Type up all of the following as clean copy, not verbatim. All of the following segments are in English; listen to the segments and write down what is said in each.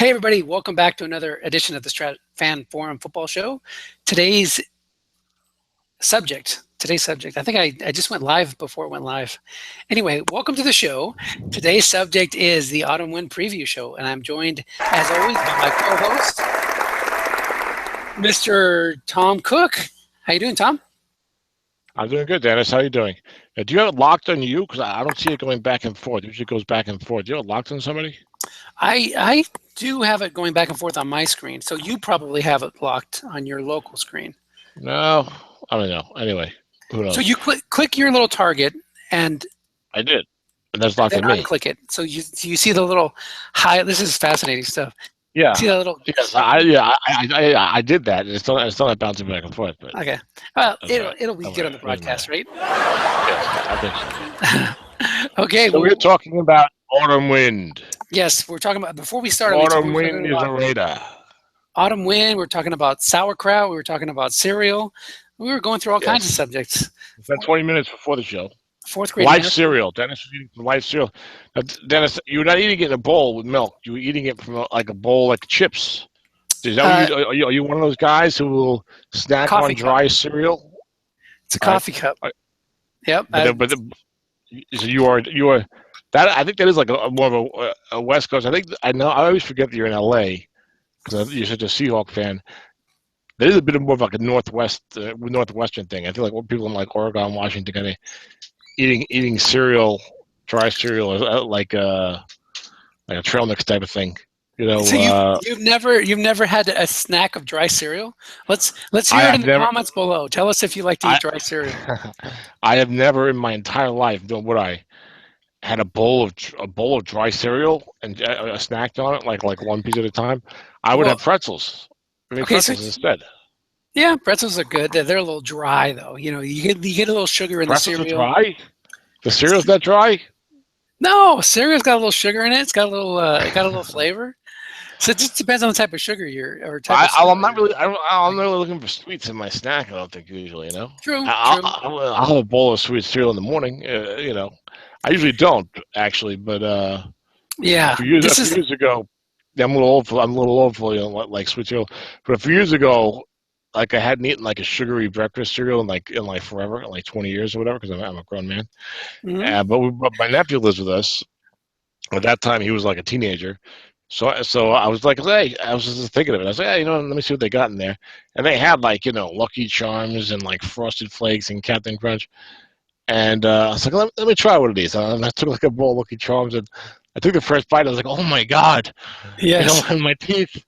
Hey, everybody, welcome back to another edition of the Strat Fan Forum Football Show. Today's subject, I think I just went live before it went live. Anyway, welcome to the show. Today's subject is the Autumn Wind Preview Show, and I'm joined, as always, by my co-host, Mr. Tom Cook. How you doing, Tom? I'm doing good, Dennis. How are you doing? Do you have it locked on you? Because I don't see it going back and forth. It usually goes back and forth. Do you have it locked on somebody? I do have it going back and forth on my screen, so you probably have it locked on your local screen. No, I don't know. Anyway, who knows? So you click your little target, and I did, and that's locked on me. Unclick it. So you see the little high. This is fascinating stuff. Yeah. See that little? Yes, I did that. It's still not bouncing back and forth. But Okay. Well, okay. it'll be good on the broadcast, right? Yes, I think so. Okay. So we're talking about Autumn Wind. Yes, we're talking about before we started. Autumn Wind is a radar. Autumn Wind. We're talking about sauerkraut. We were talking about cereal. We were going through all kinds of subjects. It's about 20 minutes before the show. Fourth grade. Life cereal. Dennis was eating some life cereal. Now, Dennis, you're not eating it in a bowl with milk. You were eating it from like a bowl like chips. Is that are you one of those guys who will snack on dry cereal? It's a coffee cup. Yep. So you are that. I think that is like more of a West Coast. I always forget that you're in LA because you're such a Seahawk fan. There is a bit of more of like a northwestern thing. I feel like people in like Oregon, Washington, kind of eating cereal, dry cereal, like a trail mix type of thing. You know, so you've never had a snack of dry cereal? Let's hear it in the comments below. Tell us if you like to eat dry cereal. I have never in my entire life, had a bowl of dry cereal and snacked on it like one piece at a time. I would have pretzels. Pretzels instead. Yeah, pretzels are good. They're a little dry though. You know, you get a little sugar in pretzels the cereal. Are dry? The cereal's not dry? No, cereal's got a little sugar in it. It's got a little flavor. So it just depends on the type of sugar I'm not really looking for sweets in my snack. I don't think usually, you know. True. I'll have a bowl of sweet cereal in the morning. You know, I usually don't actually, but yeah. A few years ago, I'm a little old for like sweet cereal. But a few years ago, like I hadn't eaten like a sugary breakfast cereal in like forever, like 20 years or whatever, because I'm a grown man. Mm-hmm. But my nephew lives with us. At that time, he was like a teenager. So I was like, hey, I was just thinking of it. I was like, hey, let me see what they got in there. And they had like, Lucky Charms and like Frosted Flakes and Captain Crunch. And I was like, let me try one of these. And I took like a bowl of Lucky Charms and I took the first bite. I was like, oh my God. Yes. In my teeth.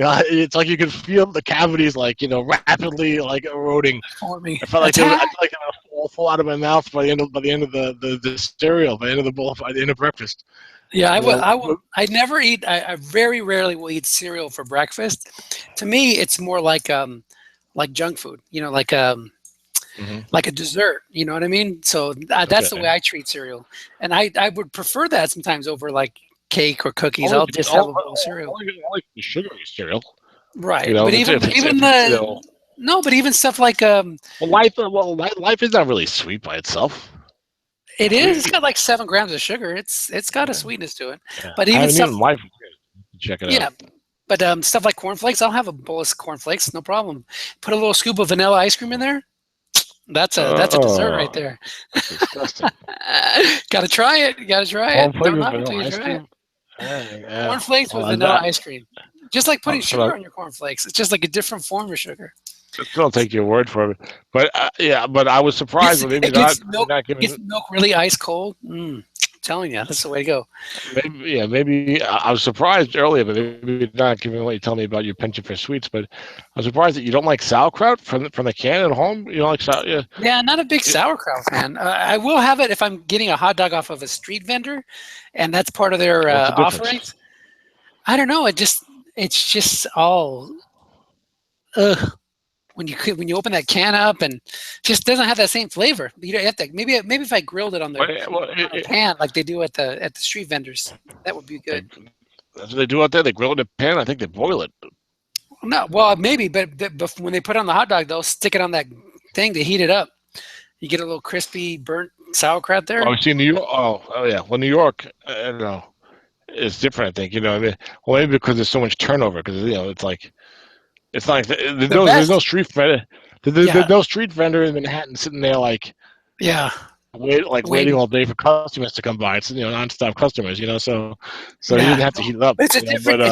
It's like you can feel the cavities like, rapidly like eroding. I felt like it would fall out of my mouth by the end of the cereal, by the end of the bowl, by the end of breakfast. Yeah, I never eat. I very rarely will eat cereal for breakfast. To me, it's more like junk food. Like a dessert. You know what I mean? So that's the way I treat cereal, and I would prefer that sometimes over like cake or cookies. I'll just have a bowl of cereal. I like the sugary cereal. Right, but even stuff like life is not really sweet by itself. It is. It's got like 7 grams of sugar. It's got a sweetness to it. Yeah. But even stuff. Life, check it out. Yeah, but stuff like cornflakes, I'll have a bowl of cornflakes, no problem. Put a little scoop of vanilla ice cream in there. That's a dessert right there. Disgusting. Gotta try it. Don't knock it till you try it. Cornflakes with vanilla ice cream. Just like putting sugar on your cornflakes. It's just like a different form of sugar. I'll take your word for it. But but I was surprised when maybe gets milk really ice cold. I'm telling you, that's the way to go. Maybe I was surprised earlier, but maybe not given what you tell me about your penchant for sweets. But I was surprised that you don't like sauerkraut from the can at home. You don't like sauerkraut? Yeah, not a big sauerkraut fan. I will have it if I'm getting a hot dog off of a street vendor, and that's part of their offerings. I don't know. It's just all. When you open that can up and just doesn't have that same flavor. You have to maybe if I grilled it on the pan like they do at the street vendors, that would be good. That's what they do out there. They grill it in a pan. I think they boil it. No, well maybe, but when they put it on the hot dog, they'll stick it on that thing to heat it up. You get a little crispy burnt sauerkraut there. Oh, see New York. Oh yeah. Well, New York, I don't know. it's different. I think I mean, well, maybe because there's so much turnover. Because it's not like there's no street vendor. There's no street vendor in Manhattan sitting there like waiting all day for customers to come by. It's nonstop customers. So you didn't have to heat it up. It's a different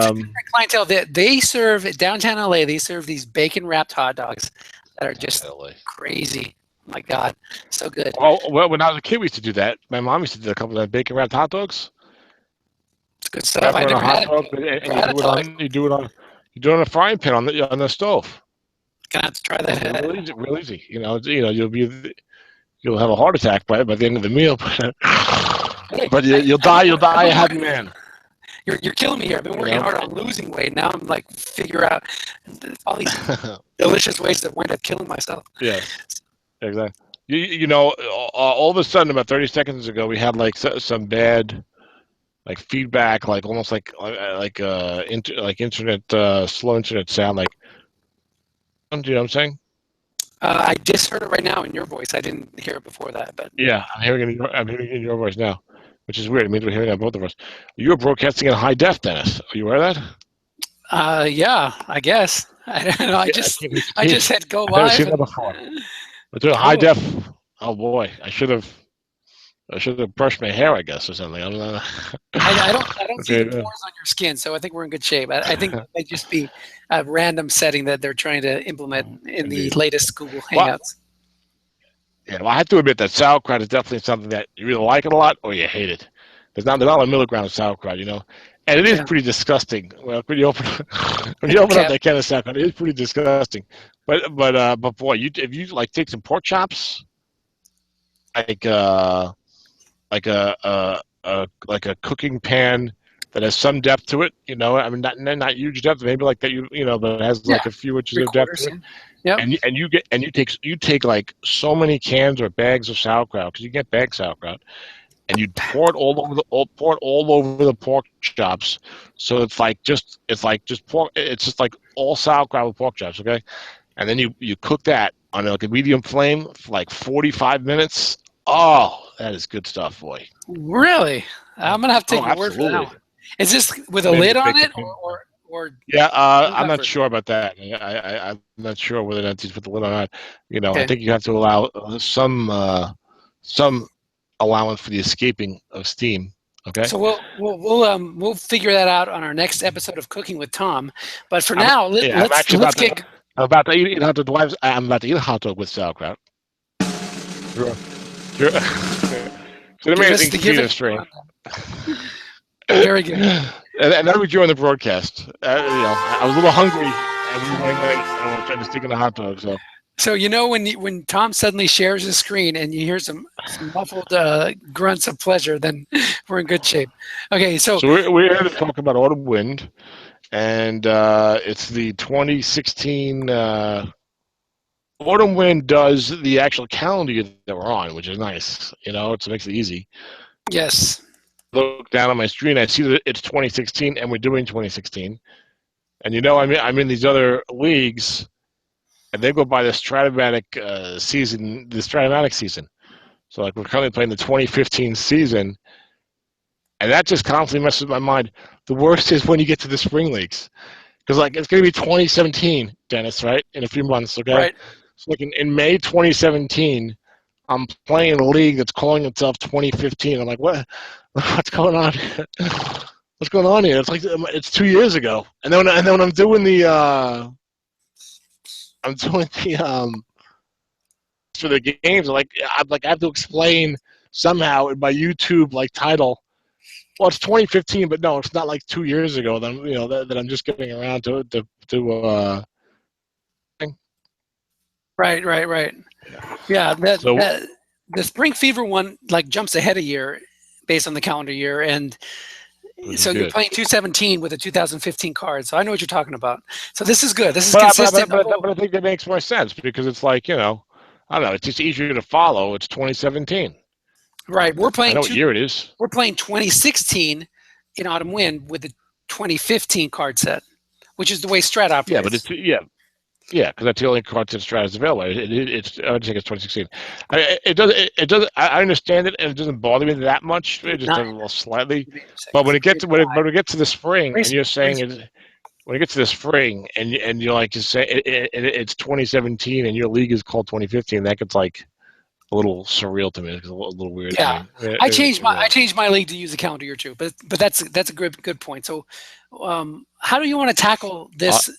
clientele. They serve at downtown LA. They serve these bacon wrapped hot dogs that are just crazy. Oh my God, so good. Well, when I was a kid, we used to do that. My mom used to do a couple of bacon wrapped hot dogs. It's good stuff. I never had it. You do it on a frying pan on the stove. Gonna have to try that. Real easy. You'll have a heart attack by the end of the meal, but you'll die a happy man. You're killing me here. I've been working hard on losing weight. Now I'm like figure out all these delicious ways to wind up killing myself. Yeah, exactly. All of a sudden, about 30 seconds ago, we had like some bad feedback, like almost like internet slow internet sound. Like, do you know what I'm saying? I just heard it right now in your voice. I didn't hear it before that, but yeah, I'm hearing it in your voice now, which is weird. It means we're hearing it both of us. You're broadcasting in high def, Dennis. Are you aware of that? Yeah, I guess. I don't know. I just said go live. I've never seen that before. But doing high def. Oh boy, I should have brushed my hair, I guess, or something. I don't know. I don't see the pores on your skin, so I think we're in good shape. I think it might just be a random setting that they're trying to implement in the latest Google Hangouts. Well, I have to admit that sauerkraut is definitely something that you either like it a lot or you hate it. There's not a middle ground of sauerkraut, and it is pretty disgusting. Well, when you open up that can of sauerkraut, it is pretty disgusting. But boy, if you take some pork chops, like a cooking pan that has some depth to it, I mean, not huge depth, maybe like that, but it has like a few inches of depth to it. Yeah. And you take like so many cans or bags of sauerkraut, because you get bag sauerkraut, and you pour it all over the pork chops. So it's just pork. It's just like all sauerkraut with pork chops, okay? And then you cook that on like a medium flame for like 45 minutes. Oh, that is good stuff, boy. Really? I'm gonna have to take your word for that one. Is this with a lid on it, or? Yeah, I'm not sure about that. I'm not sure whether that's with the lid or not. I think you have to allow some allowance for the escaping of steam. Okay. So we'll figure that out on our next episode of Cooking with Tom. But for now, let's kick. I'm about to eat hot dog. I'm about to eat a hot dog with sauerkraut. Sure. It's an amazing computer strain. Very good. And then we joined the broadcast. I was a little hungry, and we were late, and I was trying to stick in a hot dog. So when Tom suddenly shares his screen and you hear some muffled grunts of pleasure, then we're in good shape. Okay, so we're here to talk about Autumn Wind, and it's the 2016. Autumn Wind does the actual calendar year that we're on, which is nice. It makes it easy. Yes. Look down on my screen, I see that it's 2016, and we're doing 2016. And I'm in these other leagues, and they go by the Stratomatic season. So like we're currently playing the 2015 season, and that just constantly messes with my mind. The worst is when you get to the spring leagues, because like it's going to be 2017, Dennis, right? In a few months, okay? Right. So like in May 2017, I'm playing in a league that's calling itself 2015. I'm like, what's going on? What's going on here? It's like it's 2 years ago. And then when I'm doing the for the games, I have to explain somehow in my YouTube title. Well, it's 2015, but no, it's not like 2 years ago. That I'm just getting around to. Right. Yeah, the Spring Fever one jumps ahead a year based on the calendar year, and so you're playing 217 with a 2015 card. So I know what you're talking about. So this is good. This is consistent. But I think that makes more sense because it's I don't know. It's just easier to follow. It's 2017. Right. We're playing. I know what year it is. We're playing 2016 in Autumn Wind with the 2015 card set, which is the way Strat operates. Yeah, but Yeah, because that's the only content strategy available. It's I think it's 2016. I understand it, and it doesn't bother me that much. It just does a little slightly. But when it gets to when we get to the spring, and you're saying when it gets to the spring, and you're like just say it's 2017, and your league is called 2015, that gets like a little surreal to me. It's a little weird Yeah, to me. I changed my league to use a calendar year too, but that's a good point. So, how do you want to tackle this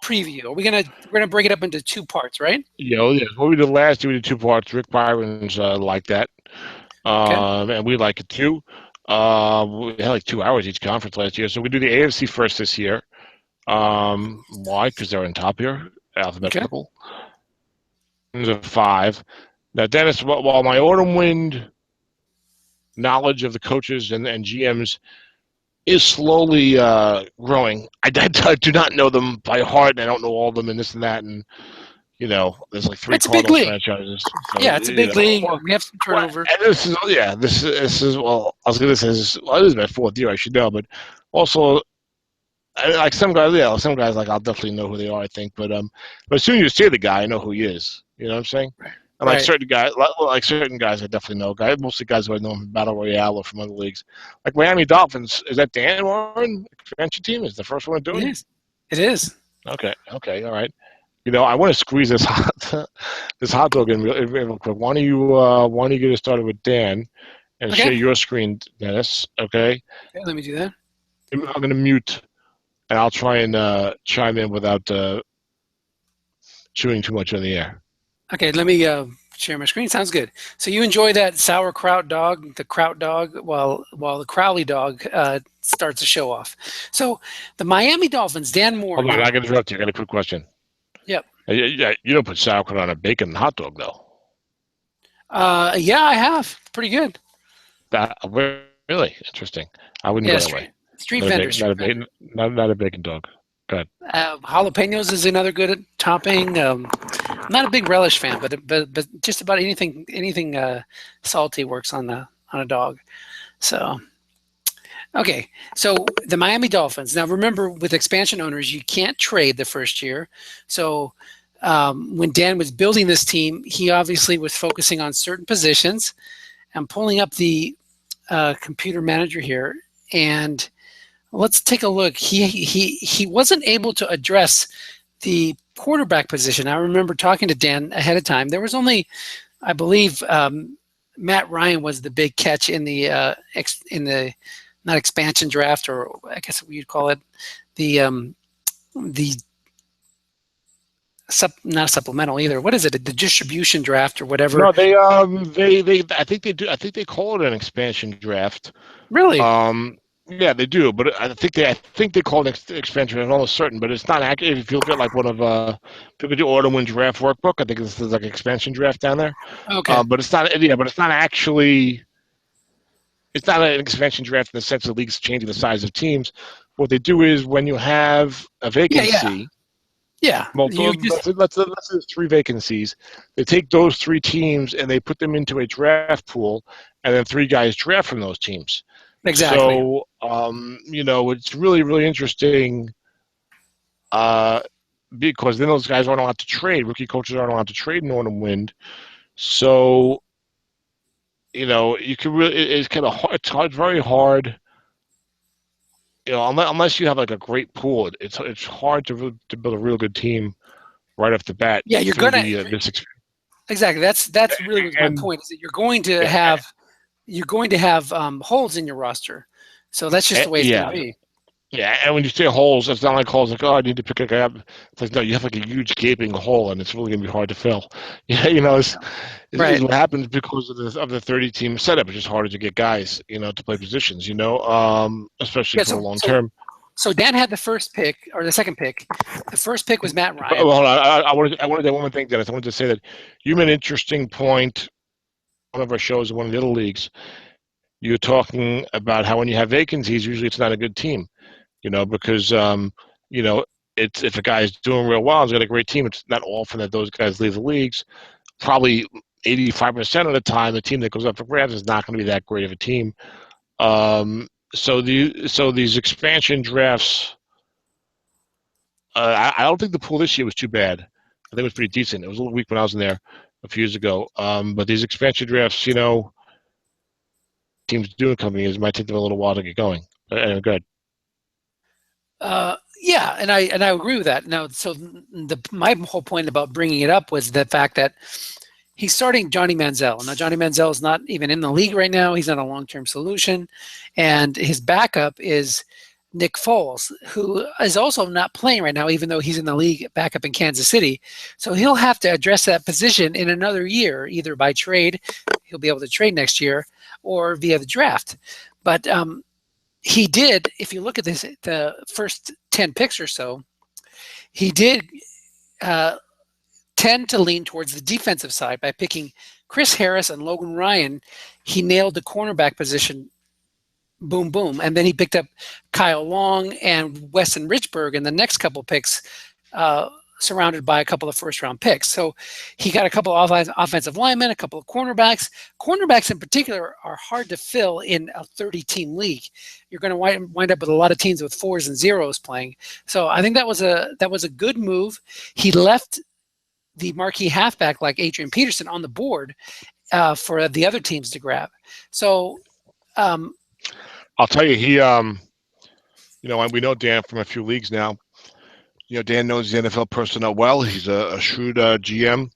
preview? We're gonna break it up into 2 parts, right? Yeah, what we did last year, we did 2 parts. Rick Byron's like that, Okay. and we like it too. We had like 2 hours each conference last year, so we do the AFC first this year. Why? Because they're on top here, Okay. alphabetical. There's a 5. Now, Dennis, while my autumn wind knowledge of the coaches and GMs is slowly growing, I do not know them by heart, and I don't know all of them and this and that, and there's like 3 It's a big Cardinals league. franchises. So, Yeah, it's a big league. Well, We have some turnover. and this is well, I was going to say this is my 4th year, I should know, but also like some guys, some guys like I'll definitely know who they are, I think, but as soon as you see the guy, I know who he is. You know what I'm saying? Right. And like certain guys, I definitely know. Mostly guys who I know from Battle Royale or from other leagues. Like Miami Dolphins, is that Dan Warren expansion team? Is the first one doing it? It is. Okay, all right. I want to squeeze this hot dog in real quick. Why don't you get it started with Dan and share your screen, Dennis? Okay. Okay, let me do that. I'm going to mute, and I'll try and chime in without chewing too much on the air. Okay, let me share my screen. Sounds good. So you enjoy that sauerkraut dog, the kraut dog, while the Crowley dog starts to show off. So the Miami Dolphins, Dan Moore. Hold on, I got to interrupt you. I got a quick question. Yep. You don't put sauerkraut on a bacon hot dog, though. Yeah, I have. Pretty good. Really interesting. I wouldn't go that way. Street vendors. Not a bacon dog. Go ahead. Jalapenos is another good topping. I'm not a big relish fan, but just about anything salty works on a dog. So, okay. So the Miami Dolphins. Now remember, with expansion owners, you can't trade the first year. So when Dan was building this team, he obviously was focusing on certain positions. I'm pulling up the computer manager here, and let's take a look. He wasn't able to address the quarterback position. I remember talking to Dan ahead of time. There was only, I believe, Matt Ryan was the big catch in the not expansion draft, or I guess you'd call it the not supplemental either. What is it? The distribution draft or whatever? No, they I think they do. I think they call it an expansion draft. Really? Yeah, they do, but I think they call it expansion. I'm almost certain, but it's not accurate. If you look at like one of if you do autumn wind draft workbook, I think this is like expansion draft down there. Okay. But it's not. Yeah, but it's not actually. It's not an expansion draft in the sense of leagues changing the size of teams. What they do is when you have a vacancy. Yeah. Well, let's say there's 3 vacancies. They take those 3 teams and they put them into a draft pool, and then 3 guys draft from those teams. Exactly. So, it's really, really interesting because then those guys aren't allowed to trade. Rookie coaches aren't allowed to trade in autumn wind. So, you can really, it's kind of hard. It's very hard. Unless you have like a great pool, it's hard to build a real good team right off the bat. Yeah, you're gonna exactly. That's really my point. Is that you're going to have holes in your roster. So that's just the way it's going to be. Yeah, and when you say holes, it's not like holes like, I need to pick a guy up. It's like, no, you have like a huge gaping hole, and it's really going to be hard to fill. It's what happens because of the 30-team setup. It's just harder to get guys, to play positions, especially for the long term. So Dan had the first pick, or the second pick. The first pick was Matt Ryan. Well, hold on. I wanted to say one more thing, Dennis. I wanted to say that you made an interesting point. One of our shows in one of the other leagues, you're talking about how when you have vacancies, usually it's not a good team. Because it's if a guy's doing real well, he's got a great team. It's not often that those guys leave the leagues. Probably 85% of the time, the team that goes up for grabs is not going to be that great of a team. So these expansion drafts I don't think the pool this year was too bad. I think it was pretty decent. It was a little weak when I was in there a few years ago. But these expansion drafts, teams doing companies might take them a little while to get going. Good. Yeah, and I agree with that. Now, so my whole point about bringing it up was the fact that he's starting Johnny Manziel. Now, Johnny Manziel is not even in the league right now. He's not a long-term solution, and his backup is Nick Foles, who is also not playing right now, even though he's in the league backup in Kansas City. So he'll have to address that position in another year, either by trade, he'll be able to trade next year, or via the draft. But he did, if you look at the first 10 picks or so, he did tend to lean towards the defensive side by picking Chris Harris and Logan Ryan. He nailed the cornerback position, boom, boom. And then he picked up Kyle Long and Weston Richburg in the next couple picks, surrounded by a couple of first-round picks. So he got a couple of offensive linemen, a couple of cornerbacks. Cornerbacks in particular are hard to fill in a 30-team league. You're going to wind up with a lot of teams with 4s and 0s playing. So I think that was a good move. He left the marquee halfback like Adrian Peterson on the board for the other teams to grab. So I'll tell you, he, we know Dan from a few leagues now. Dan knows the NFL personnel well. He's a shrewd GM.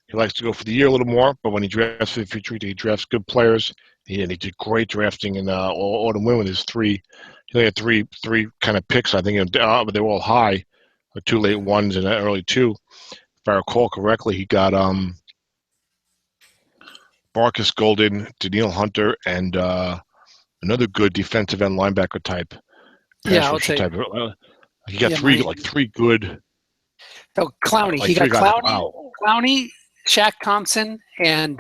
He likes to go for the year a little more, but when he drafts for the future, he drafts good players. And he did great drafting in autumn win with his three. He only had three kind of picks, I think, but they were all high. 2 late ones and an early 2. If I recall correctly, he got Marcus Golden, Danielle Hunter, and another good defensive end linebacker type. Yeah, I'll say. He got three good. So Clowney, he got Clowney, Shaq Thompson, and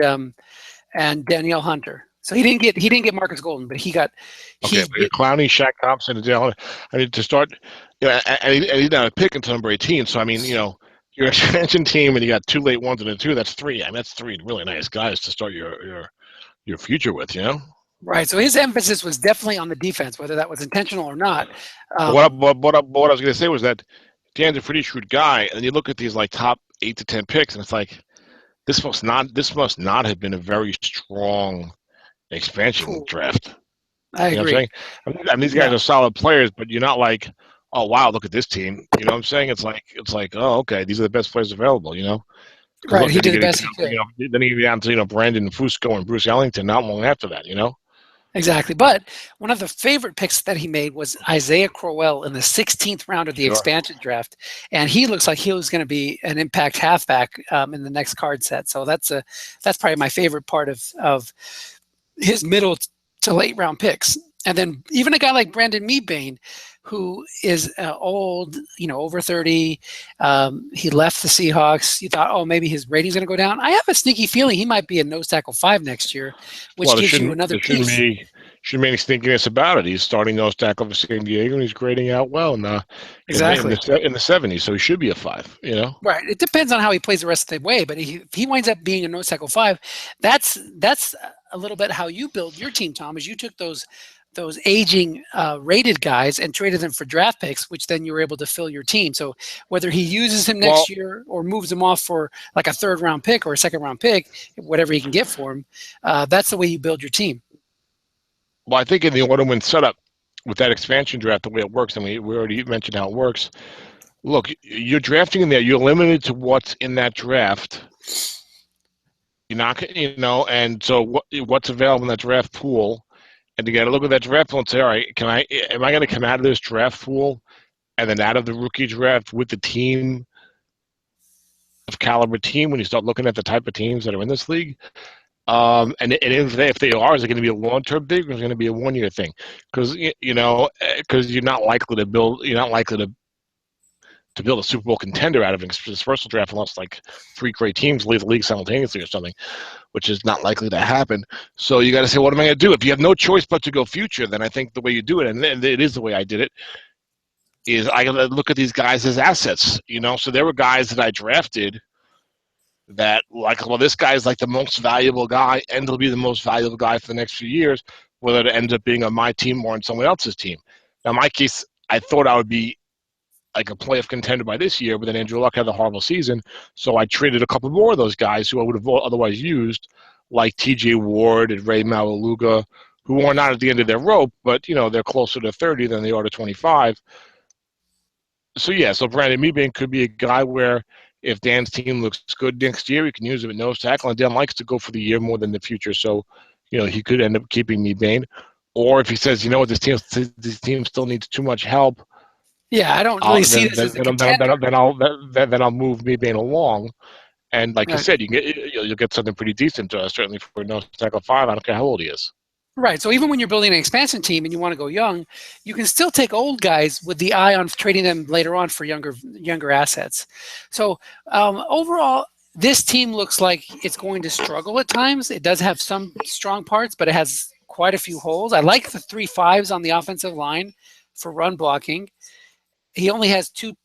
Danielle Hunter. So he didn't get Marcus Golden, but he got Clowney, Shaq Thompson, and Danielle Hunter. I mean, to start, and he's not a pick until number 18. So I mean, your expansion team, and you got 2 late ones and a 2. That's 3. I mean, that's 3 really nice guys to start your future with. Right. So his emphasis was definitely on the defense, whether that was intentional or not. What I was going to say was that Dan's a pretty shrewd guy, and you look at these like top 8 to 10 picks, and it's like this must not have been a very strong expansion draft. I agree. What I'm saying? I mean, these guys are solid players, but you're not like, oh wow, look at this team. You know what I'm saying? It's like, oh okay, these are the best players available. Right. He did the best he could. Then you get down to Brandon Fusco and Bruce Ellington not long after that. Exactly. But one of the favorite picks that he made was Isaiah Crowell in the 16th round of the expansion draft. And he looks like he was going to be an impact halfback in the next card set. So that's probably my favorite part of his middle to late round picks. And then even a guy like Brandon Meebane, who is old, over 30. He left the Seahawks. You thought, oh, maybe his rating's going to go down. I have a sneaky feeling he might be a nose tackle 5 next year, which gives you another piece. Shouldn't be any sneakiness about it. He's starting nose tackle for San Diego, and he's grading out well in the 70s, so he should be a 5. Right. It depends on how he plays the rest of the way, but if he winds up being a nose tackle 5, that's a little bit how you build your team, Tom, is you took those aging rated guys and traded them for draft picks, which then you were able to fill your team. So whether he uses him next year or moves him off for like a 3rd round pick or a 2nd round pick, whatever he can get for him, that's the way you build your team. Well, I think in the autumn win setup with that expansion draft, the way it works, and we already mentioned how it works. Look, you're drafting in there. You're limited to what's in that draft. You're not, and so what's available in that draft pool. And you got to look at that draft pool and say, all right, am I going to come out of this draft pool and then out of the rookie draft with the team of caliber team when you start looking at the type of teams that are in this league? And if they are, is it going to be a long-term thing or is it going to be a 1-year thing? Because you're not likely to build a Super Bowl contender out of this first draft unless like 3 great teams leave the league simultaneously or something, which is not likely to happen. So you got to say, what am I going to do? If you have no choice but to go future, then I think the way you do it, and it is the way I did it, is I got to look at these guys as assets. So there were guys that I drafted that this guy is like the most valuable guy, and he'll be the most valuable guy for the next few years, whether it ends up being on my team or on someone else's team. Now, in my case, I thought I would be like a playoff contender by this year, but then Andrew Luck had a horrible season, so I traded a couple more of those guys who I would have otherwise used, like T.J. Ward and Ray Maualuga, who are not at the end of their rope, but they're closer to 30 than they are to 25. So so Brandon Mebane could be a guy where if Dan's team looks good next year, he can use him at nose tackle, and Dan likes to go for the year more than the future, so he could end up keeping Mebane. Or if he says, this team still needs too much help. Yeah, I don't really see this as a contender. Then I'll move Mebane along, and like you said, you'll get something pretty decent certainly for nose tackle 5. I don't care how old he is. Right. So even when you're building an expansion team and you want to go young, you can still take old guys with the eye on trading them later on for younger assets. So overall, this team looks like it's going to struggle at times. It does have some strong parts, but it has quite a few holes. I like the 3 5s on the offensive line for run blocking. He only has 3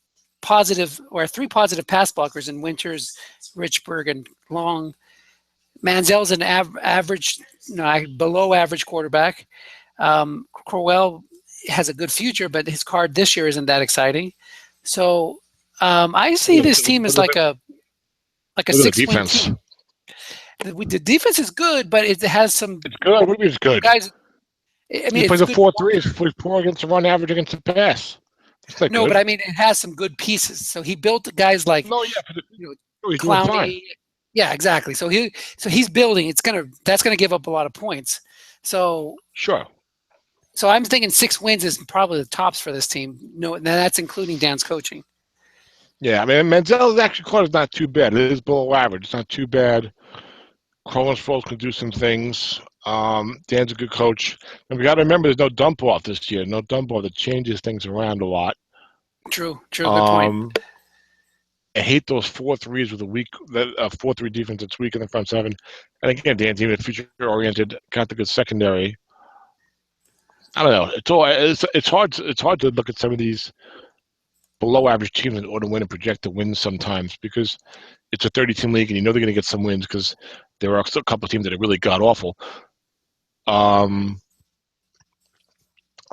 positive pass blockers in Winters, Richburg, and Long. Manziel's an average, below average quarterback. Crowell has a good future, but his card this year isn't that exciting. So I see this team as like a 6-win team. The defense is good, but it has some. It's good. It's good. Guys, he plays a 4-3. He's poor against the run, average against the pass. No, good. But it has some good pieces. So he built guys like Clowney. Yeah, exactly. So he's building. That's gonna give up a lot of points. So sure. So I'm thinking 6 wins is probably the tops for this team. No, that's including Dan's coaching. Yeah, Manziel's actually is not too bad. It is below average. It's not too bad. Cronenfeld can do some things. Dan's a good coach, and we got to remember there's no dump off this year. No dump off that changes things around a lot. True. Good point. I hate those 4-3s with a weak 4-3 defense that's weak in the front 7. And again, Dan's team is future oriented, got the good secondary. I don't know. It's hard to look at some of these below average teams that ought to win and project to win sometimes because it's a 30-team league and they're going to get some wins because there are still a couple of teams that are really god awful.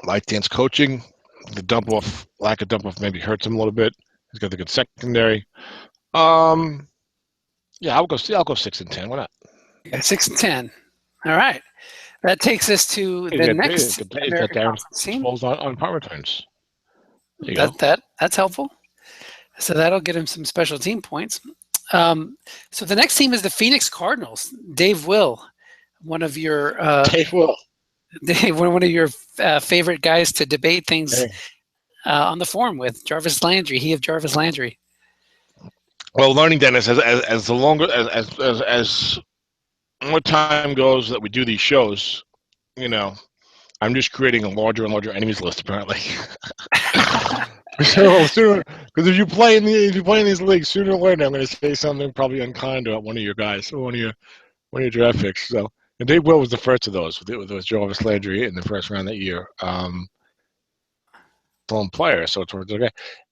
Like Dan's coaching, lack of dump off maybe hurts him a little bit. He's got the good secondary. I'll go 6-10. Why not? Yeah, 6-10. All right. That takes us to the next American team. On punt returns. That's helpful. So that'll get him some special team points. So the next team is the Phoenix Cardinals. Dave Will, one of your one of your favorite guys to debate things on the forum with, Jarvis Landry. He of Jarvis Landry. Well, learning, Dennis, as the longer as more time goes that we do these shows, I'm just creating a larger and larger enemies list apparently. So sooner, because if you play in these leagues, sooner or later I'm going to say something probably unkind about one of your guys or one of your draft picks. So, and Dave Will was the first of those with Jarvis Landry in the first round that year. Lone player, so it's okay.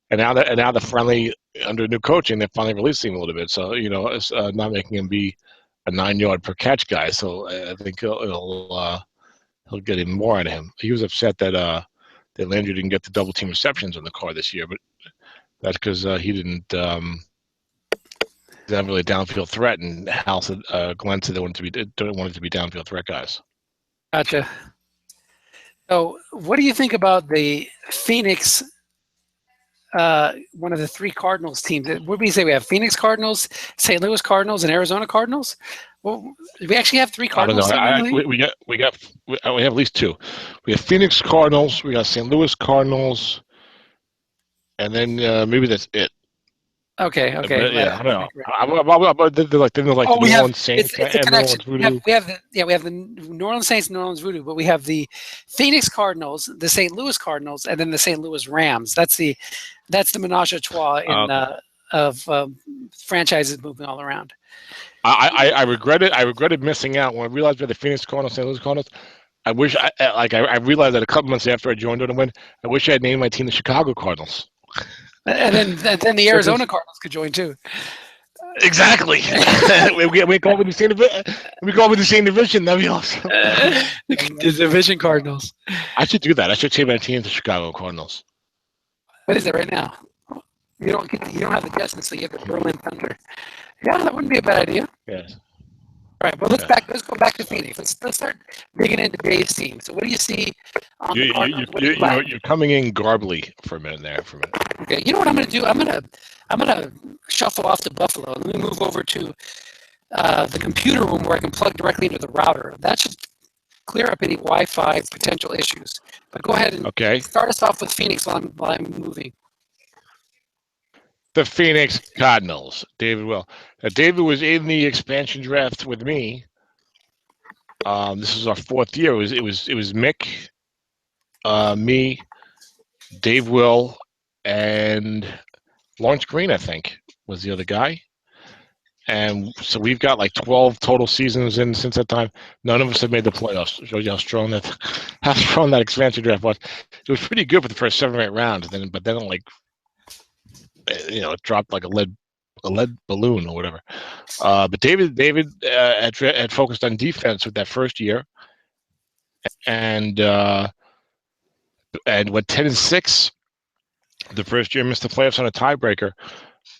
And now the friendly under new coaching, they're finally releasing him a little bit. So it's not making him be a 9-yard per catch guy. So I think he'll get even more out of him. He was upset that Landry didn't get the double team receptions on the card this year, but that's because he didn't have really a downfield threat. And Hal said, Glenn said they don't want it to be downfield threat guys. Gotcha. So, what do you think about the Phoenix? One of the 3 Cardinals teams. What do you say? We have Phoenix Cardinals, St. Louis Cardinals, and Arizona Cardinals. Well, do we actually have 3 Cardinals? We have at least 2. We have Phoenix Cardinals. We got St. Louis Cardinals, and then maybe that's it. Okay. But, yeah, I don't know. But they're like the New Orleans Saints and New Orleans Voodoo. We have the New Orleans Saints, New Orleans Voodoo, but we have the Phoenix Cardinals, the St. Louis Cardinals, and then the St. Louis Rams. That's the menage a trois of franchises moving all around. I regretted missing out when I realized we had the Phoenix Cardinals, St. Louis Cardinals. I wish I realized that a couple months after I joined on the win, I wish I had named my team the Chicago Cardinals. And then the Arizona Cardinals could join too. Exactly. we go with the same division. We go with the same division. That'd be awesome. The division Cardinals. I should do that. I should change my team to Chicago Cardinals. What is it right now? You don't have the Jets, so you have the Berlin Thunder. Yeah, that wouldn't be a bad idea. Yes. All right, well let's go back to Phoenix. Let's start digging into Dave's team. So what do you see on the Cardinals? You're coming in garbly for a minute there. Okay, you know what I'm going to do? I'm gonna shuffle off to Buffalo. Let me move over to the computer room where I can plug directly into the router. That should clear up any Wi-Fi potential issues. But go ahead and start us off with Phoenix while I'm moving. The Phoenix Cardinals, David Will. David was in the expansion draft with me. This is our 4th year. It was Mick, me, Dave Will, and Lawrence Green, I think, was the other guy. And so we've got like 12 total seasons in since that time. None of us have made the playoffs. Shows you how strong that expansion draft was. It was pretty good for the first 7 or 8 rounds, but then like, it dropped like a lead balloon or whatever. But David had focused on defense with that first year, and went 10-6 the first year. Missed the playoffs on a tiebreaker.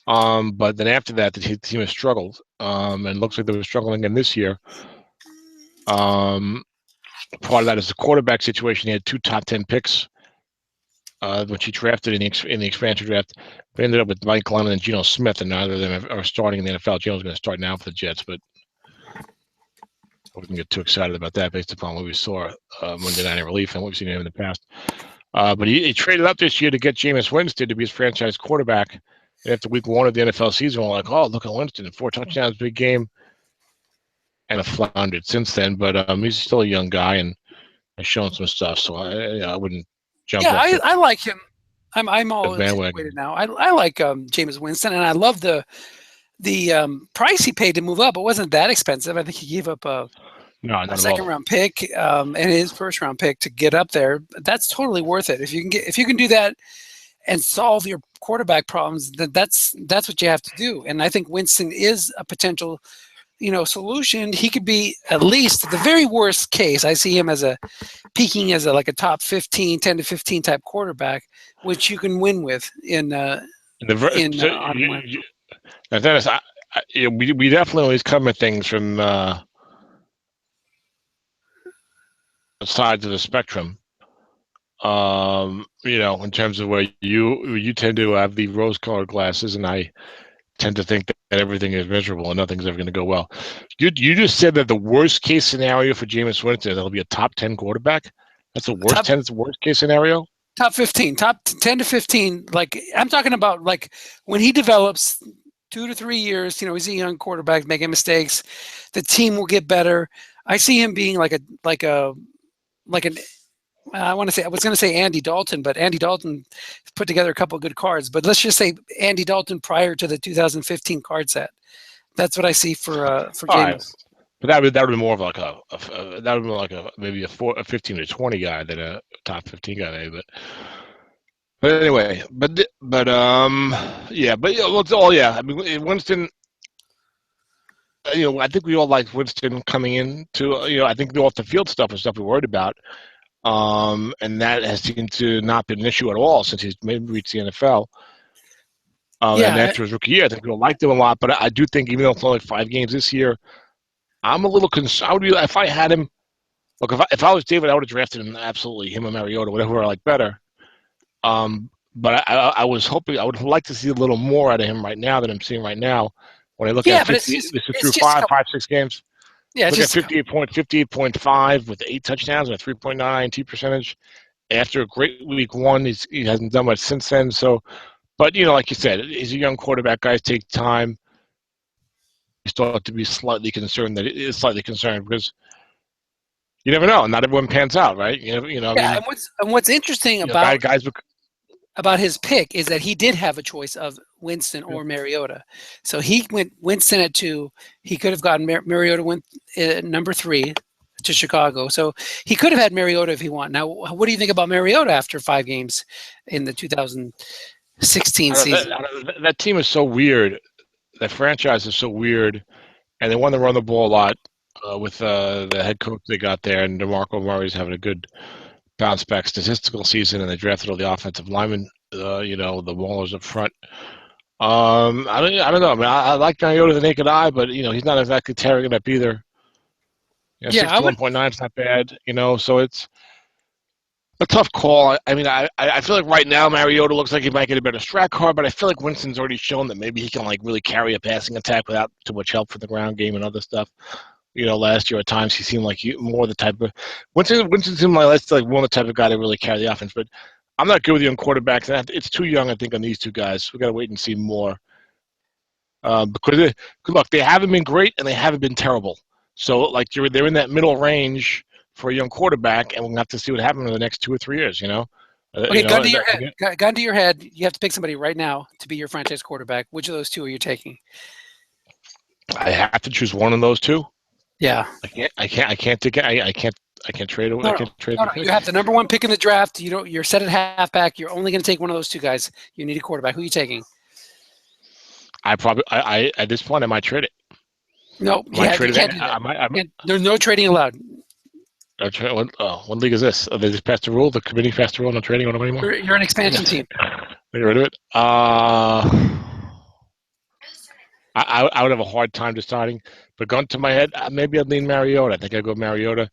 But then after that, the team has struggled, and looks like they were struggling again this year. Part of that is the quarterback situation. He had 2 top 10 picks when she drafted in the expansion draft. We ended up with Mike Glennon and Geno Smith, and neither of them are starting in the NFL. Geno's going to start now for the Jets, but I wouldn't get too excited about that based upon what we saw Monday Night Relief and what we've seen him in the past. But he traded up this year to get Jameis Winston to be his franchise quarterback. And after week 1 of the NFL season, we're like, oh, look at Winston, 4 touchdowns, big game, and have floundered since then. But he's still a young guy and has shown some stuff, so I wouldn't jump. Yeah, I like him. I'm all situated now. I like Jameis Winston, and I love the price he paid to move up. It wasn't that expensive. I think he gave up a second-round pick and his first-round pick to get up there. That's totally worth it. If you can do that and solve your quarterback problems, then that's what you have to do. And I think Winston is a potential, solution. He could be, at least the very worst case, I see him as peaking as a top 15, 10 to 15 type quarterback, which you can win with in Dennis, we definitely always come at things from sides of the spectrum. In terms of where you tend to have the rose-colored glasses, and I tend to think that everything is miserable and nothing's ever going to go well. You just said that the worst-case scenario for Jameis Winston is he'll be a top 10 quarterback. That's the worst-case scenario? Top 15, top 10 to 15. Like, I'm talking about, like, when he develops 2 to 3 years, he's a young quarterback making mistakes. The team will get better. I see him being like an I was going to say Andy Dalton, but Andy Dalton put together a couple of good cards. But let's just say Andy Dalton prior to the 2015 card set. That's what I see for Jameis. Right. But that would be more of maybe a 15 to 20 guy than a top 15 guy. Maybe. But anyway, I mean, Winston. I think we all liked Winston coming in to. I think the off the field stuff was stuff we worried about. And that has seemed to not been an issue at all since he's maybe reached the NFL. And after his rookie year, I think people liked him a lot. But I do think even though it's only 5 games this year, I'm a little concerned. If I had him, look, if I was David, I would have drafted him absolutely, him or Mariota, whatever I like better. But I was hoping, I would like to see a little more out of him right now than I'm seeing right now. When I look at 50, this is through 5-6 games. Yeah, look at 58.5 with 8 touchdowns and a 3.9 INT percentage. After a great week 1, he hasn't done much since then. So, but like you said, he's a young quarterback. Guys take time. You still have to be slightly concerned because you never know. Not everyone pans out, right? And what's interesting about his pick is that he did have a choice of Winston or Mariota. So he went Winston at 2. He could have gotten Mariota went number 3 to Chicago. So he could have had Mariota if he wanted. Now, what do you think about Mariota after 5 games in the 2016 season? That team is so weird. That franchise is so weird. And they want to run the ball a lot with the head coach they got there. And DeMarco Murray's having a good bounce back statistical season, and they drafted all the offensive linemen the Maulers up front. I don't know. I mean, I like Mariota the naked eye, but he's not exactly tearing it up either. Yeah, I would. 61.9 is not bad. So it's a tough call. I mean, I feel like right now Mariota looks like he might get a better strat card, but I feel like Winston's already shown that maybe he can really carry a passing attack without too much help from the ground game and other stuff. Last year at times he seemed like more the type of Winston seemed like one of the type of guy to really carry the offense. But I'm not good with you on quarterbacks. It's too young, I think, on these two guys. We got to wait and see more. Because look, they haven't been great and they haven't been terrible. So they're in that middle range for a young quarterback, and we'll have to see what happens in the next 2 or 3 years. Okay, gun to your head. Gun to your head. You have to pick somebody right now to be your franchise quarterback. Which of those two are you taking? I have to choose one of those two. Yeah. I can't trade it. I can't trade no. You have the number one pick in the draft. You're set at halfback. You're only going to take one of those two guys. You need a quarterback. Who are you taking? I at this point I might trade it. No, you can't do that. There's no trading allowed. What league is this? They just passed the rule. The committee passed the rule. No trading on them anymore. You're an expansion team. Get rid of it. I would have a hard time deciding, but gun to my head, maybe I'd lean Mariota. I think I'd go Mariota.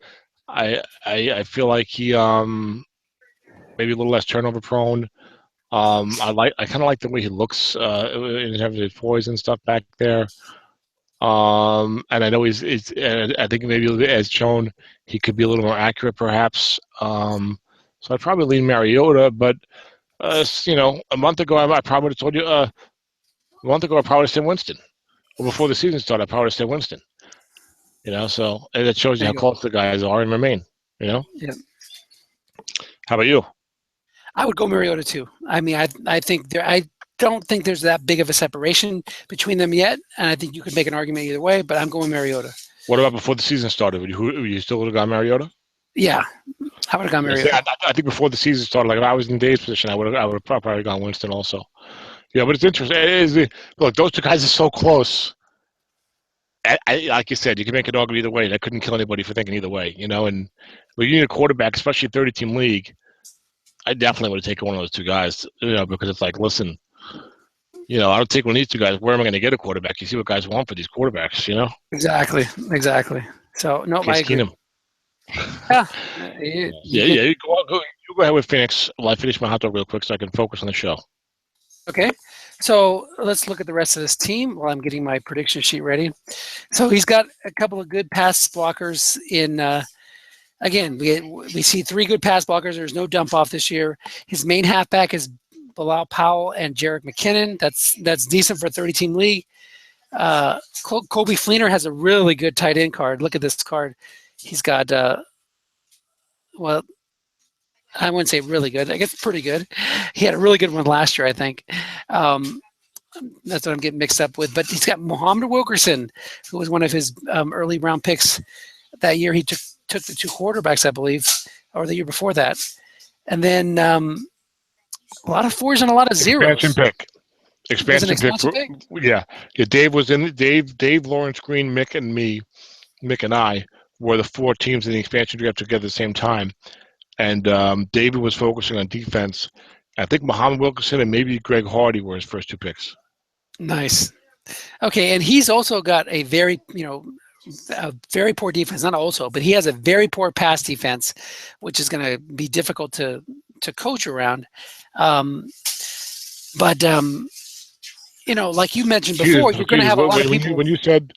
I feel like he maybe a little less turnover prone. I kind of like the way he looks in terms of his poise and stuff back there. And I know he's I think maybe as shown he could be a little more accurate perhaps. So I'd probably lean Mariota, but a month ago I probably would have told you. A month ago I probably said Winston. Well, before the season started, I probably would have said Winston. So and it shows you how close the guys are and remain. Yeah. How about you? I would go Mariota too. I mean, I think I don't think there's that big of a separation between them yet, and I think you could make an argument either way. But I'm going Mariota. What about before the season started? Would you still would have gone Mariota? Yeah, I would have gone Mariota. I think before the season started, like if I was in Dave's position, I would have probably gone Winston also. Yeah, but it's interesting. Look, those two guys are so close. Like you said, you can make an argument either way. That couldn't kill anybody for thinking either way, And you need a quarterback, especially a 30-team league. I definitely would have taken one of those two guys, because it's like, listen, I don't take one of these two guys. Where am I going to get a quarterback? You see what guys want for these quarterbacks, Exactly. So no, I agree. Yeah. You go ahead with Phoenix. Well, I finish my hot dog real quick so I can focus on the show. Okay. So let's look at the rest of this team while I'm getting my prediction sheet ready. So he's got a couple of good pass blockers in. Again, we see 3 good pass blockers. There's no dump off this year. His main halfback is Bilal Powell and Jerick McKinnon. That's decent for a 30-team league. Coby Fleener has a really good tight end card. Look at this card. He's got well, I wouldn't say really good. I guess pretty good. He had a really good one last year, I think. That's what I'm getting mixed up with. But he's got Muhammad Wilkerson, who was one of his early round picks that year. He took the 2 quarterbacks, I believe, or the year before that. And then a lot of 4s and a lot of 0s. Expansion pick. Yeah. Dave was in. Dave, Lawrence Green, Mick and I were the 4 teams in the expansion draft together at the same time. And David was focusing on defense. I think Muhammad Wilkerson and maybe Greg Hardy were his first 2 picks. Nice. Okay, and he's also got a very poor defense. Not also, but he has a very poor pass defense, which is going to be difficult to coach around. But like you mentioned before, you're going to have a lot of people. When you said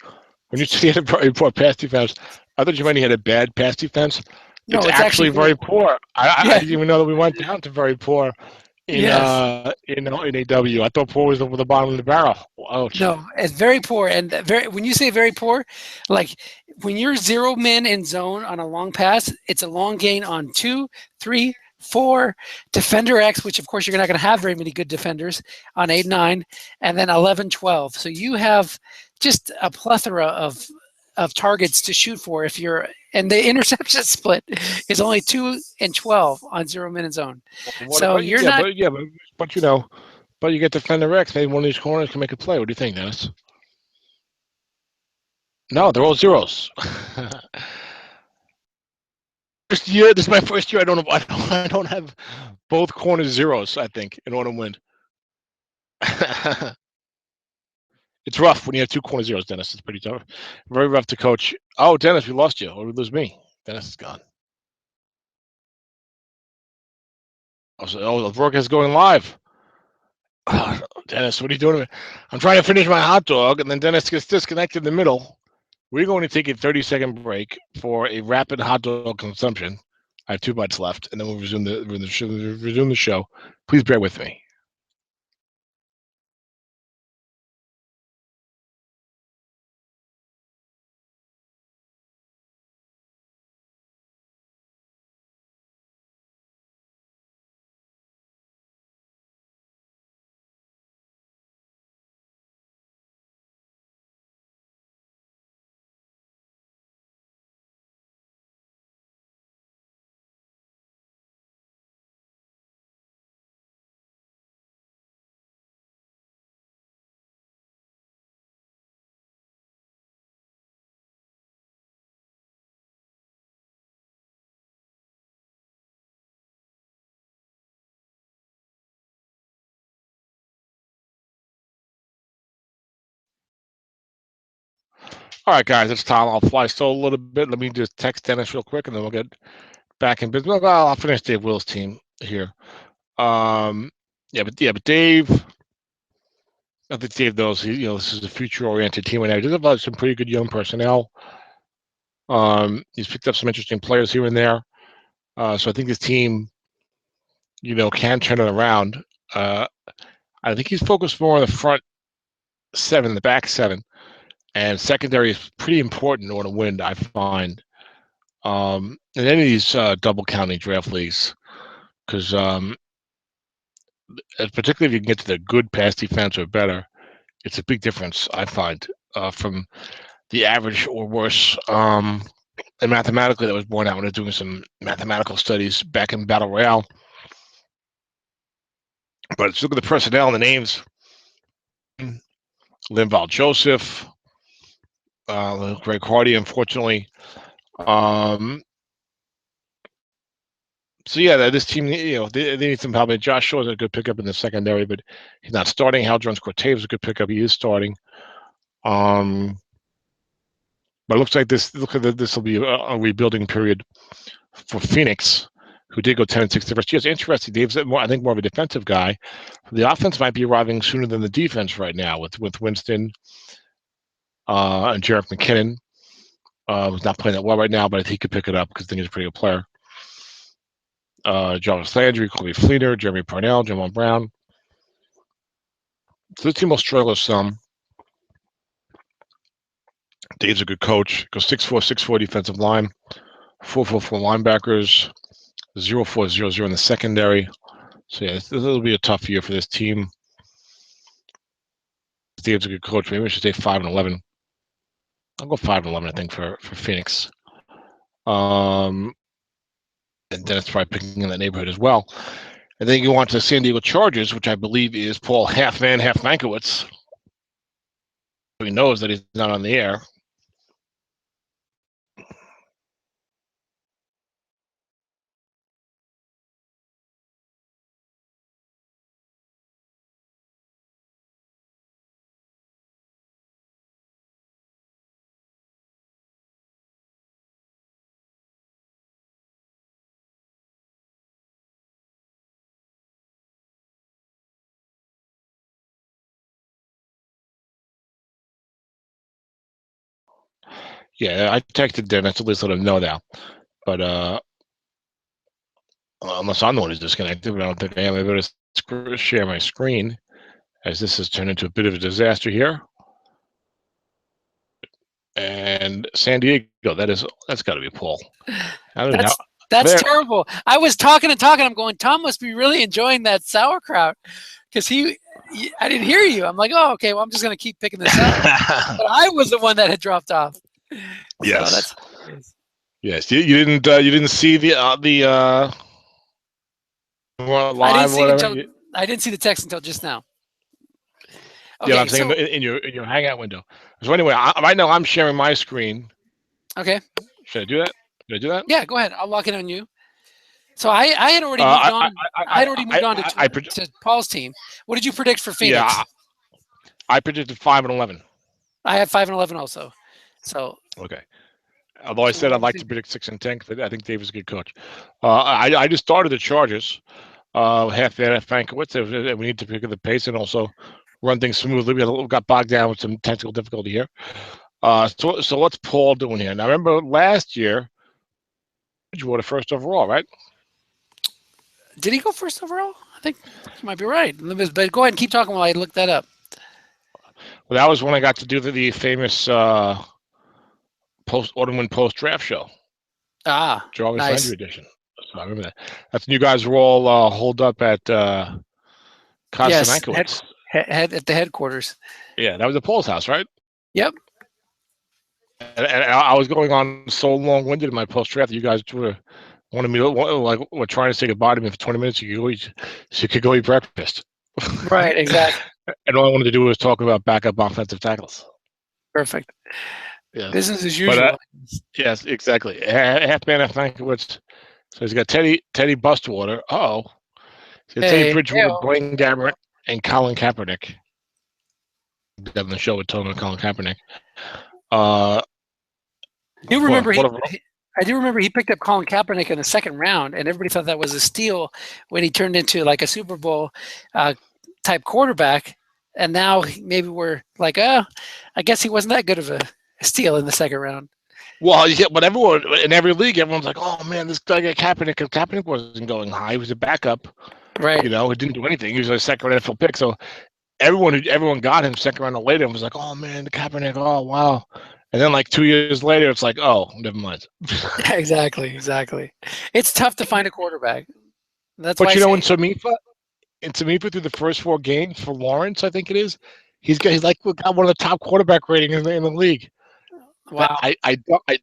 he had a very poor pass defense, I thought you meant he had a bad pass defense. No, it's actually very poor. I didn't even know that we went down to very poor in AW. I thought poor was the bottom of the barrel. Ouch. No, it's very poor. And when you say very poor, like when you're 0 men in zone on a long pass, it's a long gain on 2, 3, 4, defender X, which of course you're not going to have very many good defenders on 8, 9, and then 11, 12. So you have just a plethora of targets to shoot for and the interception split is only 2 and 12 on 0 minute zone. So you're not. But you get defender X. Maybe one of these corners can make a play. What do you think, Dennis? No, they're all 0s. First year. This is my first year. I don't have both corners zeros. I think in order to win. It's rough when you have two corner zeros, Dennis. It's pretty tough. Very rough to coach. Oh, Dennis, we lost you. Or we lose me. Dennis is gone. Oh, the broadcast is going live. Oh, Dennis, what are you doing? I'm trying to finish my hot dog, and then Dennis gets disconnected in the middle. We're going to take a 30-second break for a rapid hot dog consumption. I have 2 bites left, and then we'll resume the show. Please bear with me. All right, guys, it's Tom. I'll fly still a little bit. Let me just text Dennis real quick, and then we'll get back in business. Well, I'll finish Dave Will's team here. But Dave, I think Dave knows. This is a future-oriented team, and he does have some pretty good young personnel. He's picked up some interesting players here and there. So I think this team, can turn it around. I think he's focused more on the front seven, the back seven, and secondary is pretty important in order to win, I find. In any of these double counting draft leagues, because particularly if you can get to the good pass defense or better, it's a big difference, I find, from the average or worse. And mathematically, that was borne out when I was doing some mathematical studies back in Battle Royale. But let's look at the personnel and the names. Linval Joseph, Greg Hardy, unfortunately. So yeah, this team, they need some help. Josh Shaw's a good pickup in the secondary, but he's not starting. Hal Jones-Cortez is a good pickup. He is starting. But it looks like this will be a rebuilding period for Phoenix, who did go 10-6 the first year. It's interesting. Dave's I think more of a defensive guy. The offense might be arriving sooner than the defense right now with Winston and Jerick McKinnon, who's not playing that well right now, but I think he could pick it up because I think he's a pretty good player. Jarvis Landry, Colby Fleener, Jeremy Parnell, Jamal Brown. So this team will struggle some. Dave's a good coach. Goes 6'4", 6'4" defensive line, 4'4" linebackers, 0-4-0-0 in the secondary. So yeah, this will be a tough year for this team. Dave's a good coach. Maybe we should say 5-11. I'll go 5-11. I think for Phoenix. And Dennis probably picking in that neighborhood as well. And then you want to San Diego Chargers, which I believe is Paul half man, half Mankiewicz. He knows that he's not on the air. Yeah, I texted Dennis to at least let him know now. But unless I'm the one who's disconnected, but I don't think I am able to share my screen, as this has turned into a bit of a disaster here. And San Diego, that's got to be Paul. That's terrible. I was talking. I'm going, Tom must be really enjoying that sauerkraut because I didn't hear you. I'm like, oh, okay. Well, I'm just going to keep picking this up. But I was the one that had dropped off. Yes. So yes. You didn't see the live. I didn't see the text until just now. Okay, yeah, I'm saying in your Hangout window. So anyway, right now I'm sharing my screen. Okay. Should I do that? Did I do that? Yeah, go ahead. I'll lock in on you. So I had already moved on. I had already moved on to Paul's team. What did you predict for Phoenix? Yeah, I predicted 5-11. I have 5-11 also. So okay. Although I said I'd like to predict 6-10, but I think David's a good coach. I just started the Chargers. Half Frankowitz. We need to pick up the pace and also run things smoothly. We got bogged down with some technical difficulty here. So what's Paul doing here? Now, remember last year, Bridgewater first overall, right? Did he go first overall? I think you might be right. But go ahead and keep talking while I look that up. Well, that was when I got to do the famous post-draft show. Jarvis Landry edition. So I remember that. That's when you guys were all holed up at Kostankiewicz. Yes, at the headquarters. Yeah, that was at Paul's house, right? Yep. And I was going on so long-winded in my post-draft that you guys wanted me to, were trying to say goodbye to me for 20 minutes. So you could go eat breakfast. Right, exactly. And all I wanted to do was talk about backup offensive tackles. Perfect. Yeah. Business as usual. Yes, exactly. Half-man at Frankowitz. So he's got Teddy Bustwater. He's got Teddy Bridgewater, Blaine Gabbert, and Colin Kaepernick. On the show with Tony and Colin Kaepernick. I do remember he picked up Colin Kaepernick in the second round, and everybody thought that was a steal when he turned into like a Super Bowl type quarterback. And now maybe we're like, I guess he wasn't that good of a steal in the second round. Well, yeah, but everyone in every league, everyone's like, "Oh man, this guy got Kaepernick." Kaepernick wasn't going high; he was a backup. Right. You know, he didn't do anything. He was a second round NFL pick. So everyone got him second round or later and was like, "Oh man, the Kaepernick! Oh wow!" And then like 2 years later, it's like, "Oh, never mind." Exactly. It's tough to find a quarterback. But you know, in Samifa through the first 4 games for Lawrence, I think it is, he's got one of the top quarterback ratings in the league. Wow. I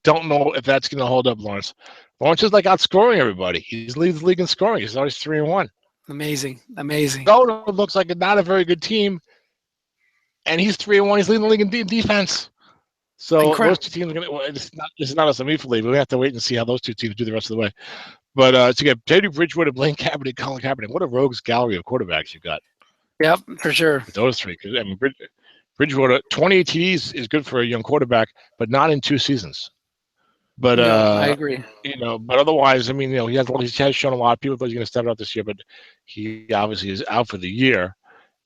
don't know if that's going to hold up, Lawrence. Lawrence is like outscoring everybody. He's leading the league in scoring. He's always 3-1. Amazing. Dakota looks like not a very good team, and he's 3-1. He's leading the league in defense. So those two teams are going to. This is not a Samifa league. We have to wait and see how those two teams do the rest of the way. But to get Teddy Bridgewater, Blaine Kaepernick, Colin Kaepernick, what a rogues gallery of quarterbacks you've got. Yep, for sure. Those three. I mean, Bridgewater, 20 TDs is good for a young quarterback, but not in 2 seasons. But I agree. You know, but otherwise, I mean, you know, he has shown a lot. People thought he's going to step it up this year, but he obviously is out for the year.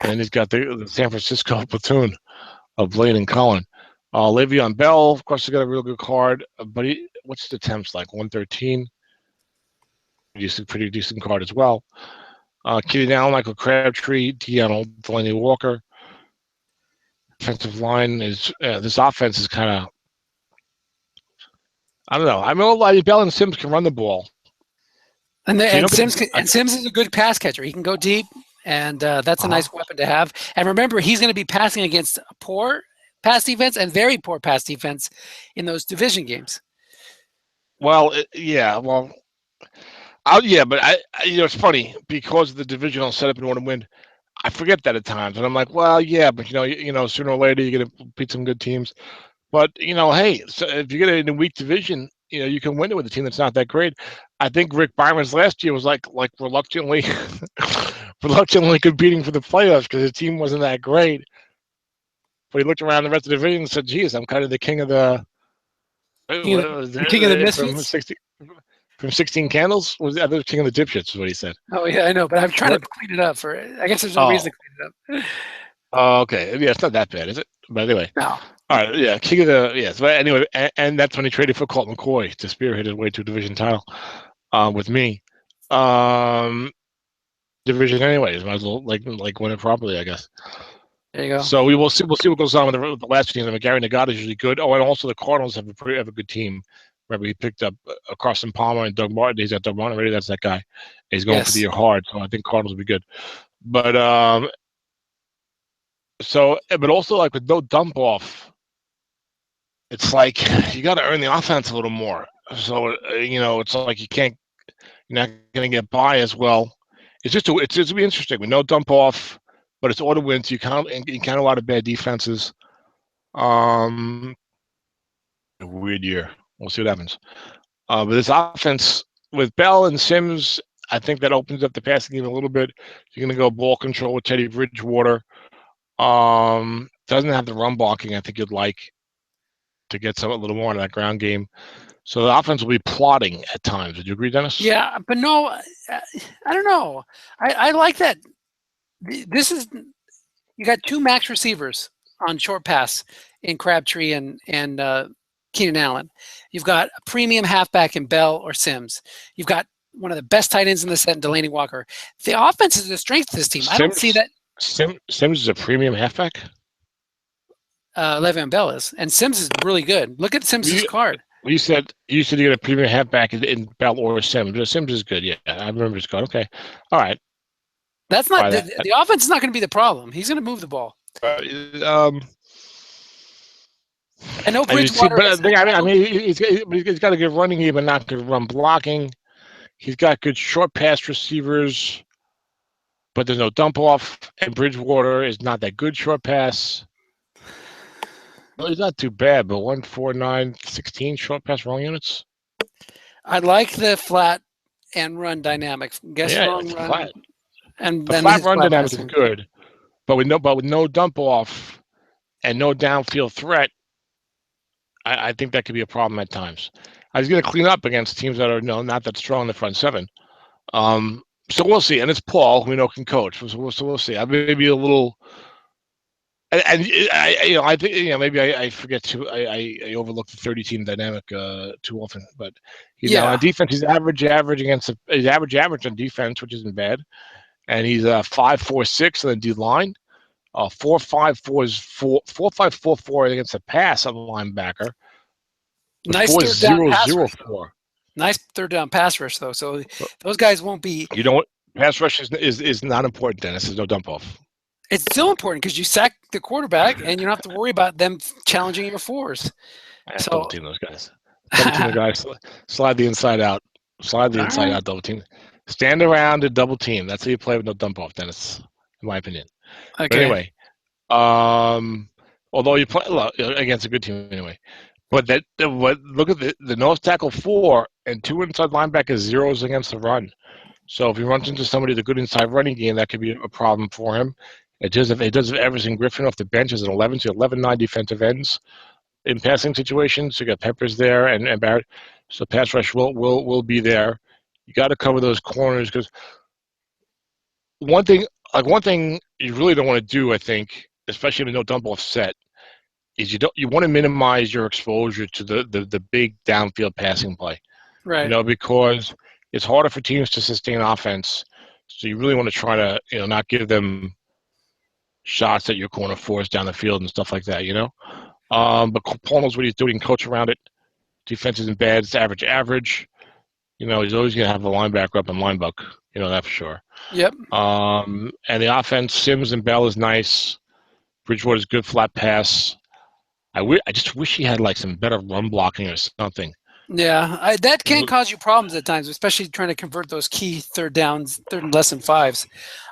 And then he's got the San Francisco platoon of Blaine and Colin. Le'Veon Bell, of course, has got a real good card, but what's his attempts like? 113. Pretty decent card as well. Keenan Allen, Michael Crabtree, Delaney Walker. Offensive line is this offense is kind of, I don't know. I mean, Bell and Sims can run the ball, and Sims is a good pass catcher. He can go deep, and that's a nice weapon to have. And remember, he's going to be passing against a poor pass defense and very poor pass defense in those division games. Well, but it's funny because of the divisional setup and want to win. I forget that at times, and I'm like, well, yeah, but you know, sooner or later you're going to beat some good teams. But you know, hey, so if you get it in a weak division, you know, you can win it with a team that's not that great. I think Rick Byron's last year was like reluctantly competing for the playoffs because his team wasn't that great. But he looked around the rest of the division and said, "Geez, I'm kind of the king of the king of the misfits." From 16 Candles? Was the other king of the dipshits is what he said. Oh yeah, I know, but I'm trying to clean it up I guess there's no reason to clean it up. Oh, okay. Yeah, it's not that bad, is it? But anyway. No. All right, yeah, king of the So anyway, and that's when he traded for Colt McCoy to spearhead his way to a division title with me. Division anyways, might as well like win it properly, I guess. There you go. So we'll see what goes on with the last team. I mean, Gary Nagata is usually good. Oh, and also the Cardinals have a good team. Remember, he picked up Carson Palmer and Doug Martin. He's got Doug Martin already. That's that guy. He's going for the year hard, so I think Cardinals will be good. But but also like with no dump off, it's like you got to earn the offense a little more. So you know, it's like you're not going to get by as well. It's just going to be interesting with no dump off, but it's auto wins. You count a lot of bad defenses. A weird year. We'll see what happens. But this offense with Bell and Sims, I think that opens up the passing game a little bit. You're going to go ball control with Teddy Bridgewater. Doesn't have the run blocking I think you'd like to get a little more in that ground game. So the offense will be plotting at times. Would you agree, Dennis? Yeah, but no, I don't know. I like that. This is, you got two max receivers on short pass in Crabtree and Keenan Allen. You've got a premium halfback in Bell or Sims. You've got one of the best tight ends in the set in Delaney Walker. The offense is the strength of this team. I don't see that. Sims is a premium halfback? Le'Veon Bell is. And Sims is really good. Look at Sims' card. You said you get a premium halfback in Bell or Sims. But Sims is good, yeah. I remember his card. Okay. All right. That's not the offense is not going to be the problem. He's going to move the ball. I know Bridgewater. He's got a good running game, but not good run blocking. He's got good short pass receivers, but there's no dump off. And Bridgewater is not that good short pass. Well, he's not too bad, but 1, 4, 9, 16 short pass wrong units. I like the flat and run dynamic. Long run. Flat. And the then flat run dynamic is good, but with no dump off and no downfield threat, I think that could be a problem at times. He's going to clean up against teams that are not that strong in the front seven. So we'll see. And it's Paul, who we know can coach. So we'll see. I may be a little. And I think maybe I forget to I overlook the 30-team dynamic too often. But on defense, he's average on defense, which isn't bad. And he's 5-4-6 on the D line. 4-5-4 against the pass on the linebacker. Nice 4-0-0-4. Nice third down pass rush though. So those guys won't be. You know what? Pass rush is not important, Dennis. There's no dump off. It's still important because you sack the quarterback and you don't have to worry about them challenging your fours. So double team those guys. Double team the guys. Slide the inside out. Out. Double team. Stand around and double team. That's how you play with no dump off, Dennis. In my opinion. Okay. But anyway, although you play against a good team anyway, but look at the nose tackle 4 and 2 inside linebackers, 0s against the run. So if he runs into somebody with a good inside running game, that could be a problem for him. It does have Everson Griffin off the bench as an 11-9 defensive ends in passing situations. You got Peppers there and Barrett, so pass rush will be there. You got to cover those corners because one thing you really don't want to do, I think, especially in a no dump off set, is you want to minimize your exposure to the big downfield passing play, right? Because it's harder for teams to sustain offense. So you really want to try to not give them shots at your corner 4s down the field and stuff like that. But Paul knows what he's doing. Coach around it. Defense isn't bad. It's average. He's always going to have a linebacker up in linebuck. That for sure. Yep. And the offense, Sims and Bell is nice. Bridgewater's good flat pass. I just wish he had some better run blocking or something. Yeah, that can cause you problems at times, especially trying to convert those key third and less than 5s.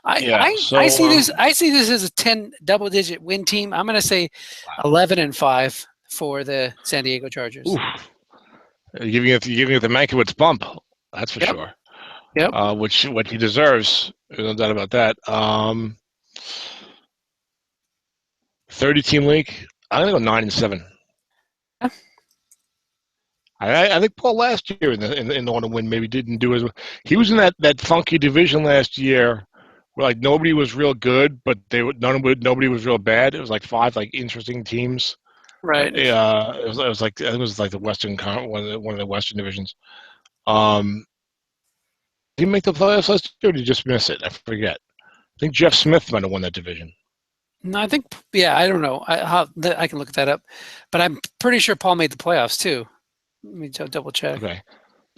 I see this as a 10 double-digit win team. I'm going to say 11-5 for the San Diego Chargers. Oof. You're giving it the Mankiewicz bump. That's for sure. Yep. Which what he deserves. There's no doubt about that. 30-team league. I'm gonna go 9-7. Yeah. I think Paul last year in the one to win maybe didn't do as well. He was in that funky division last year where nobody was real good, but nobody was real bad. It was 5 interesting teams. Right. Yeah. It was like the Western one of the Western divisions. Did he make the playoffs last year or did he just miss it? I forget. I think Jeff Smith might have won that division. No, I think, I don't know. I can look that up. But I'm pretty sure Paul made the playoffs, too. Let me double check. Okay.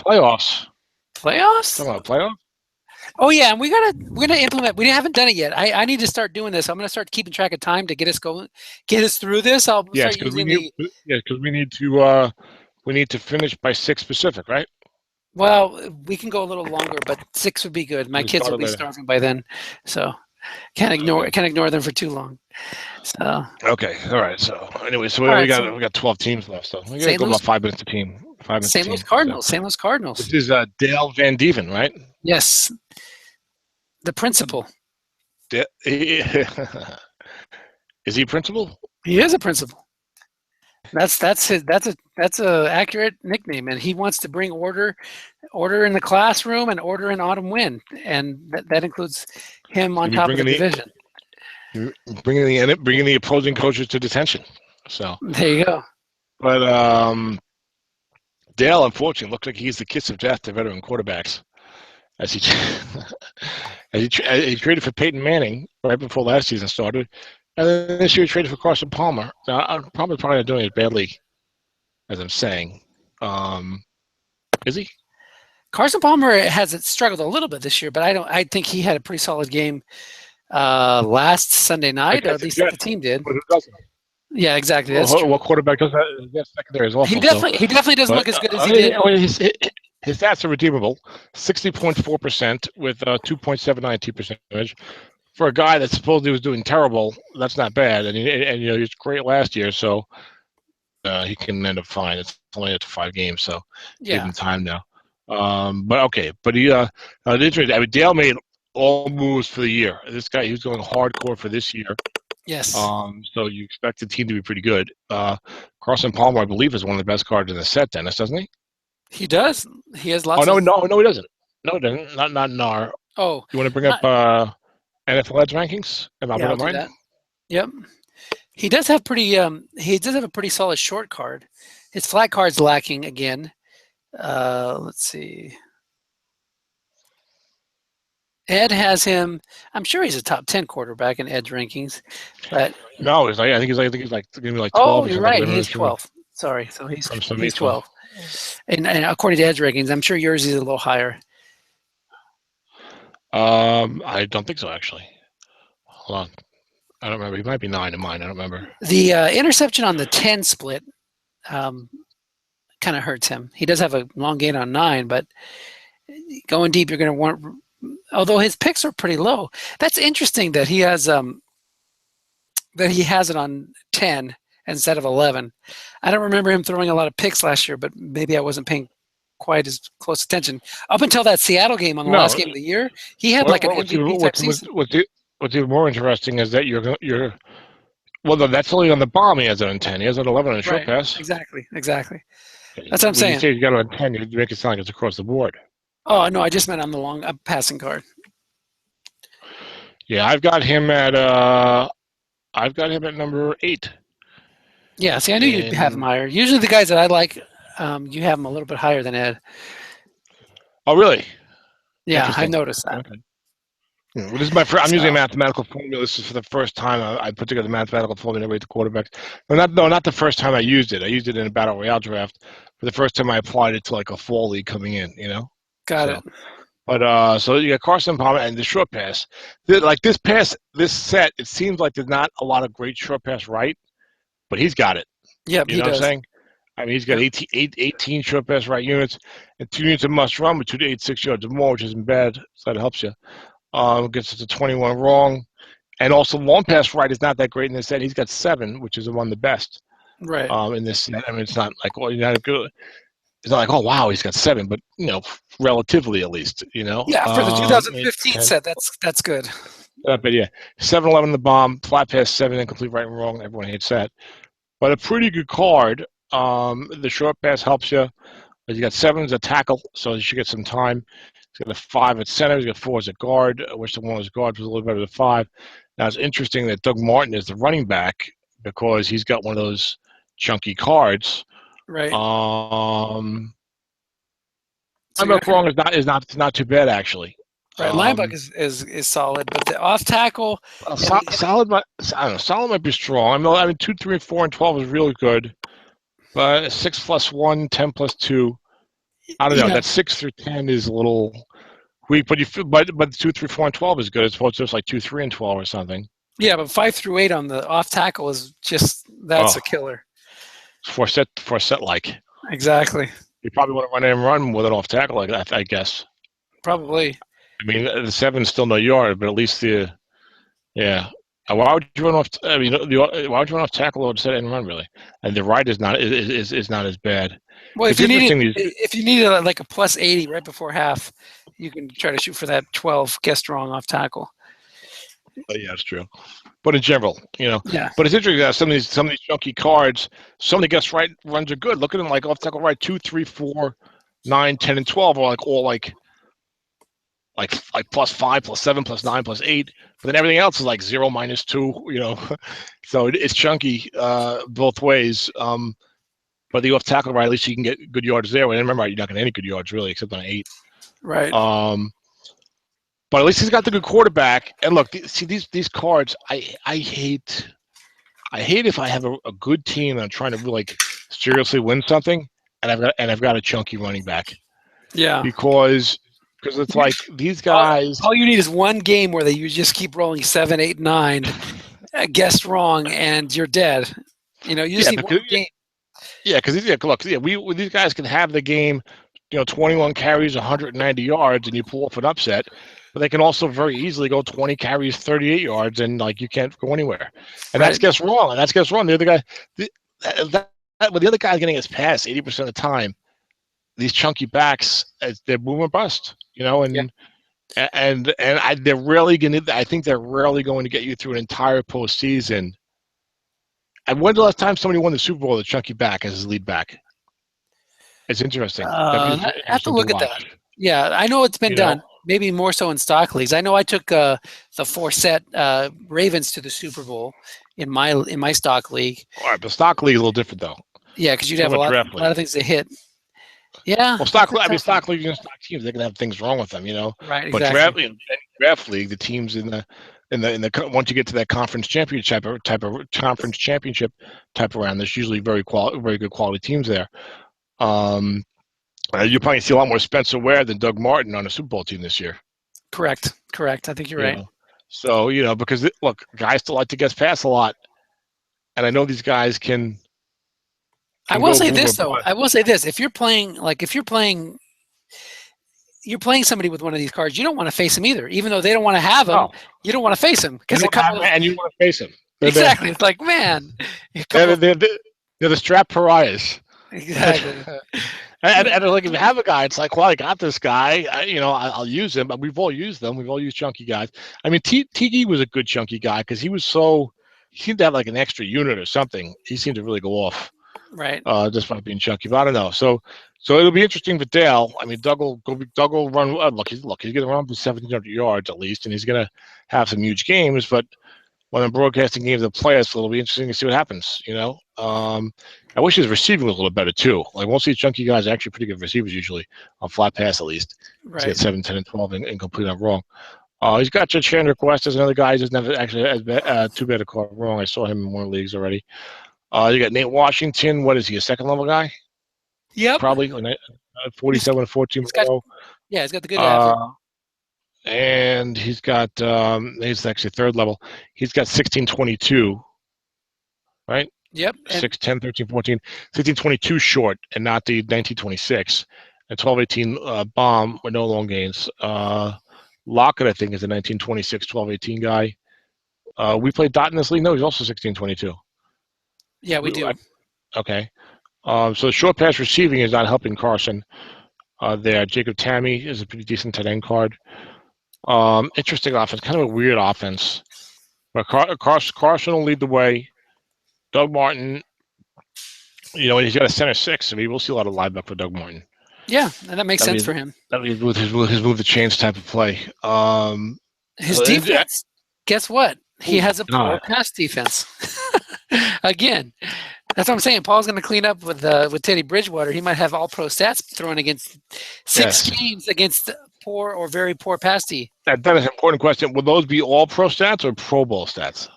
Playoffs? Talking about playoffs? Oh, yeah, and we're gonna implement. We haven't done it yet. I need to start doing this. I'm going to start keeping track of time to get us through this. Because we need to finish by 6 Pacific, right? Well, we can go a little longer, but 6 would be good. My kids will be starving by then, so can't ignore them for too long. So okay, all right. So anyway, we got 12 teams left, so we got to go about 5 minutes a team. St. Louis 5-16. Cardinals. So, St. Louis Cardinals. this is Dale Van Deven, right? Yes, the principal. Is he principal? He is a principal. That's a accurate nickname, and he wants to bring order in the classroom and order in Autumn Wind, and that includes him on top of the division. Bringing the opposing coaches to detention. So there you go. But Dale, unfortunately, looked like he's the kiss of death to veteran quarterbacks, as he he traded for Peyton Manning right before last season started, and then this year he traded for Carson Palmer. Now, I'm probably not doing it badly, as I'm saying. Is he? Carson Palmer has struggled a little bit this year, but I think he had a pretty solid game last Sunday night, or at least the team did. But who doesn't? Yeah, exactly. That's true. What quarterback does that? His secondary is awful. He definitely doesn't look as good as he did. His stats are redeemable: 60.4% with 2.79 T percentage. For a guy that supposedly was doing terrible, that's not bad. And he was great last year, so he can end up fine. It's only after 5 games, so give him time now. But okay, but I mean, Dale made all moves for the year. This guy, he was going hardcore for this year. Yes. So you expect the team to be pretty good. Carson Palmer, I believe, is one of the best cards in the set, Dennis, doesn't he? He does. He has lots. No, he doesn't. No, he doesn't. Not in our. Oh. You want to bring up NFL Edge rankings? And I'll bring up mine. Yep. He does have He does have a pretty solid short card. His flat card's lacking again. Let's see. Ed has him. I'm sure he's a top 10 quarterback in Ed's rankings, but no, I think he's like gonna be like 12. Oh, you're right. He's 12. Sorry, so he's 12. And according to Ed's rankings, I'm sure yours is a little higher. I don't think so, actually. Hold on, I don't remember. He might be 9 in mine. I don't remember. The interception on the 10 split kind of hurts him. He does have a long gain on 9, but going deep, you're going to want. Although his picks are pretty low, that's interesting that he has it on 10 instead of 11. I don't remember him throwing a lot of picks last year, but maybe I wasn't paying quite as close attention. Up until that Seattle game on the last game of the year, he had an MVP type season. What's even more interesting is that you're well, no, that's only on the bomb. He has it on 10. He has it on 11 on a short pass. Exactly. That's what I'm saying. When you say you got it on 10, you make it sound like it's across the board. Oh, no, I just meant on the long passing card. Yeah, I've got him at number 8. Yeah, see, I knew you'd have him higher. Usually the guys that I like, you have them a little bit higher than Ed. Oh, really? Yeah, I noticed that. Okay. Well, this is my first. I'm using a mathematical formula. This is for the first time I put together a mathematical formula to rate the quarterbacks. Not the first time I used it. I used it in a battle royale draft. For the first time I applied it to like a fall league coming in. Got it. But so you got Carson Palmer and the short pass. Like this set, it seems like there's not a lot of great short pass right, but he's got it. Yeah, you know what I'm saying? I mean, he's got 18 short pass right units and 2 units of must run with 2 to 86 yards or more, which isn't bad. So that helps you. Gets it to 21 wrong, and also long pass right is not that great in this set. He's got 7, which is among the best. Right. In this set, I mean, it's not like you're not good. It's not like, oh wow, he's got 7, but relatively at least, Yeah, for the 2015 set, that's good. But yeah, 7-11 the bomb, flat pass 7, incomplete right and wrong. Everyone hates that, but a pretty good card. The short pass helps you. You got 7 as a tackle, so you should get some time. He's got a 5 at center. He's got 4 as a guard. I wish the one as guard was a little better than 5. Now it's interesting that Doug Martin is the running back because he's got one of those chunky cards. Right. I'm not wrong. Is not too bad actually. Right. Linebacker is solid, but the off tackle. Solid. I don't know. Solid might be strong. I mean 2, 3, 4, and 12 is really good, but 6 plus 1, 10 plus 2. I don't know. That 6 through 10 is a little weak, but 2, 3, 4, and 12 is good. It's supposed to just like 2, 3, and 12 or something. Yeah, but 5 through 8 on the off tackle is just a killer. For set like. Exactly. You probably want to run with an off tackle like that, I guess. Probably. I mean, the 7's still no yard, but at least yeah. Why would you run off? I mean, why would you run off tackle or set and run really? And the right is not as bad. Well, It's interesting. if you needed like a plus 80 right before half, you can try to shoot for that 12 guess wrong off tackle. Oh, yeah, that's true. But in general, Yeah. But it's interesting that some of these chunky cards, some of the guess right runs are good. Look at them like off tackle right 2, 3, 4, 9, 10, and 12 are like all like plus 5, plus 7, plus 9, plus 8. But then everything else is like 0, -2. So it's chunky both ways. But the off tackle right, at least you can get good yards there. And remember, you're not getting any good yards really, except on 8. Right. But at least he's got the good quarterback. And look, see these cards. I hate if I have a good team and I'm trying to like seriously win something, and I've got a chunky running back. Yeah. Because it's like these guys. All you need is one game where you just keep rolling 7, 8, 9, guessed wrong, and you're dead. You just need one game. Yeah, because these guys can have the game, 21 carries, 190 yards, and you pull off an upset. But they can also very easily go 20 carries, 38 yards, and like you can't go anywhere. And that's guess wrong. And that's guess wrong. The other guy, when the other guy's getting his pass 80% of the time, these chunky backs, they're boom or bust. And they're rarely going to. I think they're rarely going to get you through an entire postseason. And when's the last time somebody won the Super Bowl with a chunky back as his lead back? It's interesting. I have to look at that. Yeah, I know it's been done. Maybe more so in stock leagues. I know I took the 4-set Ravens to the Super Bowl in my stock league. All right, but stock league is a little different though. Yeah, because you'd have a lot of things to hit. Yeah. Well, stock league and stock teams, they can have things wrong with them, Right. But exactly. draft league, the teams in the once you get to that conference championship type of round, there's usually very good quality teams there. You'll probably see a lot more Spencer Ware than Doug Martin on a Super Bowl team this year. Correct. I think you're right. So because look, guys still like to guess pass a lot, and I know these guys can. I will say this though. I will say this: if you're playing somebody with one of these cards, you don't want to face them either. Even though they don't want to have them, you don't want to face them because and you want to face them. Exactly. It's like, man, they're the strap pariahs. Exactly. and like if you have a guy, it's like, well, I got this guy. I'll use him. But we've all used them. We've all used chunky guys. I mean, TD was a good chunky guy because he seemed to have like an extra unit or something. He seemed to really go off. Right. Just by being chunky. But I don't know. So it'll be interesting for Dale. I mean, Doug will run. Look, he's going to run for 1,700 yards at least, and he's going to have some huge games. But when I'm broadcasting games of players, it'll be interesting to see what happens. I wish his receiving was a little better too. Like most of these chunky guys are actually pretty good receivers usually on flat pass at least. Right. He's got 7, 10, and 12 and complete on wrong. He's got Chandler Quest as another guy. He doesn't have actually too bad a call wrong. I saw him in one of the leagues already. You got Nate Washington. What is he? A second level guy? Yep. Probably 47 and 14. He's got the good average. And he's got he's actually third level. He's got 1622. Right? Yep. 6, 10, 13, 14, 16, 22 short and not the 1926. And 12, 18 bomb with no long gains. Lockett, I think, is a 1926, 12, 18 guy. We played Dot in this league? No, he's also 16, 22. Yeah, we do. Okay. So short pass receiving is not helping Carson there. Jacob Tammy is a pretty decent tight end card. Interesting offense, kind of a weird offense. But Carson will lead the way. Doug Martin, and he's got a center 6, so we'll see a lot of linebacker for Doug Martin. Yeah, and that makes sense for him. That'll be with his move the chains type of play. His defense, guess what? He has a poor pass defense. Again, that's what I'm saying. Paul's going to clean up with Teddy Bridgewater. He might have all pro stats thrown against 6 games against poor or very poor pass D. That is an important question. Will those be all pro stats or Pro Bowl stats?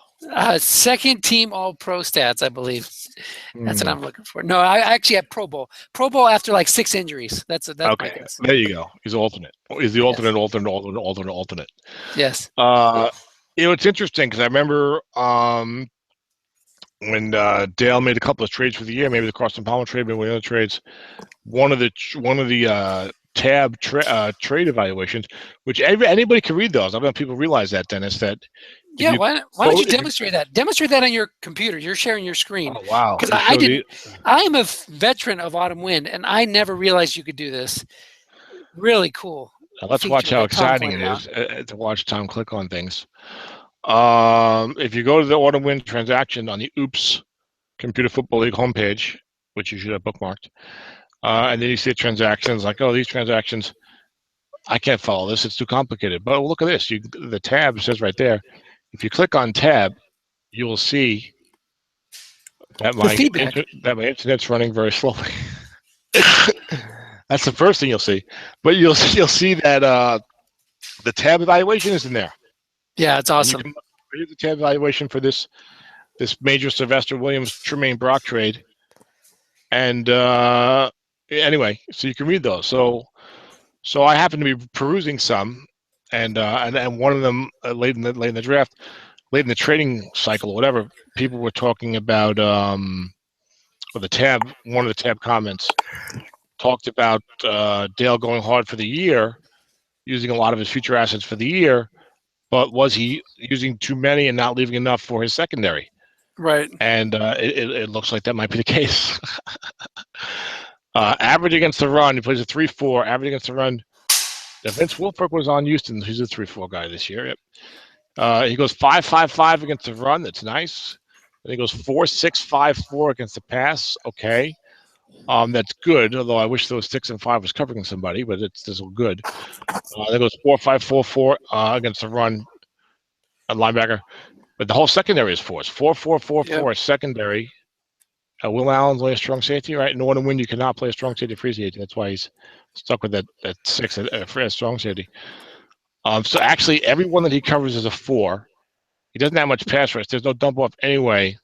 Second team all pro stats, I believe. That's what I'm looking for. No, I actually have Pro Bowl. Pro Bowl after like 6 injuries. That's okay. My guess. There you go. He's alternate. He's the alternate. Yes. It's interesting because I remember when Dale made a couple of trades for the year, maybe the Carson Palmer trade, maybe one of the other trades. One of the tab trade evaluations, which anybody can read those. I don't know if people realize that, Dennis. That yeah, why don't you demonstrate that? Demonstrate that on your computer. You're sharing your screen. Oh wow! Because I didn't. I am a veteran of Autumn Wind, and I never realized you could do this. Really cool. Now let's watch how exciting it is to watch Tom click on things. If you go to the Autumn Wind transaction on the Oops Computer Football League homepage, which you should have bookmarked, and then you see transactions like, oh, these transactions, I can't follow this. It's too complicated. But look at this. The tab says right there. If you click on tab, you will see that my internet's running very slowly. That's the first thing you'll see. But you'll see that the tab evaluation is in there. Yeah, it's awesome. Here's the tab evaluation for this major Sylvester Williams Tremaine Brock trade. And anyway, so you can read those. So I happen to be perusing some, and one of them late in the draft, late in the trading cycle or whatever, people were talking about or the tab. One of the tab comments talked about Dale going hard for the year, using a lot of his future assets for the year, but was he using too many and not leaving enough for his secondary? Right. And it looks like that might be the case. Average against the run, he plays a 3-4. Average against the run. Vince Wilfork was on Houston. He's a 3-4 guy this year. Yep. He goes 5.55 against the run. That's nice. And he goes 4.654 against the pass. Okay. That's good, although I wish those 6 and 5 was covering somebody, but it's still good. That goes 4.544 against the run, a linebacker. But the whole secondary is 4. It's 4.444 secondary. Will Allen's only a strong safety, right? In order to win, you cannot play a strong safety free safety. That's why he's stuck with that 6 for a strong safety. So actually, everyone that he covers is a 4. He doesn't have much pass rush. There's no dump off anyway.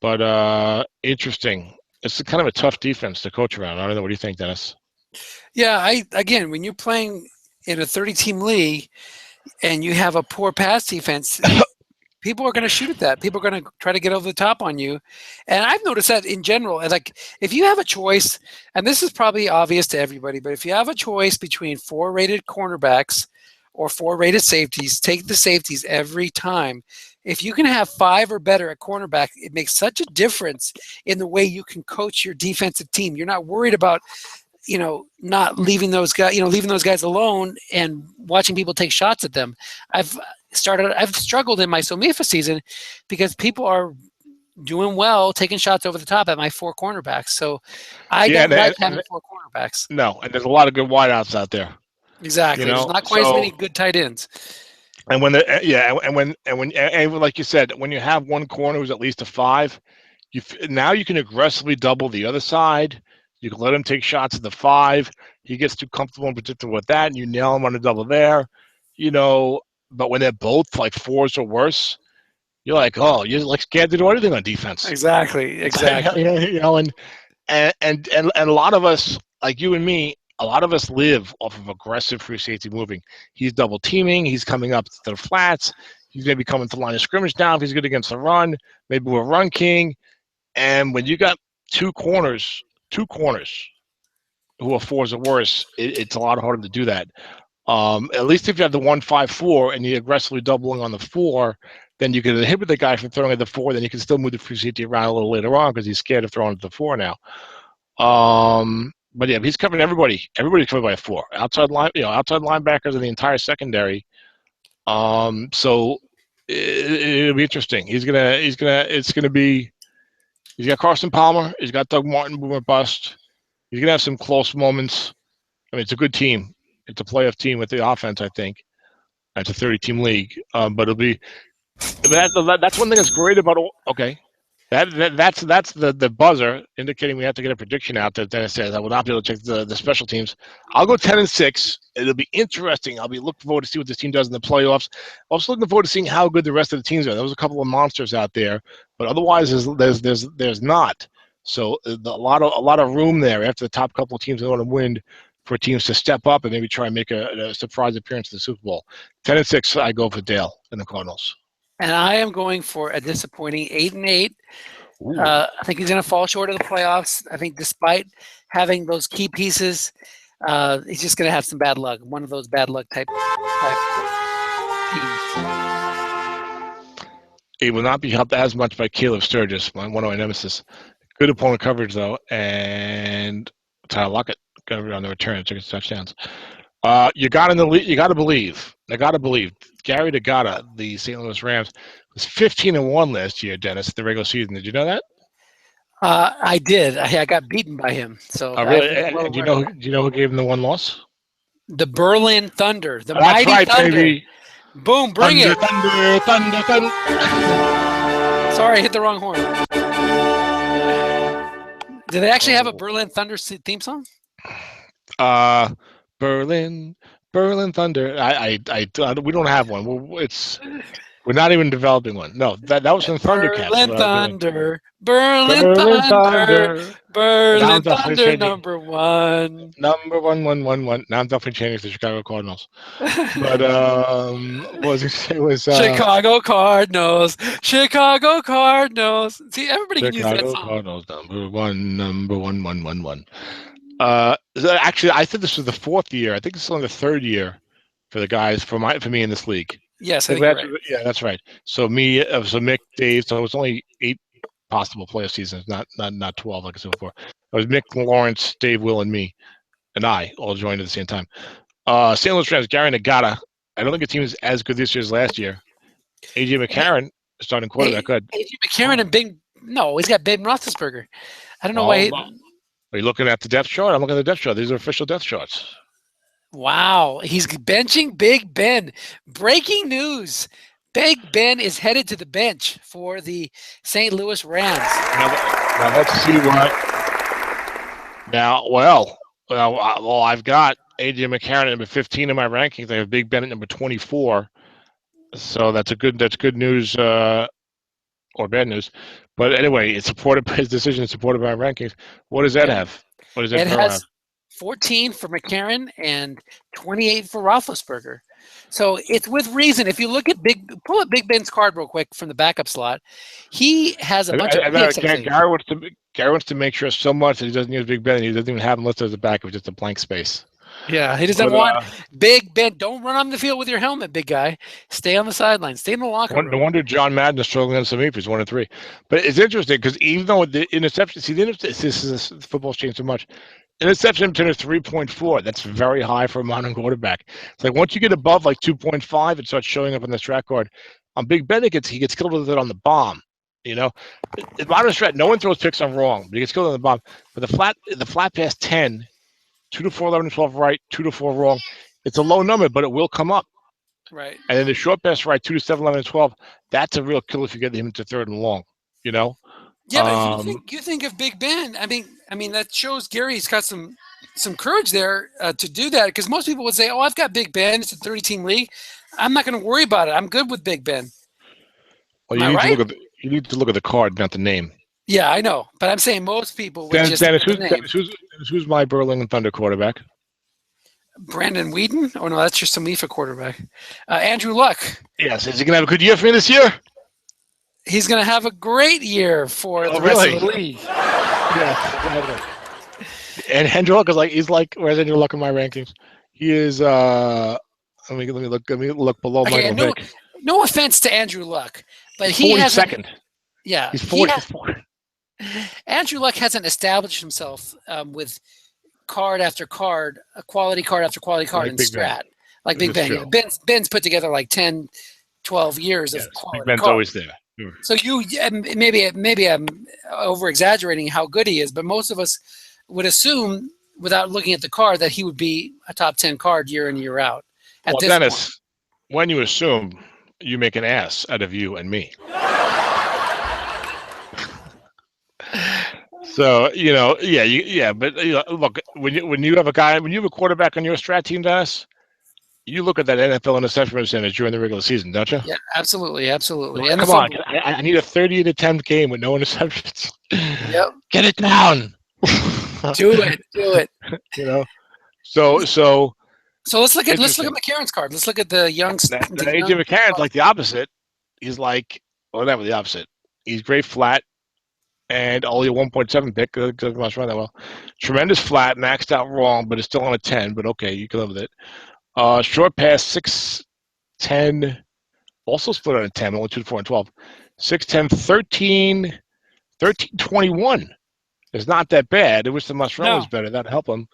But interesting. It's kind of a tough defense to coach around. I don't know. What do you think, Dennis? Yeah, again, when you're playing in a 30-team league and you have a poor pass defense, people are going to shoot at that. People are going to try to get over the top on you. And I've noticed that in general. Like, if you have a choice, and this is probably obvious to everybody, but if you have a choice between 4-rated cornerbacks or 4-rated safeties, take the safeties every time. If you can have 5 or better at cornerback, it makes such a difference in the way you can coach your defensive team. You're not worried about, not leaving those guys alone and watching people take shots at them. I've struggled in my Somifa season because people are doing well, taking shots over the top at my 4 cornerbacks. So I don't like having 4 cornerbacks. No, and there's a lot of good wideouts out there. Exactly. There's not quite as many good tight ends. And when like you said, when you have one corner who's at least a 5, now you can aggressively double the other side. You can let him take shots at the 5. He gets too comfortable and predictable with that, and you nail him on a double there. But when they're both like 4s or worse, you're like, oh, you're like scared to do anything on defense. Exactly. And a lot of us, like you and me, a lot of us live off of aggressive free safety moving. He's double teaming. He's coming up to the flats. He's maybe coming to line of scrimmage down if he's good against the run. Maybe we're run king. And when you got two corners who are 4s or worse, it's a lot harder to do that. At least if you have the 1-5-4 and you're aggressively doubling on the 4, then you can inhibit the guy from throwing at the 4. Then you can still move the free safety around a little later on because he's scared of throwing at the 4 now. But yeah, he's covering everybody. Everybody's covered by a 4. Outside linebackers and the entire secondary. So it'll be interesting. He's got Carson Palmer. He's got Doug Martin, boomer bust. He's gonna have some close moments. I mean, it's a good team. It's a playoff team with the offense, I think. It's a 30-team league, but it'll be. That's one thing that's great about. Okay. That's the buzzer indicating we have to get a prediction out that Dennis says I will not be able to check the special teams. I'll go 10-6. It'll be interesting. I'll be looking forward to see what this team does in the playoffs. Also looking forward to seeing how good the rest of the teams are. There was a couple of monsters out there, but otherwise there's not. So a lot of room there after the top couple of teams that want to win for teams to step up and maybe try and make a surprise appearance in the Super Bowl. 10-6. I go for Dale and the Cardinals. And I am going for a disappointing 8-8. I think he's going to fall short of the playoffs. I think despite having those key pieces, He's just going to have some bad luck. One of those bad luck type teams. He will not be helped as much by Caleb Sturgis, one of my nemesis. Good opponent coverage though, and Tyler Lockett got on the return, took his touchdowns. You got to believe. I got to believe. Gary DeGata, the St. Louis Rams, was 15-1 last year, Dennis, the regular season. Did you know that? I did. I got beaten by him. So really? Do you know who gave him the one loss? The Berlin Thunder. The That's mighty right, Thunder. baby. Boom! Bring it. Thunder. Sorry, I hit the wrong horn. Do they actually have a Berlin Thunder theme song? Berlin Thunder. We don't have one. We're not even developing one. No, that was from Thundercats. Berlin Thunder, number one. Number one. Now I'm definitely changing to the Chicago Cardinals. But what was it? It was Chicago Cardinals. See, everybody can use that song. Chicago Cardinals, number one. Actually, I think this was the fourth year. I think this is only the third year for the guys for me in this league. Yes, I think you're right. Yeah, that's right. So Mick, Dave. So it was only 8 possible playoff seasons, not 12 like I said before. It was Mick, Lawrence, Dave, Will, and me, and I all joined at the same time. St. Louis Rams, Gary Nagata. I don't think the team is as good this year as last year. AJ McCarron starting quarterback. Good. AJ McCarron and he's got Ben Roethlisberger. I don't know why. Are you looking at the depth chart? I'm looking at the depth chart. These are official depth charts. Wow, he's benching Big Ben. Breaking news. Big Ben is headed to the bench for the St. Louis Rams. Now let's see what. Well, I've got AJ McCarron at number 15 in my rankings. I have Big Ben at number 24. So that's good news or bad news. But anyway, his decision is supported by my rankings. What does Ed have? What does Ed have? 14 for McCarron and 28 for Roethlisberger. So it's with reason. If you look at pull up Big Ben's card real quick from the backup slot, he has a bunch of picks. Gary wants to make sure so much that he doesn't use Big Ben. He doesn't even have him listed as a backup, just a blank space. Yeah, he doesn't want Big Ben. Don't run on the field with your helmet, big guy. Stay on the sideline. Stay in the locker room. No wonder John Madden is struggling against me if he's 1-3. But it's interesting because even though the interception, football's changed so much. Interception to 3.4. That's very high for a modern quarterback. It's like once you get above like 2.5, it starts showing up on the strat card. On Big Ben, he gets killed with it on the bomb. You know, in modern strat, no one throws picks on wrong, but he gets killed on the bomb. But the flat pass 10, 2 to 4, 11 to 12 right, 2 to 4 wrong. It's a low number, but it will come up. Right. And then the short pass right, 2 to 7, 11 to 12. That's a real kill if you get him into third and long. You know. Yeah, but if you think of Big Ben, I mean that shows Gary's got some courage there to do that, because most people would say, "Oh, I've got Big Ben. It's a 30-team league. I'm not going to worry about it. I'm good with Big Ben." Well, you need to look at the card, not the name. Yeah, I know, but I'm saying most people would just Dennis, who's my Berlin Thunder quarterback? Brandon Whedon? Oh no, that's just a Mifa quarterback. Andrew Luck. Yes, is he going to have a good year for me this year? He's going to have a great year for the rest of the league. Yeah. And Andrew Luck is like where's Andrew Luck in my rankings? He is let me look below my pick. No offense to Andrew Luck, but he has second. Yeah. He's 44. Andrew Luck hasn't established himself with card after card, a quality card after quality card in strat. Like Big Ben. Yeah. Ben's put together like 10, 12 years of quality. Big Ben's always there. Sure. So maybe I'm over exaggerating how good he is, but most of us would assume, without looking at the card, that he would be a top 10 card year in, year out. Dennis, when you assume, you make an ass out of you and me. So but look, when you have a quarterback on your strat team, Dennis, you look at that NFL interception percentage during the regular season, don't you? Yeah, absolutely. Well, come on, I need a 30-10 game with no interceptions. Yep. Get it down. Do it. You know. So let's look at McCarron's card. Let's look at the young. AJ McCarron's like the opposite. He's like, well, never the opposite. He's great flat. and only a 1.7 pick. Doesn't run that well. Tremendous flat, maxed out wrong, but it's still on a 10. But okay, you can live with it. Short pass 6'10", also split on a 10. Only 2, 4, and 12. 6'10", 13, 21. It's not that bad. I wish the Mostrella was better. That'd help him.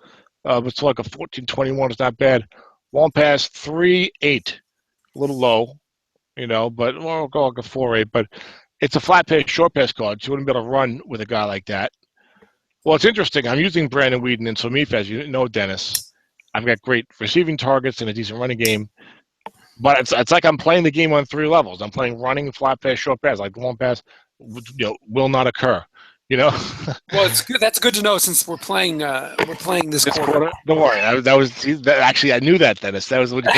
But it's like a 14-21 is not bad. Long pass 3'8", a little low, but we'll go like a 4'8". But it's a flat pass, short pass card. So you wouldn't be able to run with a guy like that. Well, it's interesting. I'm using Brandon Weeden and Somifa, as you know, Dennis. I've got great receiving targets and a decent running game. But it's like I'm playing the game on 3 levels. I'm playing running, flat pass, short pass. Like the long pass, will not occur. Well, it's good. That's good to know since we're playing this quarter. Don't worry. Actually, I knew that, Dennis. That was what you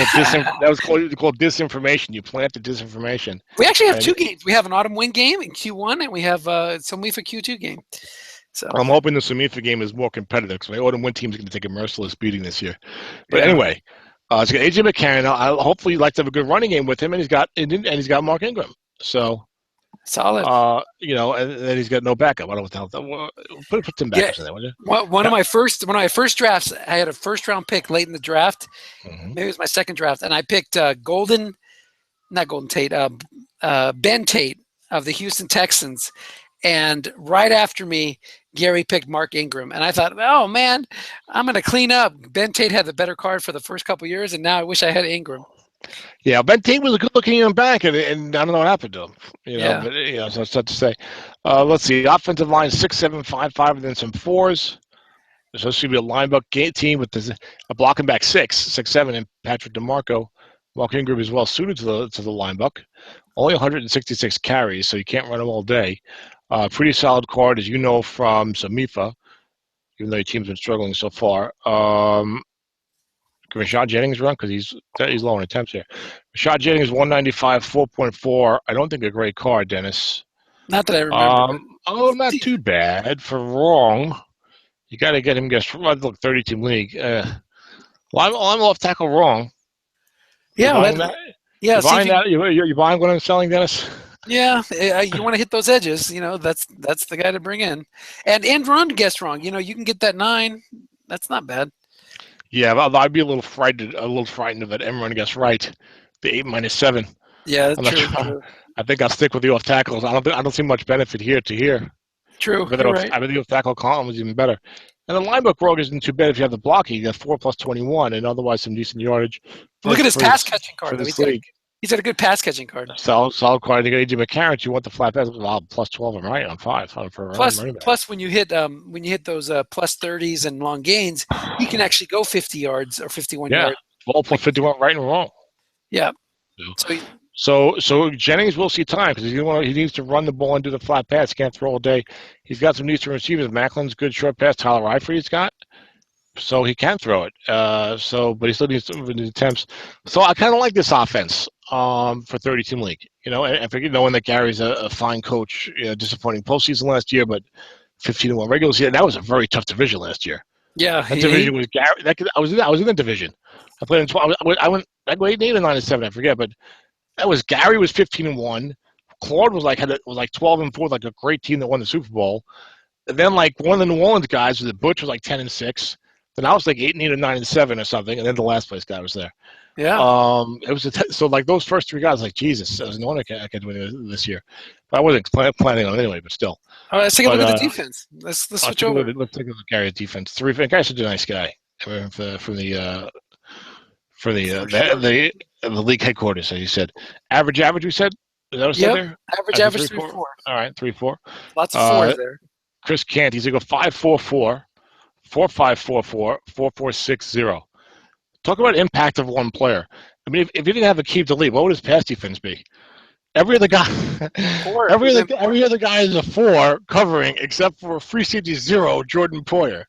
call disinformation. You planted disinformation. We actually have 2 games. We have an Autumn Wind game in Q1, and we have Somifa Q2 game. So I'm hoping the Somifa game is more competitive because my Autumn Wind team is going to take a merciless beating this year. But anyway, it's got AJ McCarron. Hopefully, you'd like to have a good running game with him, and he's got Mark Ingram. So. Solid. And then he's got no backup. I don't know what the hell. Put some backups in there, would you? One of my first drafts, I had a first round pick late in the draft. Mm-hmm. Maybe it was my second draft, and I picked Ben Tate of the Houston Texans. And right after me, Gary picked Mark Ingram. And I thought, oh, man, I'm going to clean up. Ben Tate had the better card for the first couple of years, and now I wish I had Ingram. Yeah, Ben Tate was a good-looking young back, and I don't know what happened to him. But so it's tough to say. Let's see, offensive line 6'7", 5'5", and then some 4s. So this should be a linebacker team with a blocking back 6'7", and Patrick DeMarco. Mark Ingram is well suited to the linebacker. Only 166 carries, so you can't run him all day. Pretty solid card, as you know from Somifa, even though your team's been struggling so far. Rashad Jennings run because he's low in attempts here. Rashad Jennings 195, 4.4. I don't think a great card, Dennis. Not that I remember. Not too bad for wrong. You got to get him. Look, 30-team league. I'm off tackle wrong. Yeah, you're buying what I'm selling, Dennis. Yeah, you want to hit those edges. That's the guy to bring in. And run guessed wrong. You can get that 9. That's not bad. Yeah, I'd be a little frightened of that Emron gets right. The 8-7. Yeah, that's true. I think I'll stick with the off tackles. I don't see much benefit here to here. True. Right. I mean, the off tackle column is even better. And the linebacker rogue isn't too bad if you have the blocking. You got 4 + 21, and otherwise some decent yardage. Look at his pass catching card. He's got a good pass catching card. Solid card. You got AJ McCarron. You want the flat pass? Well, +12 and right on 5. Plus, when you hit those +30s and long gains, he can actually go 50 yards or 51 yards. 12.51 right and wrong. Yeah. So Jennings will see time because he needs to run the ball and do the flat pass. He can't throw all day. He's got some decent receivers. Macklin's good short pass. Tyler Eifert he's got. So he can throw it. But he still needs some attempts. So I kind of like this offense for 30-team league. And for knowing that Gary's a fine coach. Disappointing postseason last year, but 15-1 regular season. That was a very tough division last year. Yeah, that division was Gary. I was in the division. I played in 12. I went 8 or 9-7. I forget, but that was Gary was 15-1. Claude was like 12-4, like a great team that won the Super Bowl. And then like one of the New Orleans guys, the Butch was like 10-6. Then I was like 8-8 or 9-7 or something, and then the last place guy was there. Yeah. It was so like those first 3 guys, like Jesus, there was no one I could win this year. But I wasn't planning on it anyway. But still. All right, let's take a look at the defense. Let's switch over. Let's take a look at Gary's defense. The guy's such a nice guy from the league headquarters, as you said. Average. We said. Is that what said there? Average 3-4. All right, 3-4. Lots of 4s there. Chris Cant, he's gonna go 5-4-4. 4-5-4-4, 4-4-6-0. Talk about impact of one player. I mean, if you didn't have Aqib Talib, what would his pass defense be? Every other guy, every other guy is a 4 covering, except for free safety 0, Jordan Poyer.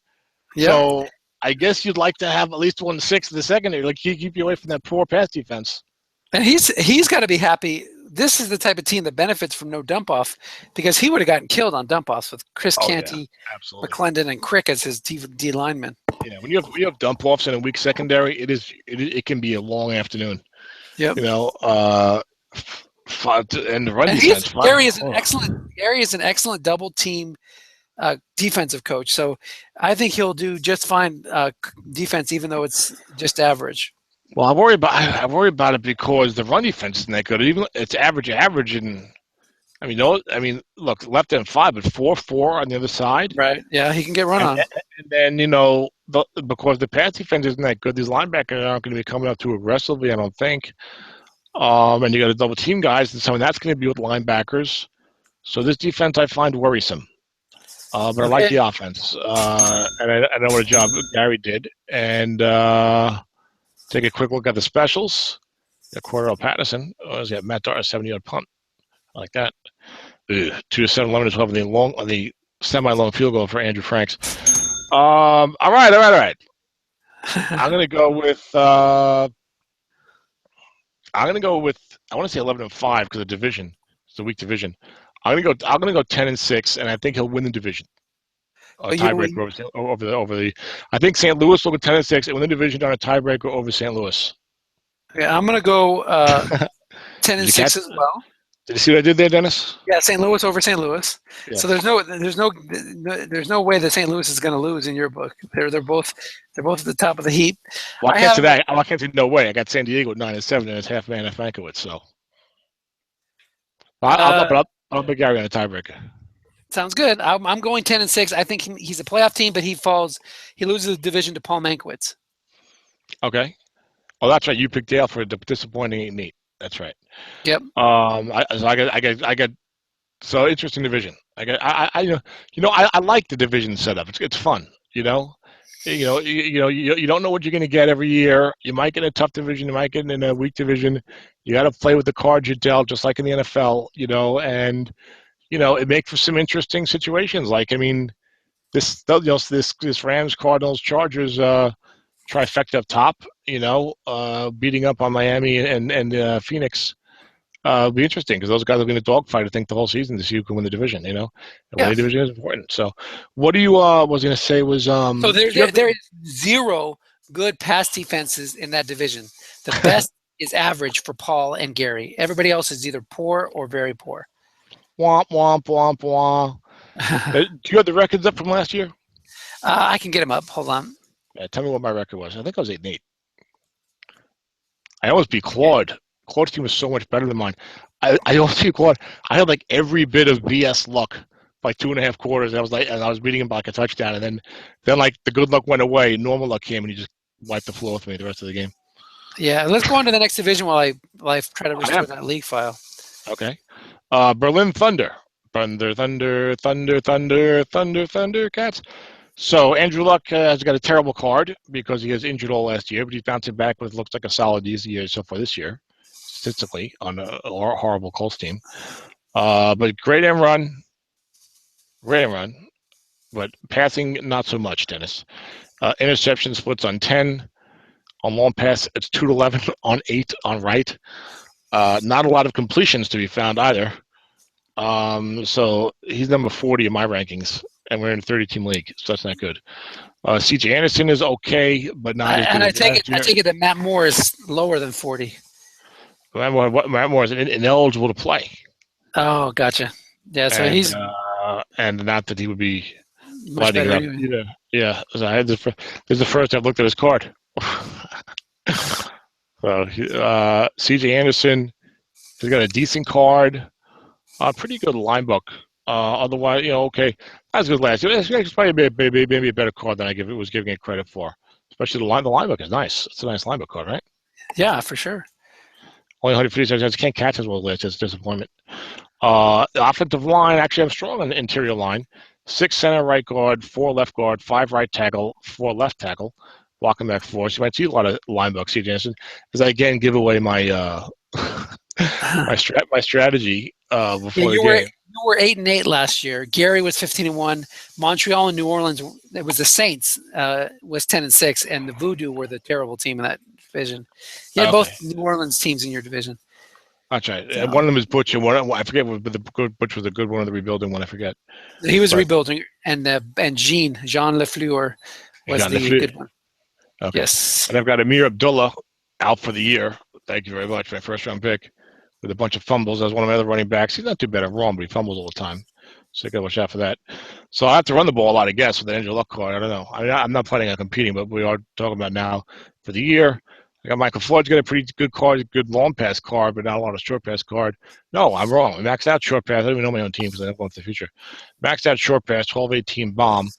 Yep. So I guess you'd like to have at least 1-6 in the secondary, like keep you away from that poor pass defense. And he's got to be happy. This is the type of team that benefits from no dump off because he would have gotten killed on dump offs with Chris Canty, McClendon, and Crick as his D linemen. Yeah, when you have dump offs in a weak secondary, it can be a long afternoon. Yep. and the run And defense. Gary is an excellent double team defensive coach. So I think he'll do just fine defense, even though it's just average. Well, I worry about it because the run defense isn't that good. Even it's average, and look, left end 5, but 4-4 on the other side. Right. Yeah, he can get run on. And then because the pass defense isn't that good, these linebackers aren't going to be coming up too aggressively. I don't think. And you got to double team guys, and some of that's going to be with linebackers. So this defense I find worrisome. But I like the offense, and I know what a job Gary did. And take a quick look at the specials. Cordell Patterson. He's got Matt Dart, 70-yard punt. I like that. 2-7, 11-12 on the semi-long field goal for Andrew Franks. All right. I'm gonna go with. I want to say 11-5 because the division. It's a weak division. I'm gonna go 10-6, and I think he'll win the division. Tiebreaker over the. I think St. Louis will go 10-6 and win the division on a tiebreaker over St. Louis. Yeah, I'm gonna go 10-6 as well. Did you see what I did there, Dennis? Yeah, St. Louis over St. Louis. Yeah. So there's no way that St. Louis is going to lose in your book. They're both at the top of the heap. Well, I can't say no way. I got San Diego at 9-7 and it's half man at Frankowitz. So I'll pick Gary on a tiebreaker. Sounds good. I'm going 10-6. I think he's a playoff team, but he loses the division to Paul Mankiewicz. Okay. Oh, that's right. You picked Dale for the disappointing 8-8. That's right. Yep. I got so interesting division. I like the division setup. It's fun. You don't know what you're going to get every year. You might get a tough division. You might get in a weak division. You got to play with the cards you dealt, just like in the NFL. And it makes for some interesting situations. This Rams, Cardinals, Chargers trifecta up top. Beating up on Miami and Phoenix. Be interesting because those guys are going to dogfight, I think, the whole season to see who can win the division. And winning the division is important. So, what do you was going to say was so there is 0 good pass defenses in that division. The best is average for Paul and Gary. Everybody else is either poor or very poor. Womp womp womp womp. Do you have the records up from last year? I can get them up. Hold on. Yeah, tell me what my record was. I think I was 8-8. I almost beat Claude. Claude's team was so much better than mine. I almost beat Claude. I had every bit of BS luck by 2.5 quarters. I was beating him by a touchdown, and then the good luck went away. Normal luck came, and he just wiped the floor with me the rest of the game. Yeah, let's go on to the next division while I try to restore that league file. Okay. Berlin Thunder. Thunder, Cats. So Andrew Luck has got a terrible card because he was injured all last year, but he's bouncing back with looks like a solid, easy year so far this year, statistically, on a horrible Colts team. But great end run, but passing not so much, Dennis. Interception splits on 10. On long pass, it's 2-11 on 8 on right. Not a lot of completions to be found either. So he's number 40 in my rankings. And we're in a 30-team league, so that's not good. C.J. Anderson is okay, but not as good. And I take it that Matt Moore is lower than 40. Matt Moore is ineligible to play. Oh, gotcha. Yeah, so he's and not that he would be lighting up either. Yeah, so this is the first I've looked at his card. So C.J. Anderson has got a decent card, pretty good line book. Otherwise, okay, that's good last year. It's probably maybe a better card than I was giving it credit for. Especially the line book is nice. It's a nice line book card, right? Yeah, for sure. Only 150 yards. Can't catch as well as last year. It's a disappointment. The offensive line, actually, I'm strong on the interior line. 6 center right guard, 4 left guard, 5 right tackle, 4 left tackle. Blocking back 4. So you might see a lot of line books, C.J. Anderson. As I again give away my my strategy before the game. You were 8-8 last year. Gary was 15-1. Montreal and New Orleans, it was the Saints, was 10-6, and the Voodoo were the terrible team in that division. You had both New Orleans teams in your division. That's right. So, one of them is Butch, and I forget. But the good Butch was a good one of the rebuilding one. I forget. He was rebuilding, and Jean Lafleur was the good one. Okay. Yes. And I've got Amir Abdullah out for the year. Thank you very much. My first round pick with a bunch of fumbles. As one of my other running backs, he's not too bad at wrong, but he fumbles all the time. So you got to watch out for that. So I have to run the ball a lot, I guess, with the Andrew Luck card. I don't know. I'm not planning on competing, but we are talking about now for the year. I got Michael Floyd's got a pretty good card, good long pass card, but not a lot of short pass card. No, I'm wrong. We maxed out short pass. I don't even know my own team because I don't go into the future. Maxed out short pass, 12-18 bomb.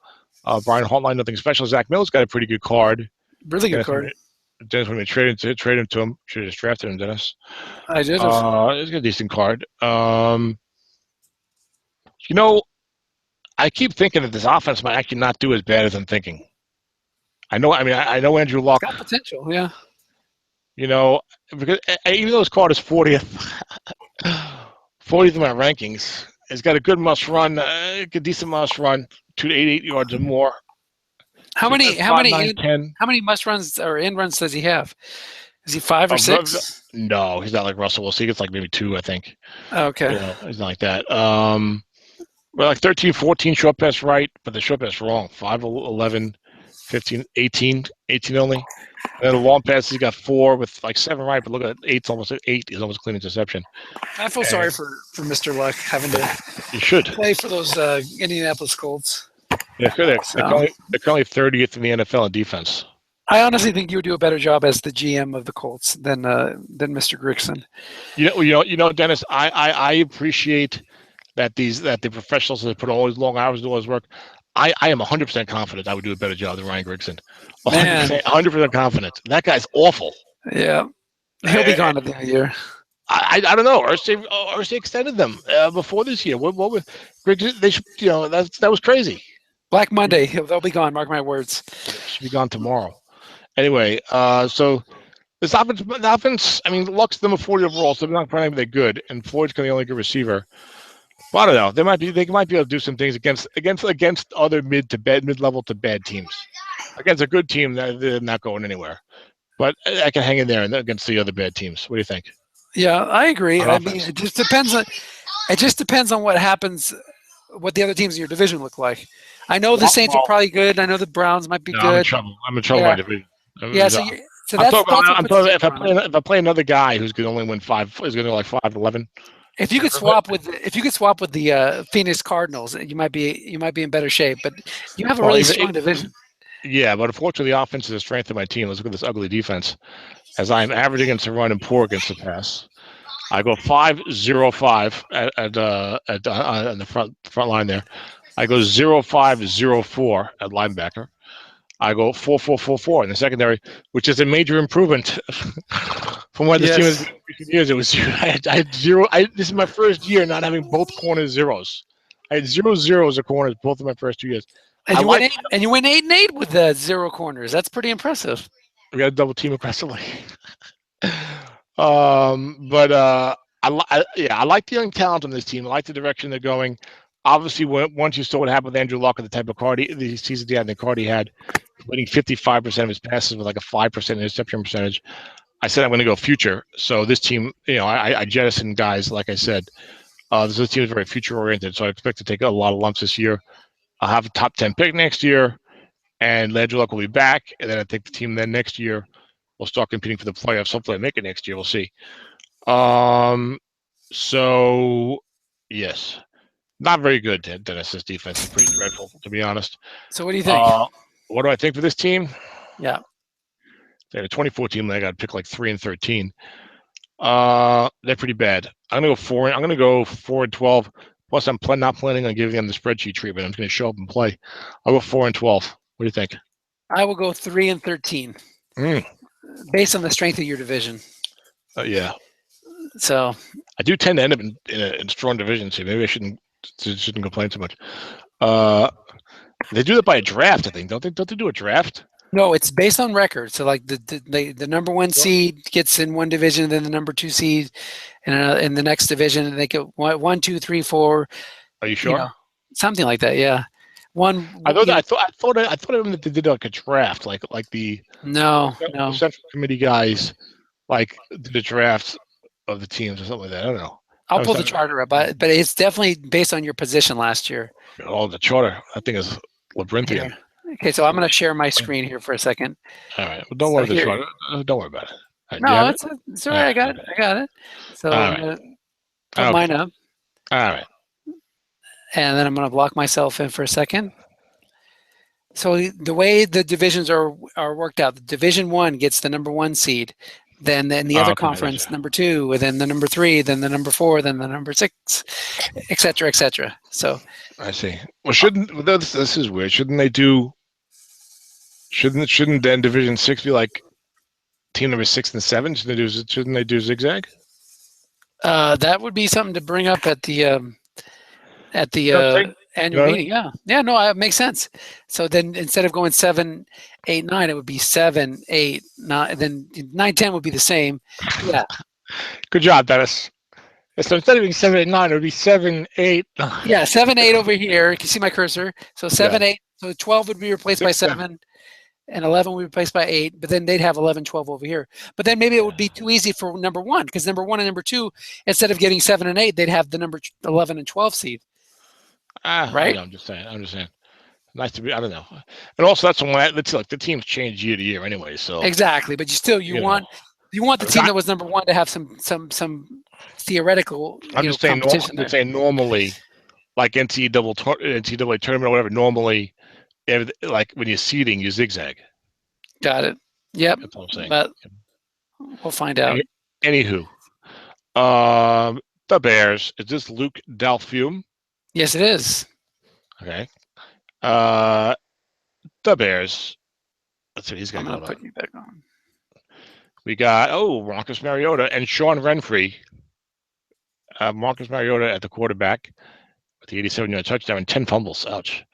Brian Hartline, nothing special. Zach Miller's got a pretty good card. Really good card. Dennis, when we trade him to him, should have just drafted him, Dennis. I did. He's got a decent card. You know, I keep thinking that this offense might actually not do as bad as I'm thinking. I know Andrew Luck. Got potential, yeah. You know, because even though his card is 40th, 40th in my rankings, he's got a good must run, a decent must run, 2 to 8 yards or more. How many must runs or in runs does he have? Is he 5 or 6? No, he's not like Russell Wilson. He gets like maybe 2, I think. Okay. You know, he's not like that. We're like 13, 14 short pass right, but the short pass wrong. 5, 11, 15, 18 only. And then the long pass, he's got 4 with like 7 right, but look at 8's almost 8. He's almost a clean interception. I feel sorry for Mr. Luck having to you should play for those Indianapolis Colts. Yeah, they're currently 30th in the NFL in defense. I honestly think you would do a better job as the GM of the Colts than Mr. Grigson. You know, Dennis, I appreciate that the professionals that put all these long hours to do all this work. I am 100% confident I would do a better job than Ryan Grigson. 100% confident. That guy's awful. Yeah, he'll be gone at the end of the year. I don't know. Irsay extended them before this year. What Grigson? They should, that was crazy. Black Monday, they'll be gone. Mark my words. Should be gone tomorrow. Anyway, so this offense. I mean, Luck's number 40 overall, so they're not probably that good, and Floyd's kind of the only good receiver. Well, I don't know. They might be able to do some things against other mid-level to bad teams. Against a good team, they're not going anywhere. But I can hang in there against the other bad teams. What do you think? Yeah, I agree. I mean, it just depends on what happens, what the other teams in your division look like. I know the Saints are probably good. I know the Browns might be good. I'm in trouble in my division. So that's if I play another guy who's going to only win 5, is going to go like 5-11. If you could swap with the Phoenix Cardinals, you might be in better shape. But you have a really strong division. Yeah, but unfortunately, the offense is the strength of my team. Let's look at this ugly defense. As I am average against the run and poor against the pass, I go 5-0-5 on the front line there. I go 0-5-0-4 at linebacker. I go 4-4-4-4 in the secondary, which is a major improvement from what this team has been in recent years. It was I had 0. This is my first year not having both corners zeros. I had 0 zeros at corners both of my first 2 years. And you went 8-8 with the 0 corners. That's pretty impressive. We got a double team aggressively. I like the young talent on this team. I like the direction they're going. Obviously, once you saw what happened with Andrew Luck and the type of card the season he had, the card he had, winning 55% of his passes with like a 5% interception percentage, I said I'm going to go future. So this team, I jettisoned guys, like I said. This team is very future-oriented, so I expect to take a lot of lumps this year. I'll have a top 10 pick next year, and Andrew Luck will be back. And then I think the team then next year will start competing for the playoffs. Hopefully I make it next year. We'll see. So, yes. Not very good, Dennis. This defense is pretty dreadful, to be honest. So what do you think? What do I think for this team? Yeah. They had a 2014 leg. I'd pick like 3 and 13. They're pretty bad. I'm gonna go 4 and 12. Plus, I'm not planning on giving them the spreadsheet treatment. I'm just gonna show up and play. I'll go 4 and 12. What do you think? I will go 3 and 13. Based on the strength of your division. Yeah. So I do tend to end up in a strong division, so maybe I shouldn't complain too much. They do that by a draft, I think. Don't they do a draft? No, it's based on record. So like the number 1 seed gets in one division, and then the number 2 seed in the next division, and they get 1, 2, 3, 4. Are you sure? Something like that. Yeah. I thought they did like a draft, like the Central Committee guys like did a draft of the teams or something like that. I don't know. I'll pull the charter up, but it's definitely based on your position last year. Oh, the charter, I think, is labyrinthian. Yeah. Okay, so I'm going to share my screen here for a second. All right. Well, don't worry about it. Do you have No, it? it's all All right. right. I got it. Okay. I got it. So All I'm right. gonna put Okay. mine up, All right. and then I'm gonna block myself in for a second. So the way the divisions are worked out, the Division One gets the number one seed, then in the other Okay. I got you. conference, number two, and then the number three, then the number four, then the number six, et cetera, et cetera. So I see. Well, shouldn't well, this is weird? Shouldn't they do? Shouldn't then Division 6 be like team number 6 and 7? Shouldn't they do zigzag? that would be something to bring up at the You know what I'm saying? You annual know what I mean? meeting. Yeah, yeah, no, it makes sense. So then instead of going 7, 8, 9, it would be 7, 8, 9. Then 9, 10 would be the same. Yeah, Good job, Dennis. So instead of being 7 and 9, it would be 7, 8. yeah, 7, 8 over here. You can see my cursor. So 7, Yeah. 8. So 12 would be replaced by 7, and 11 would be replaced by 8. But then they'd have 11, 12 over here. But then maybe it would be too easy for number one, because number one and number two, instead of getting 7 and 8, they'd have the number 11 and 12 seed. I Right? know, I'm just saying. Nice to be. I don't know. And also, that's when it's like the teams change year to year anyway. So Exactly. But you want the team that was number one to have some theoretical I'm just saying. competition I'm saying normally, like NCAA tournament or whatever. Normally, like when you're seeding, you zigzag. Got it. Yep. That's what I'm saying. But we'll find out. Anywho, the Bears. Is this Luke Dalfume? Yes, it is. Okay. The Bears. Let's see what he's got I'm going gonna put you back on. We got Marcus Mariota and Sean Renfree. Marcus Mariota at the quarterback with the 87-yard touchdown and 10 fumbles. Ouch.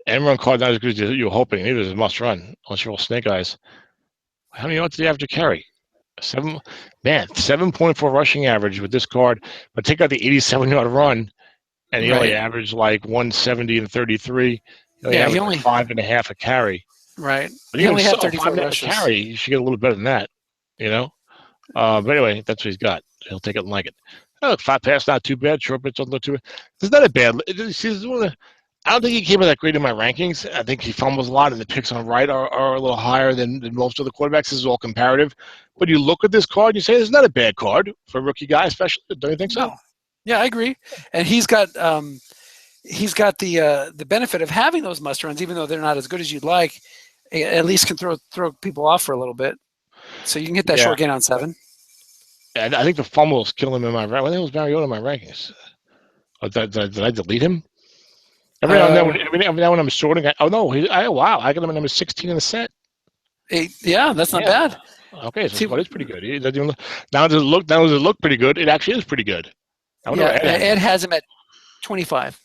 And run card not as good as you were hoping. Neither is a must run unless you're all snake eyes. How many yards did he have to carry? 7.4 rushing average with this card, but take out the 87-yard run, and he only averaged like 170 and 33. He only 5.5 a carry. Right. But he only had 34 rushes. Carry, you should get a little better than that, But anyway, that's what he's got. He'll take it and like it. Flat pass, not too bad. Short pitch, not too bad. It's not a bad. I don't think he came in that great in my rankings. I think he fumbles a lot, and the picks on right are a little higher than most of the quarterbacks. This is all comparative. But you look at this card, you say it's not a bad card for a rookie guy, especially. Don't you think so? No. Yeah, I agree. And he's got the benefit of having those must runs, even though they're not as good as you'd like. At least can throw people off for a little bit, so you can get that short gain on 7. And I think the fumbles kill him in my rankings. I think it was Mariota in my rankings. Did I delete him? Every now and then when I'm sorting, I got him at number 16 in the set. Yeah, that's not bad. Okay, so it's pretty good. Now does it look pretty good? It actually is pretty good. Ed has him at 25.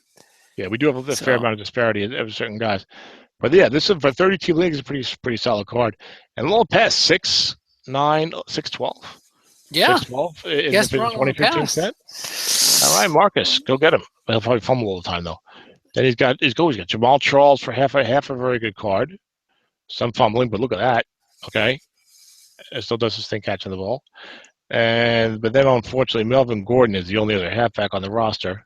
Yeah, we do have a fair amount of disparity of certain guys. But yeah, this is for 30-team leagues, a pretty solid card. And a little past 6, 9, 6, 12. Yeah. 6, 12 in the 2015 set. All right, Marcus, go get him. He'll probably fumble all the time though. Then he's got Jamal Charles for half a very good card. Some fumbling, but look at that. Okay. It still does his thing catching the ball. But then unfortunately Melvin Gordon is the only other halfback on the roster.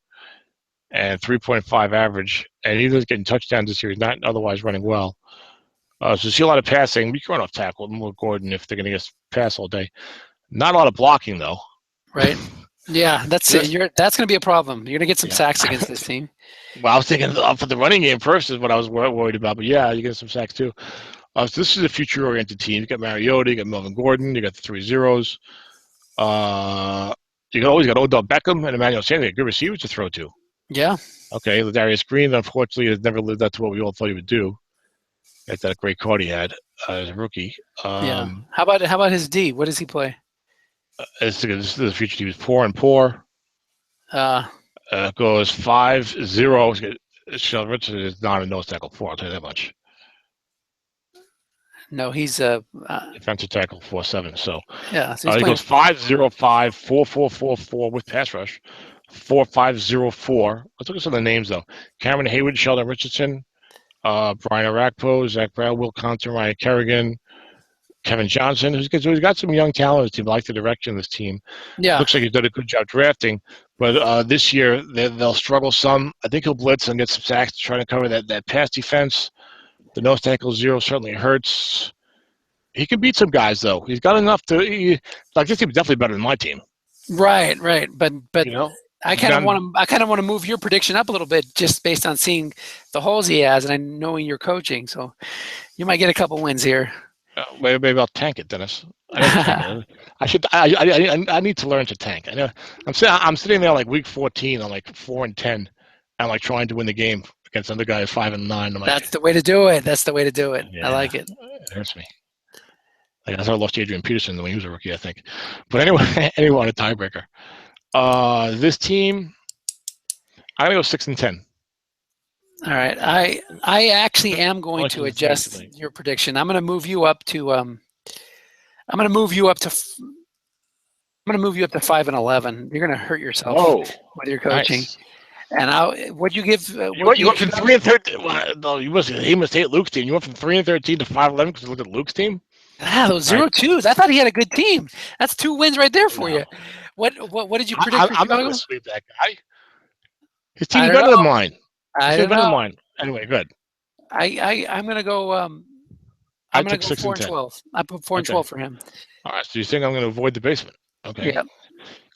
And 3.5 average. And he's getting touchdowns this year. He's not otherwise running well. So you see a lot of passing. We can run off tackle with Gordon if they're going to get pass all day. Not a lot of blocking though. Right. Yeah, that's it. That's going to be a problem. You're going to get some sacks against this team. Well, I was thinking for the running game first is what I was worried about. But yeah, you get some sacks too. So this is a future-oriented team. You got Mariota, you got Melvin Gordon, you got the 3 zeros. You always got Odell Beckham and Emmanuel Sanders, good receivers to throw to. Yeah. Okay, Ladarius Green, unfortunately, has never lived up to what we all thought he would do. That's that great card he had as a rookie. Yeah. How about his D? What does he play? This is the future team. Is poor and poor. Goes 5-0. Sheldon Richardson is not a nose tackle 4. I'll tell you that much. No, he's defensive tackle 4-7. So yeah, so he goes 5-0-5, 4-4-4-4 with pass rush, 4-5-0-4. Let's look at some of the names though. Cameron Hayward, Sheldon Richardson, Brian Arakpo, Zach Brown, Will Conter, Ryan Kerrigan, Kevin Johnson, who's got some young talent in his team. I like the direction of this team. Yeah. Looks like he's done a good job drafting. But this year, they'll struggle some. I think he'll blitz and get some sacks to try to cover that pass defense. The nose tackle 0 certainly hurts. He can beat some guys though. He's got enough to. Like this team is definitely better than my team. Right. But You know, I kind of want to. I kind of want to move your prediction up a little bit, just based on seeing the holes he has and knowing your coaching. So you might get a couple wins here. Maybe I'll tank it, Dennis. I should. I need to learn to tank. I know. I'm sitting there like week 14. I'm like 4-10. I'm like trying to win the game against another guy at 5-9. I'm like, That's the way to do it. That's the way to do it. Yeah, I like it. It hurts me. Like I thought I lost to Adrian Peterson when he was a rookie, I think. But anyway, on a tiebreaker. This team, I'm gonna go 6-10. All right. I actually am going to adjust your prediction. I'm going to move you up to. I'm going to move you up to 5-11. You're going to hurt yourself with your coaching. Nice. And what'd you give? You went from 3-13. Well, no, he must hate Luke's team. You went from 3-13 to 5-11 because you looked at Luke's team. Those 0-2s. I thought he had a good team. That's 2 wins right there for you. What did you predict? I'm not going to sweep that guy. His team is better than mine. I don't know. Mine. Anyway, good. I'm going to go. I'm going to go 4-12. I put 4-12 for him. All right. So you think I'm going to avoid the basement? Okay. Yeah.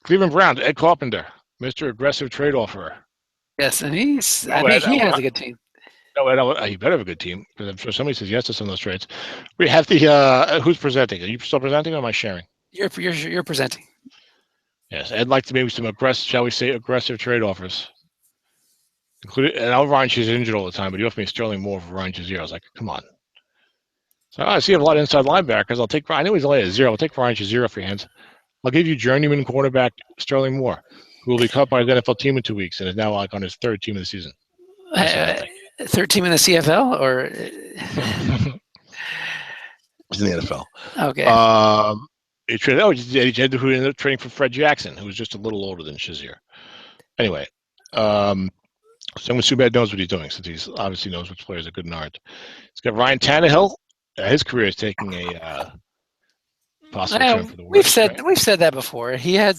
Cleveland Browns. Ed Carpenter, Mr. Aggressive Trade Offerer. Yes, and he has a good team. No, he better have a good team because I'm sure somebody says yes to some of those trades. We have the who's presenting? Are you still presenting or am I sharing? You're presenting. Yes, I'd like to maybe some aggressive trade offers. Including, and Ryan Shazier injured all the time, but he offered me Sterling Moore for Ryan Shazier. I was like, come on. So I see a lot of inside linebackers. I know he's only at 0. I'll take Ryan Shazier off your hands. I'll give you journeyman cornerback Sterling Moore, who will be cut by his NFL team in 2 weeks and is now like on his 3rd team of the season. 3rd team in the CFL or he's in the NFL. Okay. He traded who ended up trading for Fred Jackson, who was just a little older than Shazier. Anyway, Someone Subad knows what he's doing since he's obviously knows which players are good and aren't. He's got Ryan Tannehill. His career is taking a possible turn for the worse. We've said that before. He had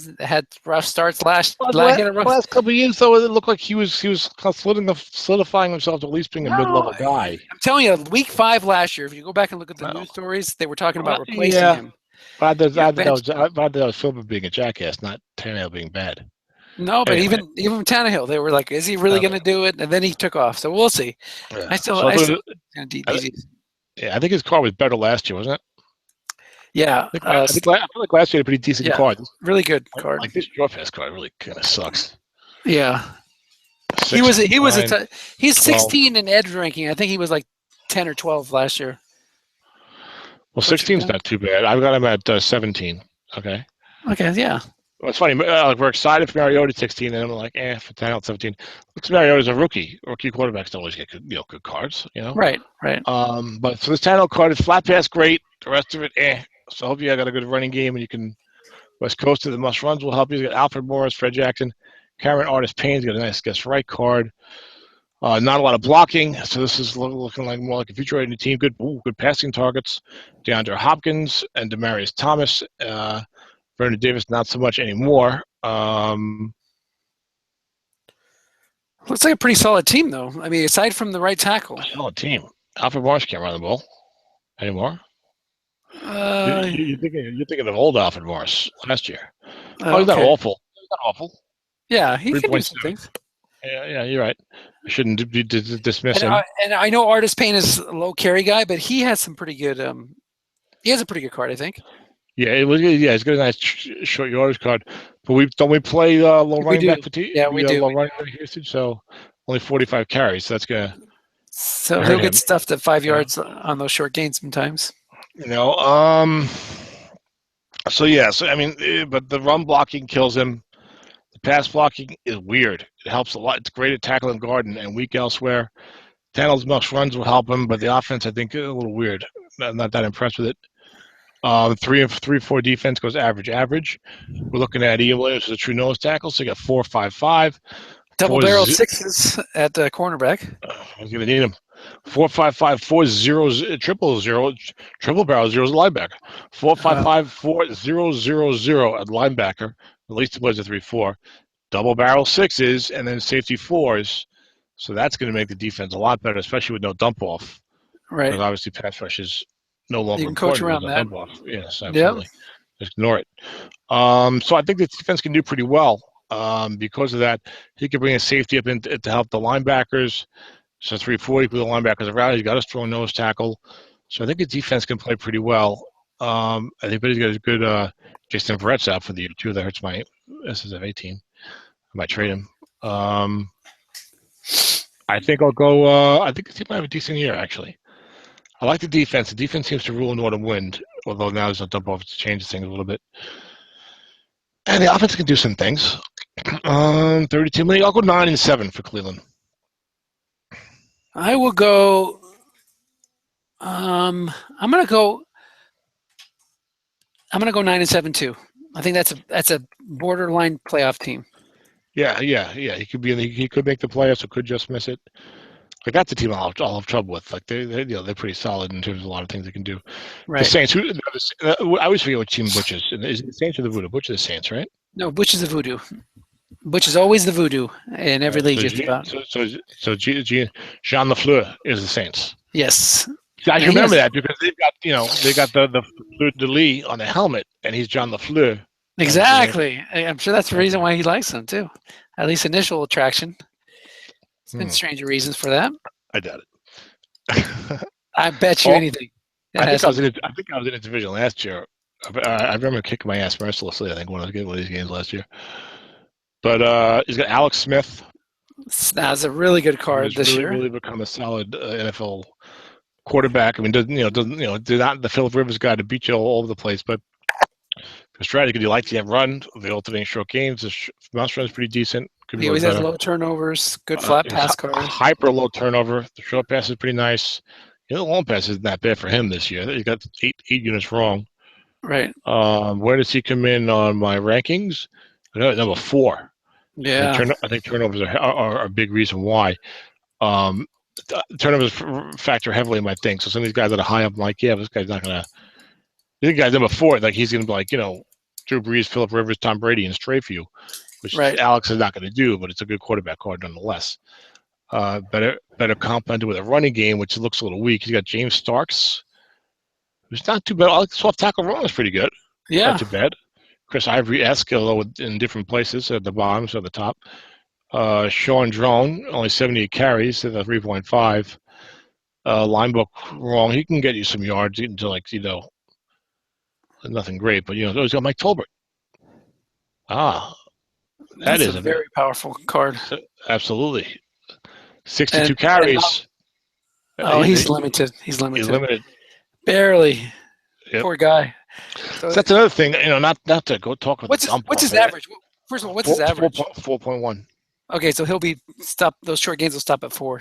rough starts last couple of years, though. It looked like he was solidifying himself to at least being a mid-level guy. I'm telling you, week 5 last year. If you go back and look at the news stories, they were talking about replacing him. But that was Philbin being a jackass, not Tannehill being bad. No, but even Tannehill, they were like, "Is he really going to do it?" And then he took off. So we'll see. Yeah. I think his car was better last year, wasn't it? Yeah, I think last year had a pretty decent card. Really good card. Like this Drawfest card really kind of sucks. Yeah, he's 16 in edge ranking. I think he was like 10 or 12 last year. Well, 16's not too bad. I've got him at 17. Okay. Okay. Yeah. Well, it's funny. We're excited for Mariota at 16, and I'm like, for Tannehill at 17. Looks Mariota's a rookie. Rookie quarterbacks don't always get good cards, Right. But for this Tannehill card, it's flat pass, great. The rest of it, So hopefully I got a good running game, and you can West Coast to the must runs will help you. You got Alfred Morris, Fred Jackson, Cameron Artis-Payne's got a nice guess right card. Not a lot of blocking, so this is looking like more like a future-oriented team. Good passing targets. DeAndre Hopkins and Demaryius Thomas. Vernon Davis, not so much anymore. Looks like a pretty solid team, though. I mean, aside from the right tackle. Solid team. Alfred Morris can't run the ball anymore. You're thinking of old Alfred Morris last year. He's not awful. Yeah, he can do some things. Yeah, you're right. I shouldn't dismiss him. And I know Artis-Payne is a low carry guy, but he has some pretty good. He has a pretty good card, I think. Yeah, it was. Yeah, it's got a nice short yardage card. But don't we play low running back fatigue? Yeah, we do. Low running back usage, so only 45 carries. So that's gonna. So he'll get stuffed at 5 yards on those short gains sometimes. So I mean, but the run blocking kills him. The pass blocking is weird. It helps a lot. It's great at tackle and guard and weak elsewhere. Tannehill's most runs will help him, but the offense I think is a little weird. I'm not that impressed with it. 3-4 defense goes average. We're looking at Ian Williams as a true nose tackle, so you got 4-5-5. Double-barrel sixes at cornerback. I was going to need him. 4-5-5, 4-0, triple barrel zeros at linebacker. 4-5-5, 4-0-0-0 at linebacker. At least it was a 3-4. Double barrel sixes and then safety fours. So that's going to make the defense a lot better, especially with no dump off. Right. Because obviously pass rush is no longer You can coach important. It was around a that. dump off. Yes, Yeah. absolutely. Just ignore it. So I think the defense can do pretty well. Because of that, he can bring a safety up in to help the linebackers. So 340 with the linebackers around. He's got a strong nose tackle. So I think the defense can play pretty well. I think he's got a good Jason Verrett's out for the year too. That hurts my SSF team. I might trade him. I think I'll go. I think the team might have a decent year actually. I like the defense. The defense seems to rule in autumn wind, although now there's a dump off to change things a little bit. And the offense can do some things. 32 million. I'll go 9-7 for Cleveland. I will go. I'm gonna go 9-7 too. I think that's a borderline playoff team. Yeah. He could be. He could make the playoffs, or could just miss it. Like that's a team I'll have trouble with. Like they're pretty solid in terms of a lot of things they can do. Right. The Saints. I always forget what team Butch is. Is it the Saints or the Voodoo? Butch is the Saints, right? No, Butch is the Voodoo. Butch is always the Voodoo in every league. Just about. So Jean Lafleur is the Saints. Yes. I remember that because they've got the Fleur de Lis on the helmet, and he's John Lafleur. Exactly. I'm sure that's the reason why he likes them too. At least initial attraction. There's been stranger reasons for that. I doubt it. I bet you anything. I think I was in a division last year. I remember kicking my ass mercilessly. I think one of these games last year. But he's got Alex Smith. That's a really good card this year. Really become a solid NFL quarterback. I mean, they're not the Philip Rivers guy to beat you all over the place, but the strategy, you like to run the alternating short games. The mouse run is pretty decent. He always has low turnovers, good flat pass cards. Hyper low turnover. The short pass is pretty nice. The long pass isn't that bad for him this year. He got eight units wrong. Right. Where does he come in on my rankings? Number 4. Yeah. I think turnovers are a big reason why. Turnovers factor heavily in my thing. So some of these guys that are high up, I'm like, yeah, this guy's not going to. This guy's number 4. Like he's going to be like, Drew Brees, Philip Rivers, Tom Brady, and stray for you, which Alex is not going to do, but it's a good quarterback card nonetheless. Better complemented with a running game, which looks a little weak. He's got James Starks, who's not too bad. I like the soft tackle run is pretty good. Yeah. Not too bad. Chris Ivory-esque, although in different places at the bottom, so at the top. Sean Drone, only 78 carries at the 3.5. Line book wrong. He can get you some yards into nothing great, but he's got Mike Tolbert. That is a very powerful card. Absolutely. 62 carries. He's limited. He's limited. Barely. Yep. Poor guy. So that's another thing. Not to go talk about. What's his average? First of all, what's his average? 4.1. Okay, so he'll be stop. Those short gains will stop at 4.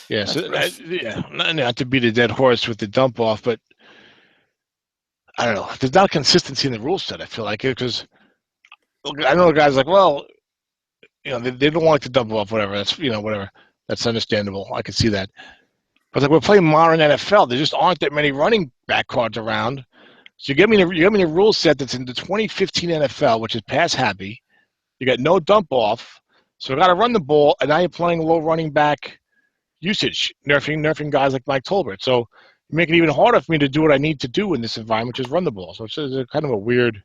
Yeah. Not to beat a dead horse with the dump off, but I don't know. There's not consistency in the rule set. I feel like it because I know the guys like, well, they don't like to dump off whatever. That's whatever. That's understandable. I can see that. But like we're playing modern NFL, there just aren't that many running back cards around. So you get me the rule set that's in the 2015 NFL, which is pass happy. You got no dump off, so you got to run the ball, and now you're playing low running back usage, nerfing guys like Mike Tolbert. So you make it even harder for me to do what I need to do in this environment, which is run the ball. So it's kind of a weird.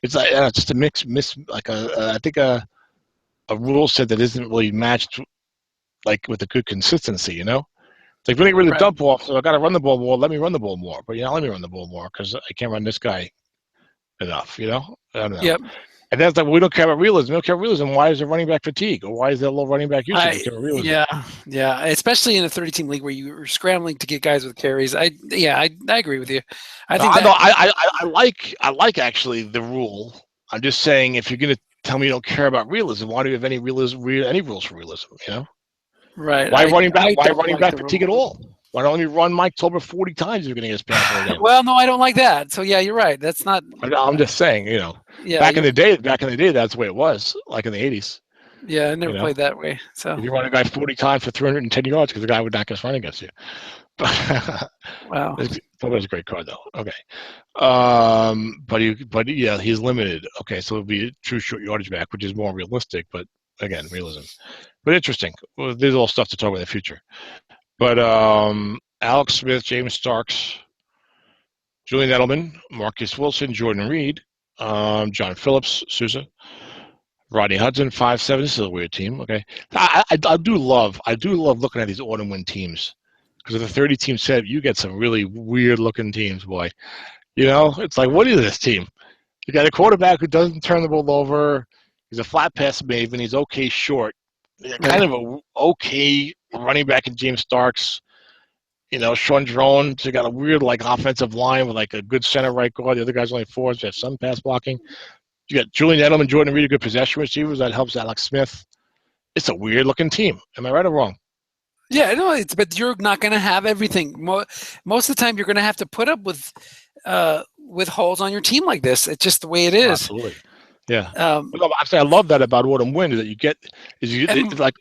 It's like just a I think a rule set that isn't really matched like with a good consistency. It's like really, really dump off, so I got to run the ball more. Let me run the ball more, but let me run the ball more because I can't run this guy enough. I don't know. Yep. And that's like we don't care about realism. We don't care about realism. Why is there running back fatigue, or why is there low running back usage? Yeah. Especially in a 30-team league where you're scrambling to get guys with carries. I agree with you. I like actually the rule. I'm just saying if you're going to tell me you don't care about realism, why do you have any rules for realism? Right. Why running back fatigue at all? Why don't you run Mike Tolbert 40 times if you're going to get passed again? Well, no, I don't like that. So yeah, you're right. That's not. I'm just saying, back in the day, that's the way it was, like in the 80s. Yeah, I never played that way. So if you run a guy 40 times for 310 yards because the guy would not get run against you. Wow. Tolbert's a great card though. Okay. But he's limited. Okay, so it'll be a true short yardage back, which is more realistic, but again, realism. But interesting. Well, there's all stuff to talk about in the future. But Alex Smith, James Starks, Julian Edelman, Marcus Wilson, Jordan Reed, John Phillips, Sousa, Rodney Hudson, 5-7. This is a weird team. Okay, I do love looking at these autumn win teams because of the 30-team set. You get some really weird looking teams, boy. You know, it's like, what is this team? You got a quarterback who doesn't turn the ball over. He's a flat pass maven. He's okay short. Kind of a okay running back in James Starks. You know, Sean Drone. So you got a weird like offensive line with like a good center right guard. The other guy's only 4, so you have some pass blocking. You got Julian Edelman, Jordan Reed, good possession receivers. That helps Alex Smith. It's a weird looking team. Am I right or wrong? Yeah, no, but you're not going to have everything. Most of the time, you're going to have to put up with holes on your team like this. It's just the way it is. Absolutely. Yeah. I love that about autumn win is that you get it's like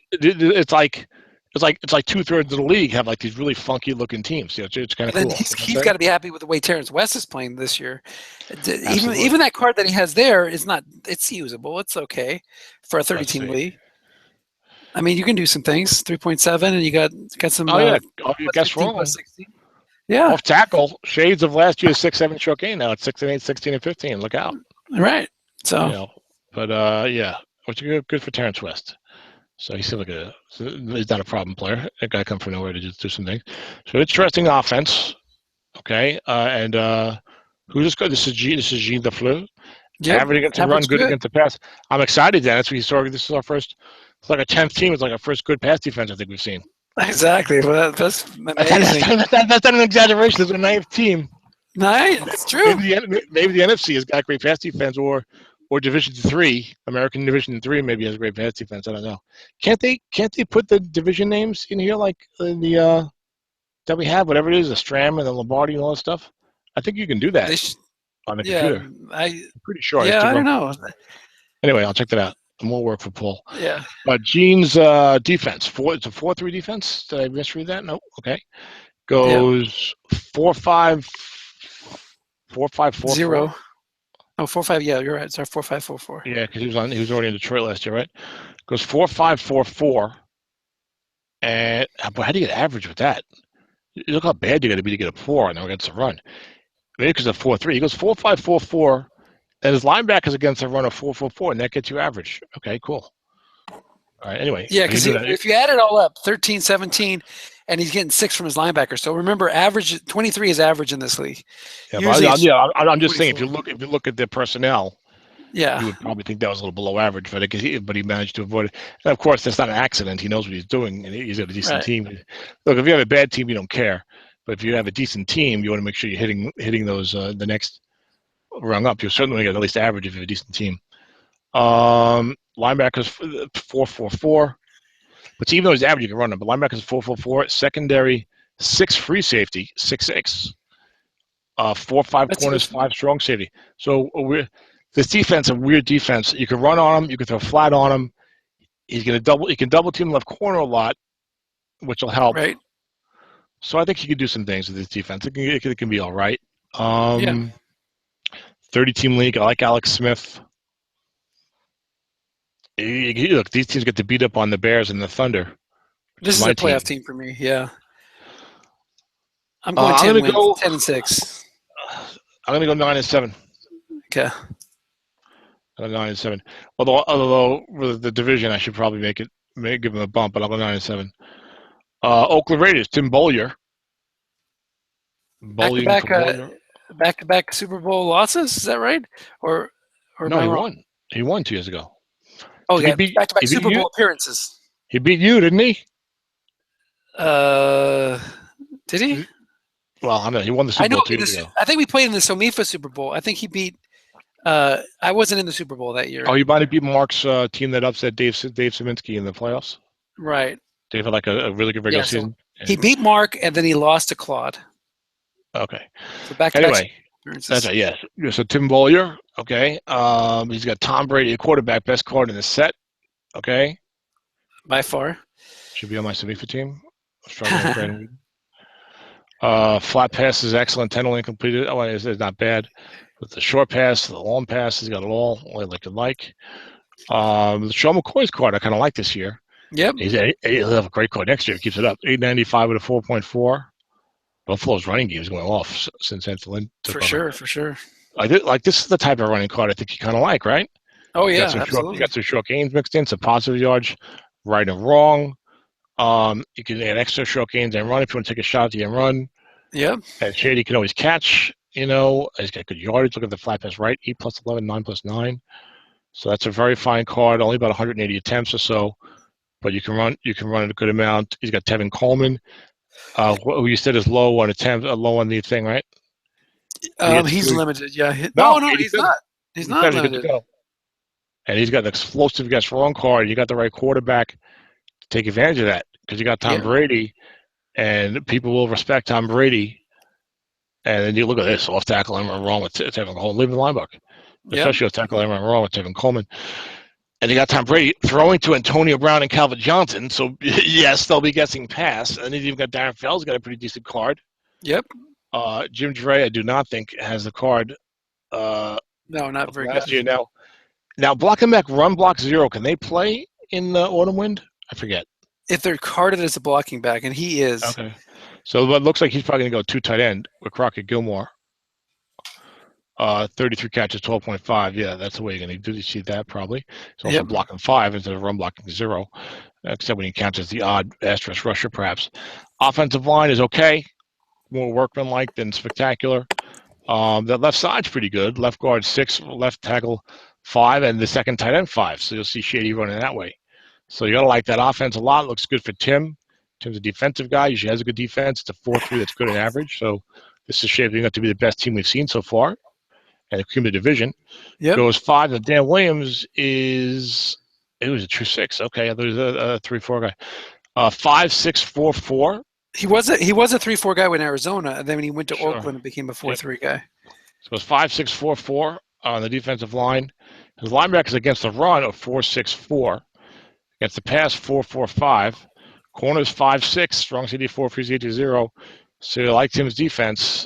2/3 of the league have like these really funky looking teams. You know, it's kind of cool. He's got to be happy with the way Terrence West is playing this year. Even that card that he has there is not. It's usable. It's okay for a 30-team league. I mean, you can do some things. 3.7, and you got some. You guess wrong. 16. Yeah. Off tackle, shades of last year's 6-7 short game. Now it's 6-8, 16 and 15. Look out. Right. So. You know, but yeah, which is good for Terrence West. So he's he's not a problem player. That guy come from nowhere to just do some things. So interesting offense. Okay, and who just got this is Jean Lafleur. Yeah, average against the run, good against the pass. I'm excited, Dennis. This is our first. It's like a 10th team. It's like our first good pass defense I think we've seen. Exactly. Well, that's amazing. That's not an exaggeration. It's a 9th team. Nice. It's true. Maybe the NFC has got great pass defense, or Division 3, American Division 3 maybe has great pass defense. I don't know. Can't they put the division names in here like the that we have, whatever it is, the Stram and the Lombardi and all that stuff? I think you can do that on the computer. I'm pretty sure. Yeah, I don't know. Anyway, I'll check that out. More work for Paul. Yeah. Gene's defense. It's a 4-3 defense. Did I misread that? No. Okay. Goes 4-5, 4-5-4. 0. Oh, 4-5. Yeah, you're right. It's our 4-5-4-4. Yeah, because he was already in Detroit last year, right? Goes 4-5-4-4. And but how do you get average with that? Look how bad you got to be to get a 4 and then against the run. Maybe because of 4-3. He goes 4-5-4-4. And his linebackers against a run of 4-4-4, and that gets you average. Okay, cool. All right, anyway. Yeah, because if you add it all up, 13, 17, and he's getting 6 from his linebacker. So remember, average 23 is average in this league. Yeah, I'm just saying, if you look at the personnel, you would probably think that was a little below average, but he managed to avoid it. And of course, that's not an accident. He knows what he's doing, and he's got a decent team. Look, if you have a bad team, you don't care. But if you have a decent team, you want to make sure you're hitting those the next rung up. You're certainly going to get at least average if you have a decent team. Linebackers 4-4-4. But even though he's average, you can run them. But linebackers 4-4-4. Secondary 6 free safety, 6-6. 4-5 corners, 5 strong safety. So this defense, a weird defense. You can run on him. You can throw flat on him. He can double team left corner a lot, which will help. Right. So I think he could do some things with this defense. It can be all right. 30-team league. I like Alex Smith. Look, these teams get to beat up on the Bears and the Thunder. This is a playoff team for me. Yeah, I'm going 10 wins, 10-6. I'm going to go 9-7. Okay. 9-7. Although with the division, I should probably give them a bump, but I'll go 9-7. Oakland Raiders. Tim Bollier. Back-to-back Super Bowl losses, is that right? Or no, he won. He won 2 years ago. Oh, yeah, back-to-back Super Bowl appearances. He beat you, didn't he? Did he? Well, I know he won the Super Bowl 2 years ago. I think we played in the Somifa Super Bowl. I think he beat. I wasn't in the Super Bowl that year. Oh, you might have beat Mark's team that upset Dave Szymanski in the playoffs. Right. Dave had like a really good regular season. He beat Mark, and then he lost to Claude. Okay. So back-to-back that's right. Yes. So Tim Bollier. Okay. He's got Tom Brady, a quarterback, best card in the set. Okay. By far. Should be on my Somifa team. Struggling. Flat pass is excellent. 10 only completed. Oh, it's not bad. With the short pass, the long pass, he's got it all. Like. The Sean McCoy's card I kind of like this year. Yep. He'll have a great card next year. Keeps it up. 895 with a 4.4. Buffalo's running game is going off since Anthony took over. For sure. This is the type of running card I think you kind of like, right? Oh You yeah, got absolutely. some short gains mixed in, some positive yards, right and wrong. You can add extra short gains and run if you want to take a shot at the end run. Yep. And Shady can always catch. He's got good yardage. Look at the flat pass right, 8 plus 11, 9 plus 9. So that's a very fine card. Only about 180 attempts or so, but you can run a good amount. He's got Tevin Coleman, who you said is low on the thing, right? He's limited. Yeah. No, No, he's not. He's not good to limited. go. And he's got an explosive against wrong card. You got the right quarterback to take advantage of that because you got Tom Brady, and people will respect Tom Brady. And then you look at this off tackle and run wrong with Tevin Coleman, leaving the linebacker, especially off tackle and run wrong with Tevin Coleman. And you got Tom Brady throwing to Antonio Brown and Calvin Johnson. So yes, they'll be guessing pass. And then you've got Darren Fells got a pretty decent card. Yep. Jim Dre, I do not think has the card. No, not very last good. year now block and back run block 0. Can they play in the autumn wind? I forget. If they're carded as a blocking back, and he is. Okay. So it looks like he's probably going to go 2 tight end with Crockett Gilmore. 33 catches, 12.5. Yeah, that's the way you're going to do. You see that probably. He's also blocking 5 instead of run blocking 0, except when he counts as the odd asterisk rusher, perhaps. Offensive line is okay. More workmanlike than spectacular. The left side's pretty good. Left guard 6, left tackle 5, and the second tight end 5. So you'll see Shady running that way. So you got to like that offense a lot. It looks good for Tim. Tim's a defensive guy. Usually has a good defense. It's a 4-3 that's good and average. So this is shaping up to be the best team we've seen so far. And the cream of the division. Goes 5. And Dan Williams was a true 6. Okay, there's a 3-4 guy. 5-6-4-4. He was a 3-4 guy with Arizona, and then when he went to Oakland, it became a 4-3 guy. So it's 5-6-4-4 on the defensive line. His linebackers against the run are 4-6-4. Against the pass, 4-4-5. Corners 5-6. Strong CD 4-free safety 0. So you like Tim's defense.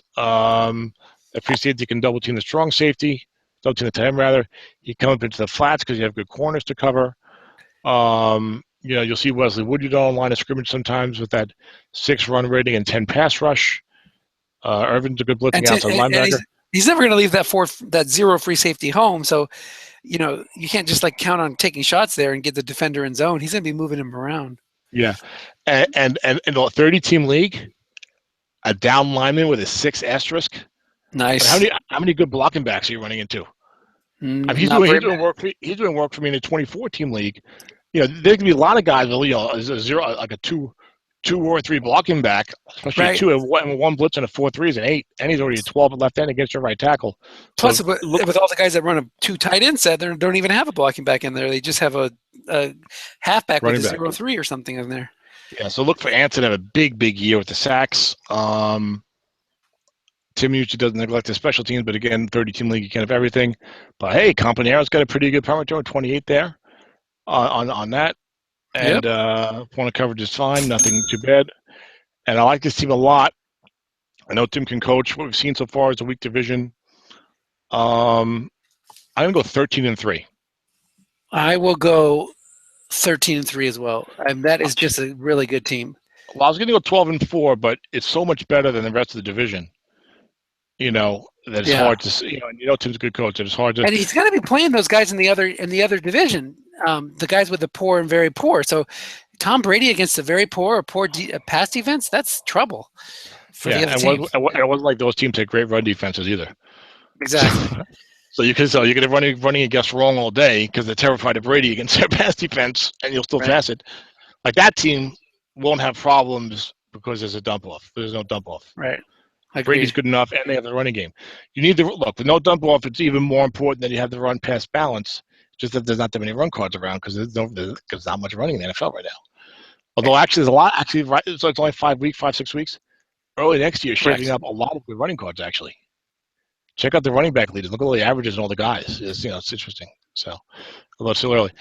Appreciate you can double team the strong safety, double team the tight end rather. You come up into the flats because you have good corners to cover. You'll see Wesley Woodyard on line of scrimmage sometimes with that 6 run rating and 10 pass rush. Irvin's a good blitzing outside linebacker. He's never going to leave that 0 free safety home. So, you can't just count on taking shots there and get the defender in zone. He's going to be moving him around. Yeah, and in a 30-team league, a down lineman with a 6 asterisk. Nice. How many good blocking backs are you running into? He's doing work for me in a 24-team league. There can be a lot of guys with a 0, like a 2 or 3 blocking back, especially 2 and 1 blitz and a 4-3 is an 8, and he's already a 12 at left end against your right tackle. Plus, with all the guys that run a 2 tight end set, they don't even have a blocking back in there. They just have a halfback with a 0-3 or something in there. Yeah, so look for Anson to have a big year with the sacks. Tim usually doesn't neglect his special teams, but again, 30-team league, you can't have everything. But hey, Companero's got a pretty good punt return, 28 there on that. And point of coverage is fine, nothing too bad. And I like this team a lot. I know Tim can coach. What we've seen so far is a weak division. I'm going to go 13-3. I will go 13-3 as well. And that is just a really good team. Well, I was going to go 12-4, but it's so much better than the rest of the division. That it's hard to see. Tim's a good coach. It's hard to. And he's going to be playing those guys in the other division. The guys with the poor and very poor. So, Tom Brady against a very poor or poor pass defense, that's trouble for the other teams. It wasn't like those teams had great run defenses either. Exactly. So you could have running against wrong all day because they're terrified of Brady against their pass defense, and you'll still pass it. Like that team won't have problems because there's a dump off. There's no dump off. Right. Brady's good enough, and they have the running game. You need to look with no dump off. It's even more important that you have the run pass balance. Just that there's not that many run cards around because there's not much running in the NFL right now. Although actually there's a lot. Actually, right. So it's only 5-6 weeks. Early next year, shaping up a lot of good running cards. Actually, check out the running back leaders. Look at all the averages and all the guys. It's interesting. So, although it's still early.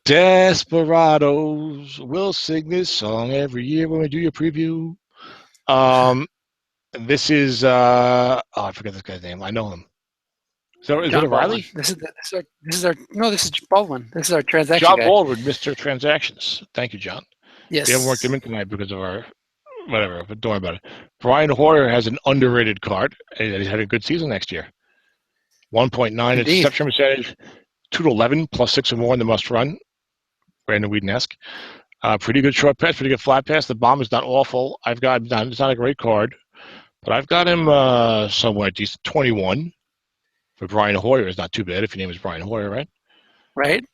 Desperados will sing this song every year when we do your preview. This is I forget this guy's name. I know him. So is it Riley? This is Baldwin. This is our transaction John guy. Baldwin, Mr. Transactions. Thank you, John. Yes. We haven't worked him in tonight because of our whatever, but don't worry about it. Brian Hoyer has an underrated card, and he's had a good season next year. 1.9 interception percentage, 2-11, plus 6 or more in the must run. Brandon Whedon-esque. Pretty good short pass, pretty good flat pass. The bomb is not awful. It's not a great card, but I've got him somewhere decent. 21 for Brian Hoyer is not too bad if your name is Brian Hoyer, right? Right.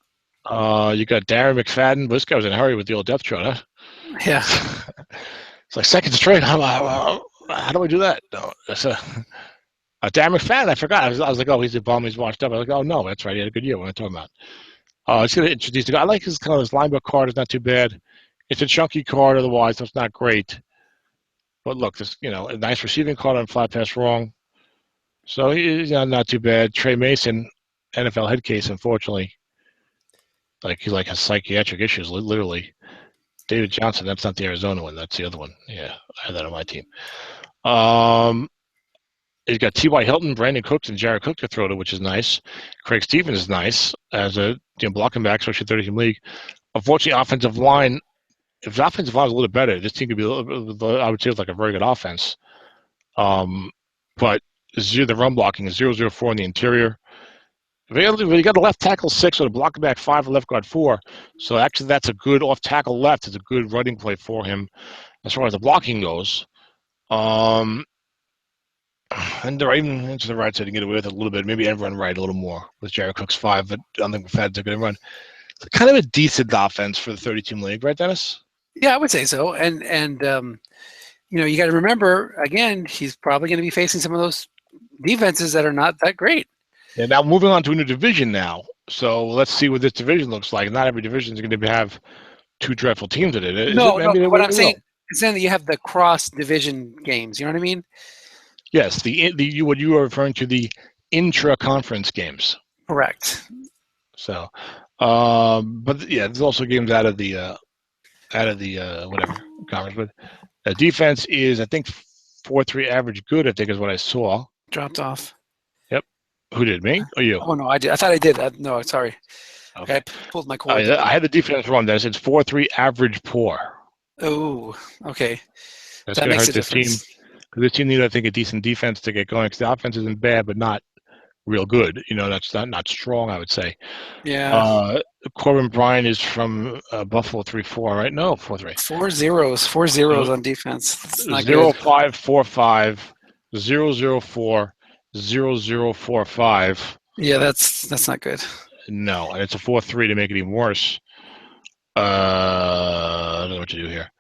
You got Darren McFadden. This guy was in a hurry with the old depth chart, huh? Yeah. It's like second straight. How do I do that? No, that's Darren McFadden. I forgot. I was like, oh, he's a bum. He's washed up. I was like, oh no, that's right. He had a good year. What am I talking about? It's going to introduce the guy. I like his linebacker card. Is not too bad. It's a chunky card, otherwise, so it's not great. But look, this a nice receiving card on flat pass wrong. So he's not too bad. Trey Mason, NFL head case, unfortunately. He has psychiatric issues, literally. David Johnson, that's not the Arizona one. That's the other one. Yeah, I had that on my team. He's got T.Y. Hilton, Brandon Cooks, and Jared Cook to throw to, which is nice. Craig Stevens is nice as a blocking back, especially 30-team league. Unfortunately, offensive line, if the offensive line was a little better, this team could be I would say it's like a very good offense. But the run blocking is 0-0-4 in the interior. You got a left tackle 6 with a blocking back 5 and left guard 4. So actually, that's a good off tackle left. It's a good running play for him as far as the blocking goes. And they're even into the right side to get away with it a little bit. Maybe end run right a little more with Jared Cook's 5, but I don't think McFadden's a good run. It's kind of a decent offense for the 30-team league, right, Dennis? Yeah, I would say so. And you got to remember, again, he's probably going to be facing some of those defenses that are not that great. Yeah, now moving on to a new division now. So let's see what this division looks like. Not every division is going to have 2 dreadful teams in it. What I'm saying is then that you have the cross-division games. You know what I mean? Yes, what you are referring to, the intra-conference games. Correct. So, but yeah, there's also games out of the whatever conference. But defense is, I think, 4.3 average good. I think is what I saw. Dropped off. Yep. Who did, me or you? Oh no, I did. I thought I did. No, sorry. Okay, I pulled my cord. I had the defense wrong. Then it's 4.3 average poor. Oh, okay. That's going to hurt this team. This team needs, I think, a decent defense to get going. Because the offense isn't bad, but not real good. That's not strong, I would say. Yeah. Corbin Bryant is from Buffalo 3-4, right? No, 4-3. 4 zeros on defense. 0-5-4-5, 0-0-4, 0-0-4-5. Yeah, that's not good. No, and it's a 4-3 to make it even worse. I don't know what to do here.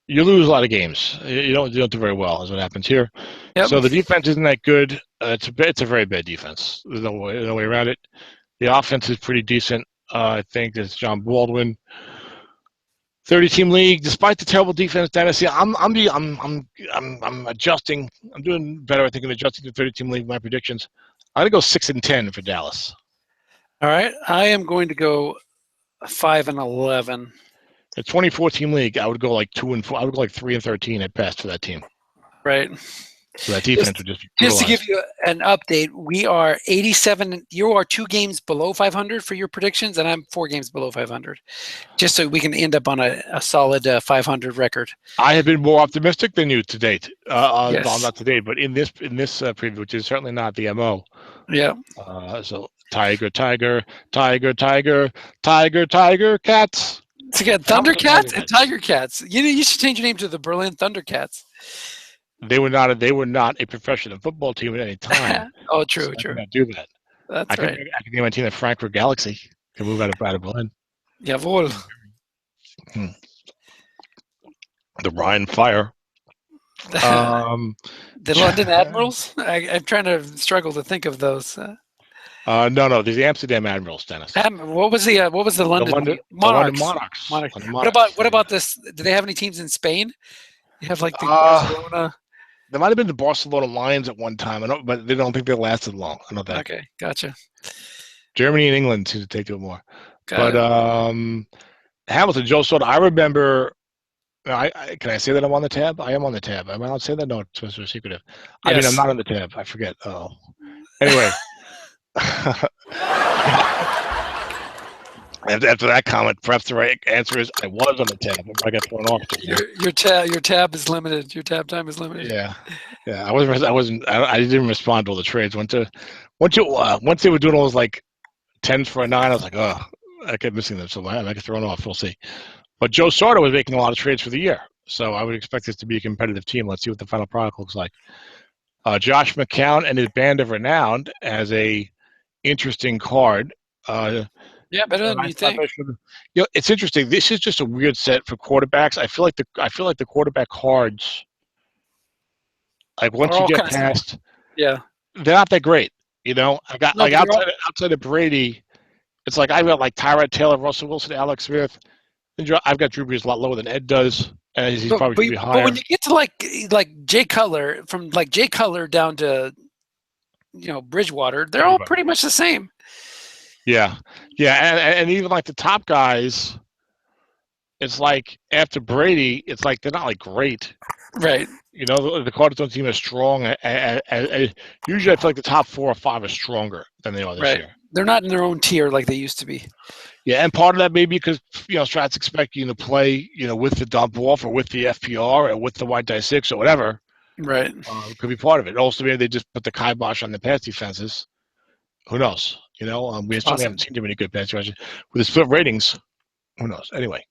You lose a lot of games. You don't do very well, is what happens here. Yep. So the defense isn't that good. It's a very bad defense. There's no way around it. The offense is pretty decent. I think it's John Baldwin. 30-team league, despite the terrible defense, Dennis. Yeah, I'm adjusting. I'm doing better, I think, in adjusting the 30-team league. My predictions. I'm gonna go 6-10 for Dallas. All right, I am going to go 5-11. The 24-team league, I would go like 2-4. I would go like 3-13 at best for that team. Right. So that defense would just to give you an update, we are 87. You are 2 games below 500 for your predictions, and I'm 4 games below 500. Just so we can end up on a solid 500 record. I have been more optimistic than you to date. Yes. Well, not to date, but in this preview, which is certainly not the MO. Yeah. So tiger, cats. It's again Thundercats and Tiger Cats. You should change your name to the Berlin Thundercats. They were not a professional football team at any time. Oh, true. I cannot do that. That's right. I can name my team the Frankfurt Galaxy. Can move out of Berlin. Jawohl. The Rhine Fire. The London Admirals. I'm trying to struggle to think of those. No, the Amsterdam Admirals, Dennis. What was the London Monarchs? Monarchs. What about this? Do they have any teams in Spain? You have like the Barcelona. There might have been the Barcelona Lions at one time, but they don't think they lasted long. I know that. Okay, gotcha. Germany and England seem to take to it more. Hamilton, Joe Soto. I remember. Can I say that I'm on the tab? I am on the tab. Am I allowed to say that? No, it's supposed to be secretive. Yes. I mean, I'm not on the tab. I forget. Oh, anyway. After that comment, perhaps the right answer is I was on the tab. I got thrown off. Your tab is limited. Your tab time is limited. Yeah, yeah. I didn't respond to all the trades. Once they were doing all those like 10s for a 9, I was like, oh, I kept missing them. So I got thrown off. We'll see. But Joe Sardo was making a lot of trades for the year, so I would expect this to be a competitive team. Let's see what the final product looks like. Josh McCown and his Band of Renown as a interesting card. Yeah, better than you think. It's interesting. This is just a weird set for quarterbacks. I feel like the quarterback cards, like once you get past, they're not that great. I got outside of Brady, it's like I've got like Tyrod Taylor, Russell Wilson, Alex Smith. I've got Drew Brees a lot lower than Ed does, and he's probably going to be higher. But when you get to like Jay Cutler, from like Jay Cutler down to Bridgewater, they're all pretty much the same. Yeah, and even like the top guys, it's like after Brady, it's like they're not like great, right? The Cardinals don't seem as strong. Usually, I feel like the top 4 or 5 are stronger than they are this year. They're not in their own tier like they used to be. Yeah, and part of that may be because Strat's expecting you to play, with the dump off or with the FPR or with the white die 6 or whatever. Right. Could be part of it. Also, maybe they just put the kibosh on the pass defenses. Who knows? We certainly haven't seen too many good pass defenses with the split ratings. Who knows? Anyway,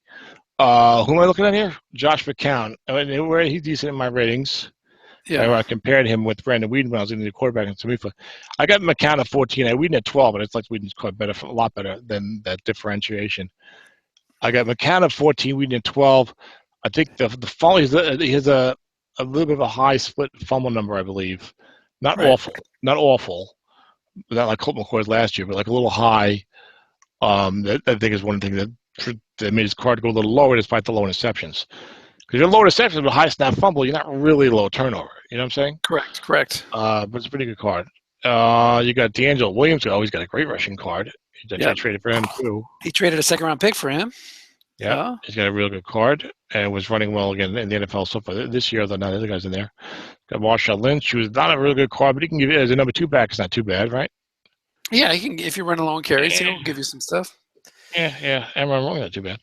who am I looking at here? Josh McCown. He's decent in my ratings. Yeah. I compared him with Brandon Weeden when I was in the quarterback in Samifa. I got McCown at 14. I Weeden at 12, but it's like Weeden's quite better, a lot better than that differentiation. I got McCown at 14, Weeden at 12. I think the fumble, he has a little bit of a high split fumble number, I believe. Not awful. Not like Colt McCoy's last year, but like a little high. That I think is one thing that made his card go a little lower despite the low interceptions. Because you're low interceptions with high snap fumble, you're not really low turnover. You know what I'm saying? Correct. But it's a pretty good card. You got D'Angelo Williams, who always got a great rushing card. I traded for him too. He traded a 2nd-round pick for him. Yeah, he's got a real good card and was running well again in the NFL so far this year. Though none of the other guys in there. Got Marshawn Lynch, who's not a really good card, but he can give you as a number 2 back. It's not too bad, right? Yeah, he can. If you run long carries, he'll give you some stuff. Yeah, and run wrong, not too bad.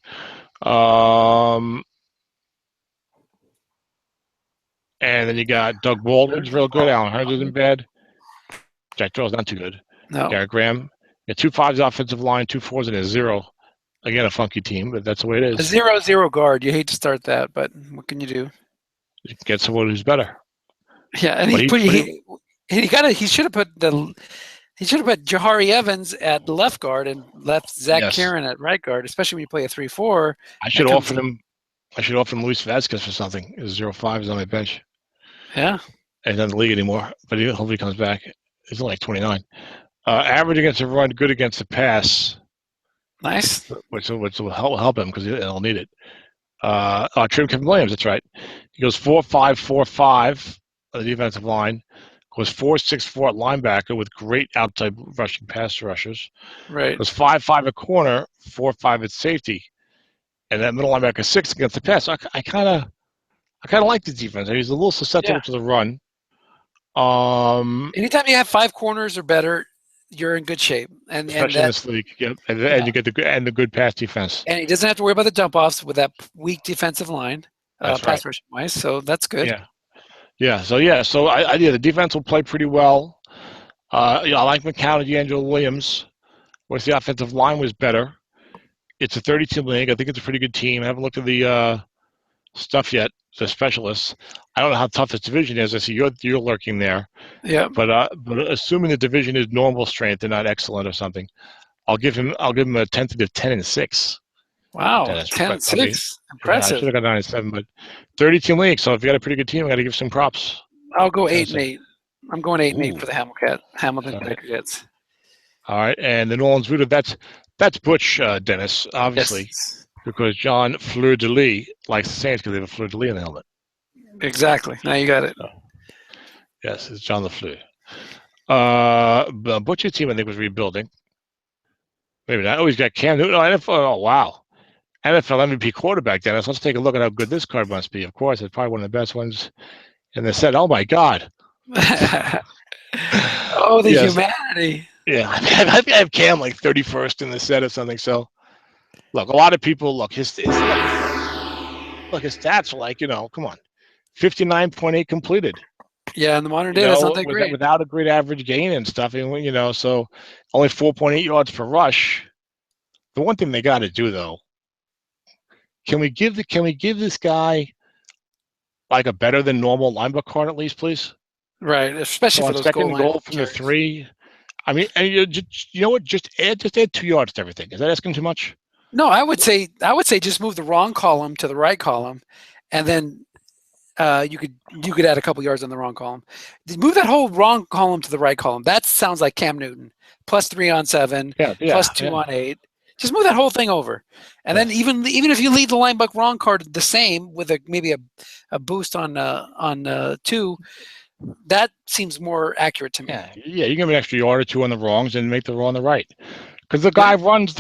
And then you got Doug Baldwin's real good. Alan Hearns isn't bad. Jack Doyle's not too good. No. Garrett Graham. You got 2 5s offensive line, 2 4s, and a 0. Again, a funky team, but that's the way it is. A 0-0 guard. You hate to start that, but what can you do? You can get someone who's better. Yeah, and he should have put Jahari Evans at left guard and left Zach Karen at right guard, especially when you play a 3-4. I should offer him Luis Vasquez for something. His 0-5 is on my bench. Yeah. And not in the league anymore, but he hopefully comes back. He's only like 29. Average against the run, good against the pass. Nice. Which will help him because he'll need it. Trim Kevin Williams, that's right. He goes 4.5, 4.5 on the defensive line. Goes 4.64 at linebacker with great outside rushing pass rushers. Right. Goes 5.5 at corner, 4.5 at safety. And that middle linebacker 6 against the pass. So I kind of like the defense. He's a little susceptible to the run. Anytime you have 5 corners or better, you're in good shape. Especially in this league. Yeah. And you get the good pass defense. And he doesn't have to worry about the dump offs with that weak defensive line, pass rushing wise. So that's good. Yeah. So the defense will play pretty well. I like McCown and D'Angelo Williams. Whereas the offensive line was better. It's a 30-team league. I think it's a pretty good team. I haven't looked at the stuff yet, the specialists. I don't know how tough this division is. I see you're lurking there. Yeah. But assuming the division is normal strength and not excellent or something, I'll give him a tentative 10-6. Wow, 10-6. Impressive. I should have got 9-7, but 30-team league. So if you got a pretty good team, I got to give some props. I'll go 8-8. I'm going 8-8 for the Hamilton Patriots. All right, and the New Orleans Voodoo. That's Butch, Dennis, obviously, because John Fleur de Lis likes the Saints because they have a Fleur de Lis in the helmet. Exactly. Now you got it. Yes, it's John LaFleur. Butch's team, I think, was rebuilding. Maybe not. Oh, he's got Cam Newton. Oh, wow. NFL MVP quarterback, Dennis. Let's take a look at how good this card must be. Of course, it's probably one of the best ones in the set. Oh, my God. Oh, the humanity. Yeah, I have Cam like 31st in the set or something. So, Look, a lot of people look his stats are like, come on, 59.8 completed. Yeah, in the modern day, that's not that great. Without a great average gain and stuff, and so only 4.8 yards per rush. The one thing they got to do though, can we give this guy like a better than normal linebacker card at least, please? Right, especially for those second goal from carries. the 3. I mean, and you know what? Just add 2 yards to everything. Is that asking too much? No, I would say just move the wrong column to the right column, and then you could add a couple yards on the wrong column. Move that whole wrong column to the right column. That sounds like Cam Newton. +3 on 7, +2 on 8. Just move that whole thing over, and then even if you leave the linebacker wrong card the same with maybe a boost on 2, that seems more accurate to me. Yeah, you give me an extra yard or 2 on the wrongs and make the row on the right, because the guy runs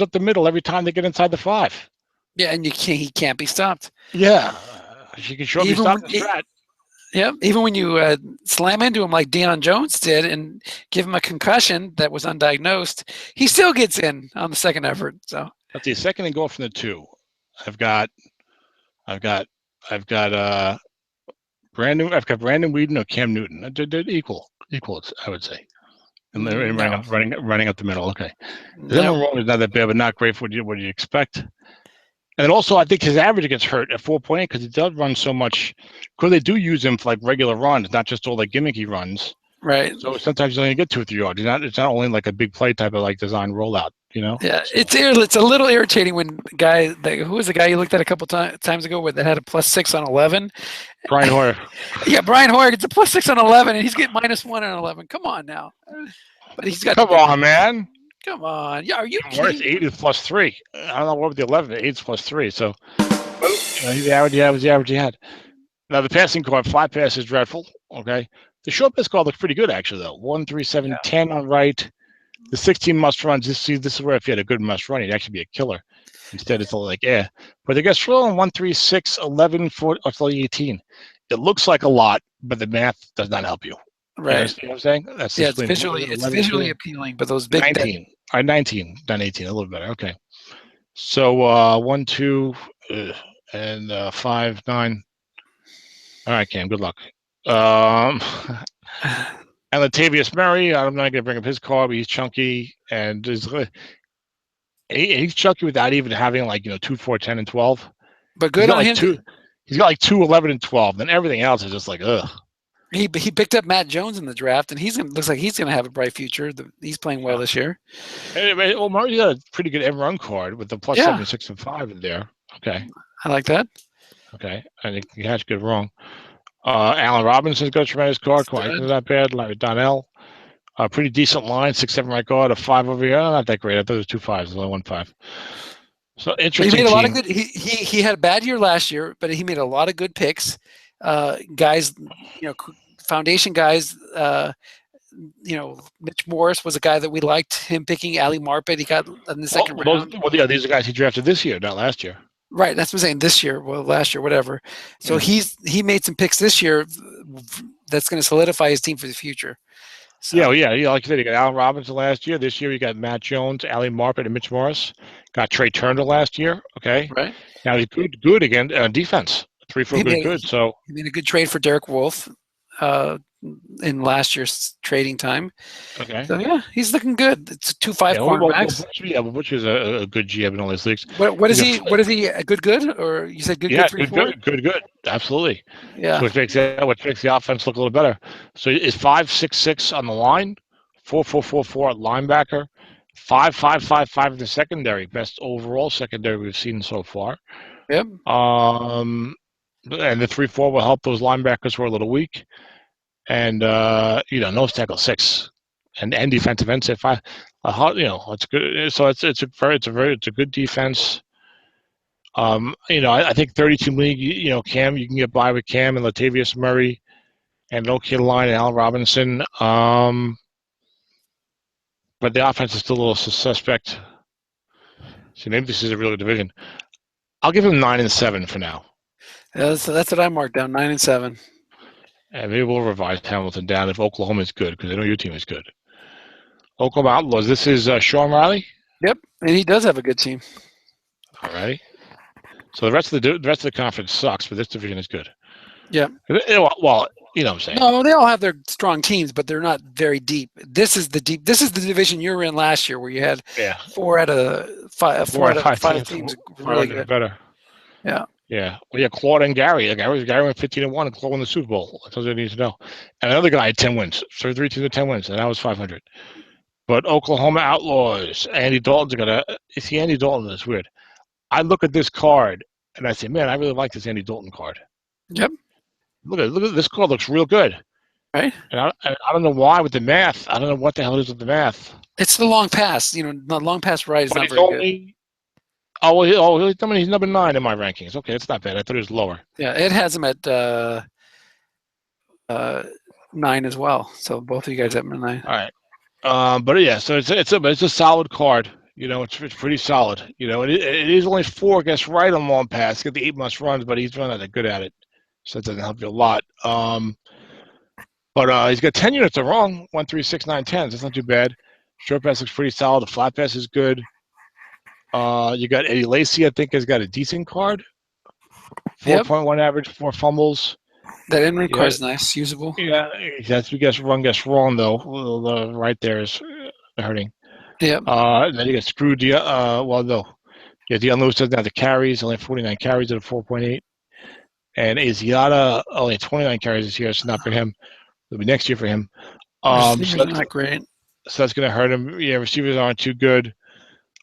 up the middle every time they get inside the 5. Yeah, and he can't be stopped. Yeah, you can sure be stopped the strat. Yeah, even when you slam into him like Deion Jones did and give him a concussion that was undiagnosed, he still gets in on the second effort. So that's the second and goal from the 2. I've got Brandon Weeden or Cam Newton. They're equal, I would say. And they're running up the middle. Okay, the wrong is not that bad, but not great for what you expect. And then also, I think his average gets hurt at 4.8 because he does run so much. Because they do use him for like regular runs, not just all like gimmicky runs. Right. So sometimes you only get 2 or 3 yards. It's not only like a big play type of like design rollout. Yeah, it's a little irritating when who was the guy you looked at a couple times ago that had a +6 on 11? Brian Hoyer. Yeah, Brian Hoyer gets a +6 on 11, and he's getting -1 on 11. Come on now. But he's got. Come on, man. Come on. Yeah, are you kidding? 8 is +3. I don't know what with the 11. 8 is +3. So the average he had. Now the passing card, 5 passes dreadful. Okay. The short pass card looks pretty good actually though. 1, 3, 7, 10 on right. The 16 must runs. This is where if you had a good must run, he'd actually be a killer. Instead, it's all like But they get rolling 1, 3, 6, 11, 4, or 18. It looks like a lot, but the math does not help you. Right. You know what I'm saying? That's it's visually appealing, but those big 19. 19, done 18, a little better. Okay. So 1, 2, and 5, 9. All right, Cam. Good luck. And Latavius Murray, I'm not going to bring up his card, but he's chunky and he's chunky without even having 2, 4, 10, and 12. But good on him. He's got 2, 11, and 12. Then everything else is just like ugh. He picked up Matt Jones in the draft, and looks like he's going to have a bright future. He's playing well this year. Well, Murray's got a pretty good M run card with the +7, 6, and 5 in there. Okay. I like that. Okay. I think he has good wrong. Allen Robinson's got a tremendous card. Not bad. Larry Donnell. Pretty decent line. 6, 7 right guard. A 5 over here. Not that great. I thought it was 2 5s. There's only 1 5. So interesting. He made a lot of good. He had a bad year last year, but he made a lot of good picks. Guys, foundation guys. Mitch Morris was a guy that we liked him picking. Ali Marpet, he got in the second round. These are guys he drafted this year, not last year. Right, that's what I'm saying. This year, last year, whatever. So he made some picks this year that's going to solidify his team for the future. So, like you said, you got Allen Robinson last year. This year, you got Matt Jones, Ali Marpet, and Mitch Morris. Got Trey Turner last year. Okay, right. Now he's good again. Defense 3 for good. So he made a good trade for Derek Wolfe in last year's trading time. Okay. So he's looking good. It's 2-5 cornerbacks. Butch is a good GM in all these leagues. What is he? What is he? Good? Or you said good? Yeah, good. Absolutely. Yeah. Which makes the offense look a little better. So it's 5-6-6 on the line, 4-4-4-4 at linebacker, 5-5-5-5 in the secondary. Best overall secondary we've seen so far. Yep. And the 3-4 will help those linebackers who are a little weak. And nose tackle 6, and defensive end set 5. It's good. So it's a good defense. I think 32 league. Cam, you can get by with Cam and Latavius Murray, and no kid line and Allen Robinson. But the offense is still a little suspect. So maybe this is a real division. I'll give him 9 and 7 for now. Yeah, that's what I marked down, 9 and 7. And maybe we'll revise Hamilton down if Oklahoma is good, because I know your team is good. Oklahoma Outlaws. This is Sean Riley. Yep, and he does have a good team. All right. So the rest of the conference sucks, but this division is good. Yeah. Well, you know what I'm saying. No, they all have their strong teams, but they're not very deep. This is the division you were in last year, where you had 4 out of 5, 5 teams really good. Better. Yeah. Yeah. Well, yeah, Claude and Gary. Gary went 15-1 and Claude won the Super Bowl. That's all you need to know. And another guy had 10 wins. So 3 teams with 10 wins, and that was 500. But Oklahoma Outlaws, Andy Dalton's gonna. You see, Andy Dalton is weird. I look at this card and I say, man, I really like this Andy Dalton card. Yep. Look at this card. Looks real good. Right. And I don't know why with the math. I don't know what the hell it is with the math. It's the long pass. The long pass right is But not very good. He's number 9 in my rankings. Okay, it's not bad. I thought it was lower. Yeah, it has him at 9 as well. So both of you guys have him at 9. All right. But yeah, so it's a solid card. It's pretty solid. It is only 4 gets right on long pass. Get the 8 must-runs, but he's not that good at it, so that doesn't help you a lot. But he's got 10 units are wrong. 1, 3, 6, 9, 10. That's not too bad. Short pass looks pretty solid. The flat pass is good. You got Eddie Lacy, I think, has got a decent card. 4.1 average, 4 fumbles. That in card is nice, usable. Yeah, that's gets wrong though. Right there is hurting. Yeah. Then you get screwed. No. Yeah, Deion Lewis doesn't have the carries. Only 49 carries at a 4.8. And Asiata only 29 carries this year. It's not for him. It'll be next year for him. Receivers not great. So that's going to hurt him. Yeah, receivers aren't too good.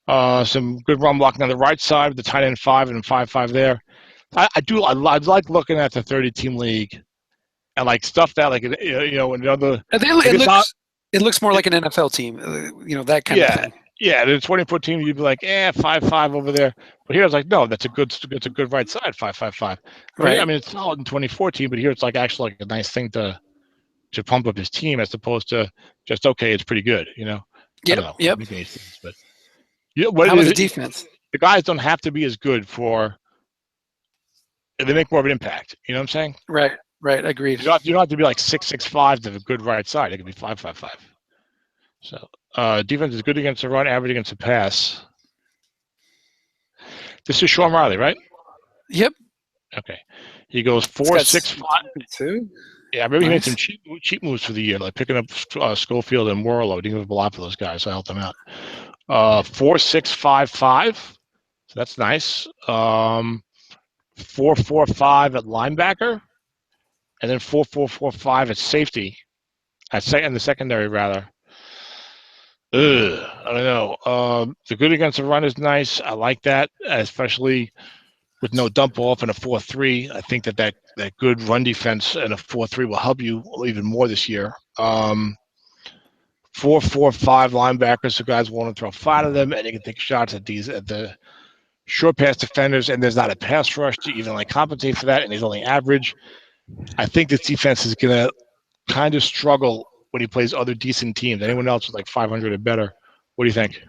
Some good run blocking on the right side with the tight end 5 and 5-5 there. I like looking at the 30-team league and like stuff that like another. It looks more like an NFL team, that kind of thing. Yeah, the 2014 you'd be like, 5-5 over there. But here it's like, no, that's a good right side, 5-5-5. Right. I mean, it's solid in 2014, but here it's like actually like a nice thing to pump up his team as opposed to just it's pretty good, Yep. But how was the defense? The guys don't have to be as good for. They make more of an impact. You know what I'm saying? Right. Agreed. You don't have to be like 6-6-5 to have a good right side. It can be 5-5-5. So defense is good against the run, average against the pass. This is Sean Riley, right? Yep. Okay. He goes 4-6-5. Two. Yeah, maybe he made some cheap moves for the year, like picking up Schofield and Warlow. He didn't give a lot for those guys, so I helped them out. 4-6-5-5. So that's nice. 4-4-5 at linebacker, and then 4-4-4-5 at safety, in the secondary rather. I don't know. The good against the run is nice. I like that, especially with no dump off and a 4-3. I think that good run defense and a 4-3 will help you even more this year. 4-4-5 linebackers, so guys want to throw 5 of them, and they can take shots at the short pass defenders, and there's not a pass rush to even compensate for that, and he's only average. I think this defense is going to kind of struggle when he plays other decent teams. Anyone else with 500 or better? What do you think?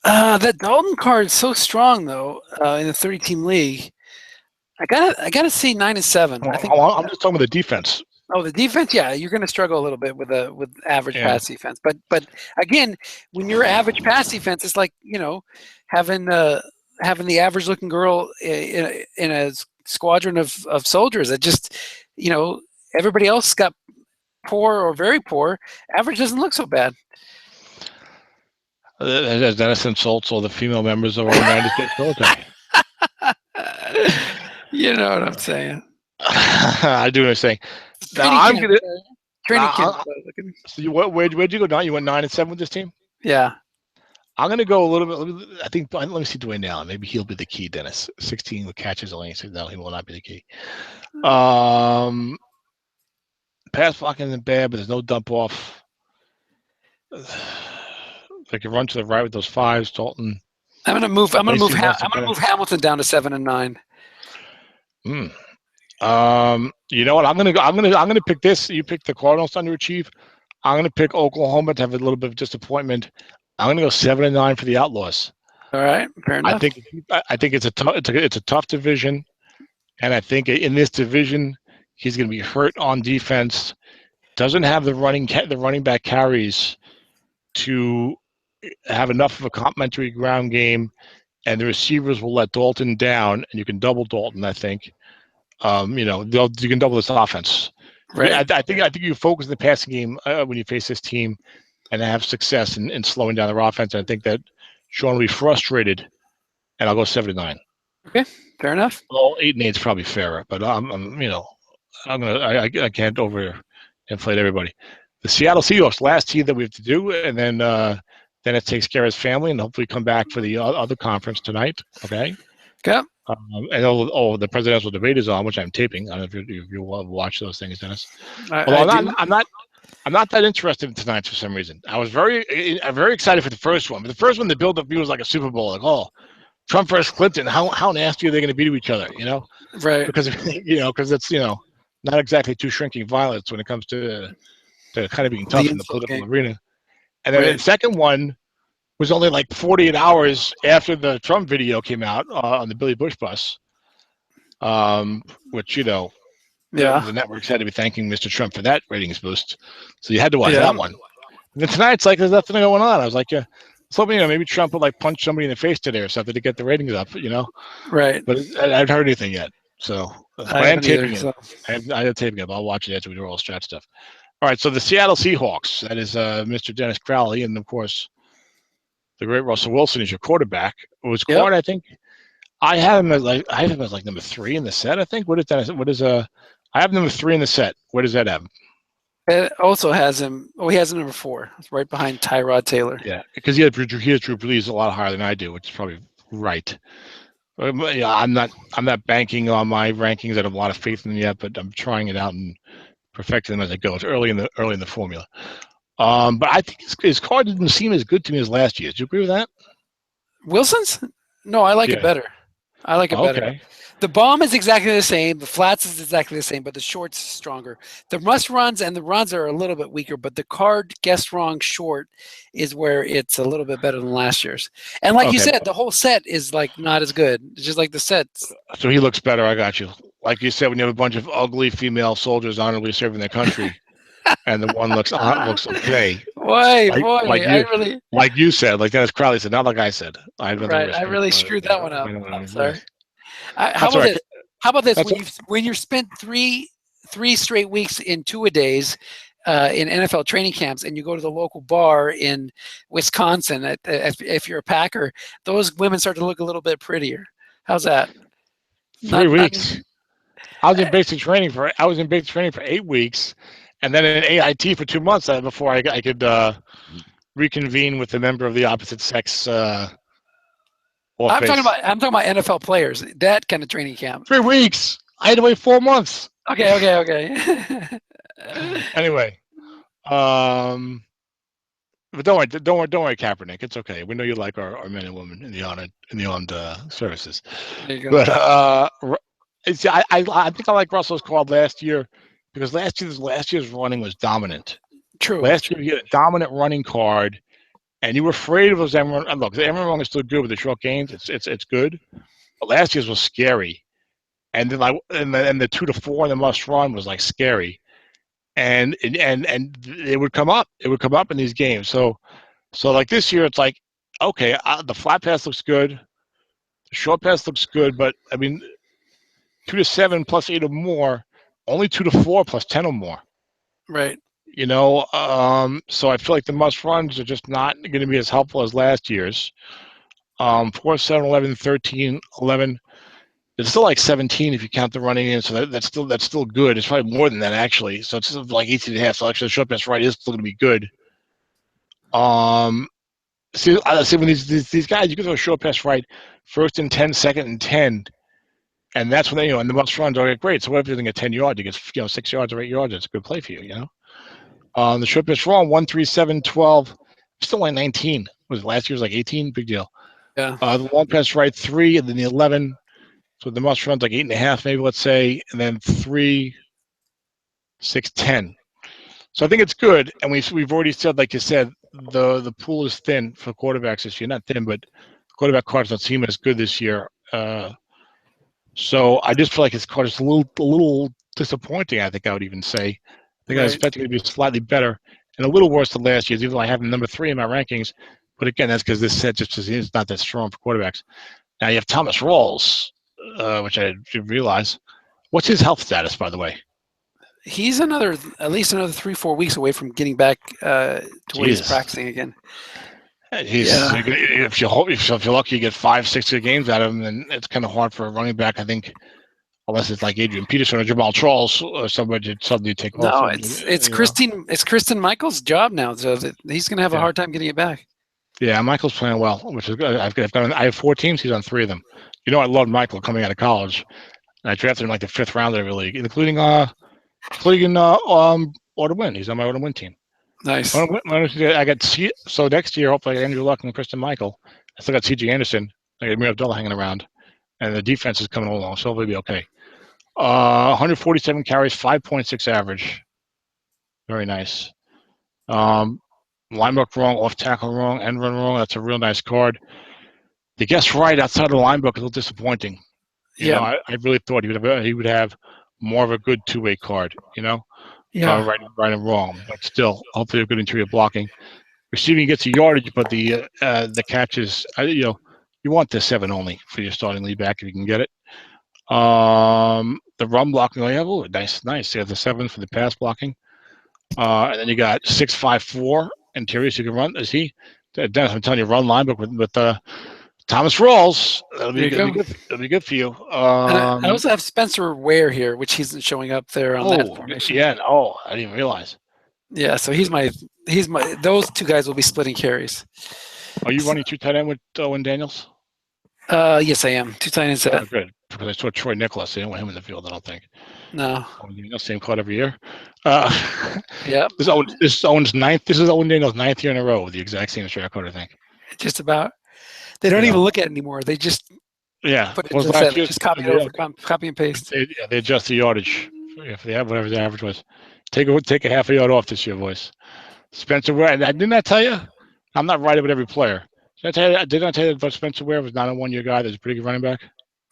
That Dalton card is so strong though in the 30-team league. I gotta say 9-7. I think I'm just talking about the defense. Oh, the defense, yeah, you're going to struggle a little bit with average pass defense. But again, when you're average pass defense, it's like having the average looking girl in a squadron of soldiers. That just everybody else got poor or very poor. Average doesn't look so bad. As Dennis insults all the female members of our United States military. You know what I'm saying? I do what I'm saying. Training camp. So where'd you go down? You went 9-7 with this team? Yeah. I'm gonna go a little bit. I think. Let me see Dwayne Allen. Maybe he'll be the key. Dennis, 16 with catches only. So no, he will not be the key. Pass blocking isn't bad, but there's no dump off. They can run to the right with those 5s. Dalton. I'm gonna move Hamilton down to 7 and 9. You know what? I'm gonna pick this. You pick the Cardinals to underachieve. I'm gonna pick Oklahoma to have a little bit of disappointment. I'm gonna go 7 and 9 for the Outlaws. All right, fair enough. I think it's a tough division, and I think in this division he's gonna be hurt on defense. Doesn't have the running back carries to have enough of a complementary ground game and the receivers will let Dalton down, and you can double Dalton, I think. You can double this offense. Right. I think you focus in the passing game when you face this team and have success in slowing down their offense. And I think that Sean will be frustrated, and I'll go 7-9. Okay, fair enough. Well, 8-8 is probably fairer, but I can't overinflate everybody. The Seattle Seahawks, last team that we have to do, and then it takes care of his family, and hopefully come back for the other conference tonight. Okay. Okay. And the presidential debate is on, which I'm taping. I don't know if you watch those things, Dennis. I'm not that interested in tonight for some reason. I'm very excited for the first one, but the first one, the build-up view was like a Super Bowl, like, oh, Trump versus Clinton. How nasty are they going to be to each other? Right? Because it's not exactly two shrinking violets when it comes to kind of being tough in the political arena. And then the second one was only like 48 hours after the Trump video came out on the Billy Bush bus, which the networks had to be thanking Mr. Trump for that ratings boost. So you had to watch that one. And then tonight it's like there's nothing going on. I was like, hoping maybe Trump would like punch somebody in the face today or something to get the ratings up, Right. But I haven't heard anything yet. So I am taping it. I am taping it. But I'll watch it after we do all the strat stuff. All right. So the Seattle Seahawks. That is Mr. Dennis Crowley, and of course, the great Russell Wilson is your quarterback. It was quite, I think. I have him as like number 3 in the set. I think. What is that? I have number 3 in the set. Where does that have? It also has him. Oh, he has number 4. It's right behind Tyrod Taylor. Yeah, because he has Drew Brees a lot higher than I do, which is probably right. I'm not banking on my rankings. I have a lot of faith in them yet, but I'm trying it out and perfecting them as I go. It's early in the formula. But I think his card didn't seem as good to me as last year. Do you agree with that? Wilson's? No, I like it better. I like it better. Okay. The bomb is exactly the same. The flats is exactly the same, but the short's stronger. The must runs and the runs are a little bit weaker, but the card guessed wrong short is where it's a little bit better than last year's. And like you said, the whole set is like not as good. It's just like the sets. So he looks better. I got you. Like you said, when you have a bunch of ugly female soldiers honorably serving their country, and the one looks okay. Like you said, like Dennis Crowley said, not like I said. I really screwed that one up. I'm sorry. How about this? When you're spent three straight weeks in two-a-days in NFL training camps, and you go to the local bar in Wisconsin, if you're a Packer, those women start to look a little bit prettier. How's that? 3 weeks. I was in basic training for 8 weeks, and then in AIT for 2 months before I could reconvene with a member of the opposite sex. I'm talking about NFL players. That kind of training camp. 3 weeks. I had to wait 4 months. Okay. Anyway, but don't worry, Kaepernick. It's okay. We know you like our men and women in the armed services. There you go. But I think I like Russell's card last year because last year's running was dominant. True. Last year you had a dominant running card. And you were afraid of those Emerald. Look, the Emerald run is still good with the short gains. It's good. But last year's was scary, and then the 2 to 4 and the must run was like scary, and it would come up. It would come up in these games. So like this year, it's like okay, the flat pass looks good, the short pass looks good, but I mean, 2 to 7 plus 8 or more, only 2 to 4 plus 10 or more. Right. So I feel like the must runs are just not going to be as helpful as last year's. 4, 7, 11, 13, 11. It's still like 17 if you count the running in, so that's still good. It's probably more than that actually. So it's like 18 and a half. So actually, the short pass right is still going to be good. See when these guys, you can throw a short pass right, 1st and 10, 2nd and 10, and that's when they and the must runs are great. So what if you're doing a 10 yard? You get 6 yards or 8 yards. It's a good play for you. The short pass wrong 1, 3, 7, 12, still like 19. Was it last year's like 18? Big deal. Yeah. The long pass right 3, and then the 11. So the must runs like 8.5, maybe let's say, and then 3, 6, 10. So I think it's good, and we've already said, like you said, the pool is thin for quarterbacks this year. Not thin, but quarterback cards don't seem as good this year. So I just feel like his card is a little disappointing. I think I would even say. I think I was expecting it to be slightly better and a little worse than last year's, even though I have him number 3 in my rankings. But again, that's because this set just is not that strong for quarterbacks. Now you have Thomas Rawls, which I didn't realize. What's his health status, by the way? He's at least another 3-4 weeks away from getting back to where he's practicing again. If you're lucky, you get 5-6 good games out of him, then it's kind of hard for a running back, I think, unless it's like Adrian Peterson or Jamal Charles or somebody to suddenly take off. No, it's Christine Michael's job now, so he's going to have a hard time getting it back. Yeah, Michael's playing well, which is good. I have 4 teams. He's on 3 of them. You know, I loved Michael coming out of college, and I drafted him like the 5th round of the league, including Order Win. He's on my Order Win team. Nice. I got so next year, hopefully, I get Andrew Luck and Christian Michael. I still got C.J. Anderson. I got Amir Abdullah hanging around, and the defense is coming along, so hopefully it'll be okay. 147 carries, 5.6 average. Very nice. Linebook wrong, off tackle wrong, end run wrong. That's a real nice card. The guess right outside of the linebook is a little disappointing. You know, I really thought he would have more of a good 2-way card. You know, right and wrong, but still, hopefully a good interior blocking. Receiving gets a yardage, but the catches, you want the 7 only for your starting lead back if you can get it. The run blocking, nice. You have the 7 for the pass blocking, and then you got 6.54 interior, so you can run. Is he? Dennis, I'm telling you, run linebook with Thomas Rawls. That'll be good for you. I also have Spencer Ware here, which he's showing up there on that formation. Yeah. I didn't even realize. Yeah, so he's my. Those 2 guys will be splitting carries. Are you running 2 tight end with Owen Daniels? Yes, I am. 2 tight ends. Good, because I saw Troy Nicholas. They didn't want him in the field, I don't think. No. Same card every year. Yeah. This is Owen's 9th. This is Owen Daniels' 9th year in a row with the exact same strike card, I think. Just about. They don't even look at it anymore. They just put it just copy it over, copy and paste. They adjust the yardage if they have whatever the average was. Take a half a yard off this year, boys. Spencer Ware. Didn't I tell you? I'm not right about every player. Did I tell you that Spencer Ware was not a 1-year guy that's a pretty good running back?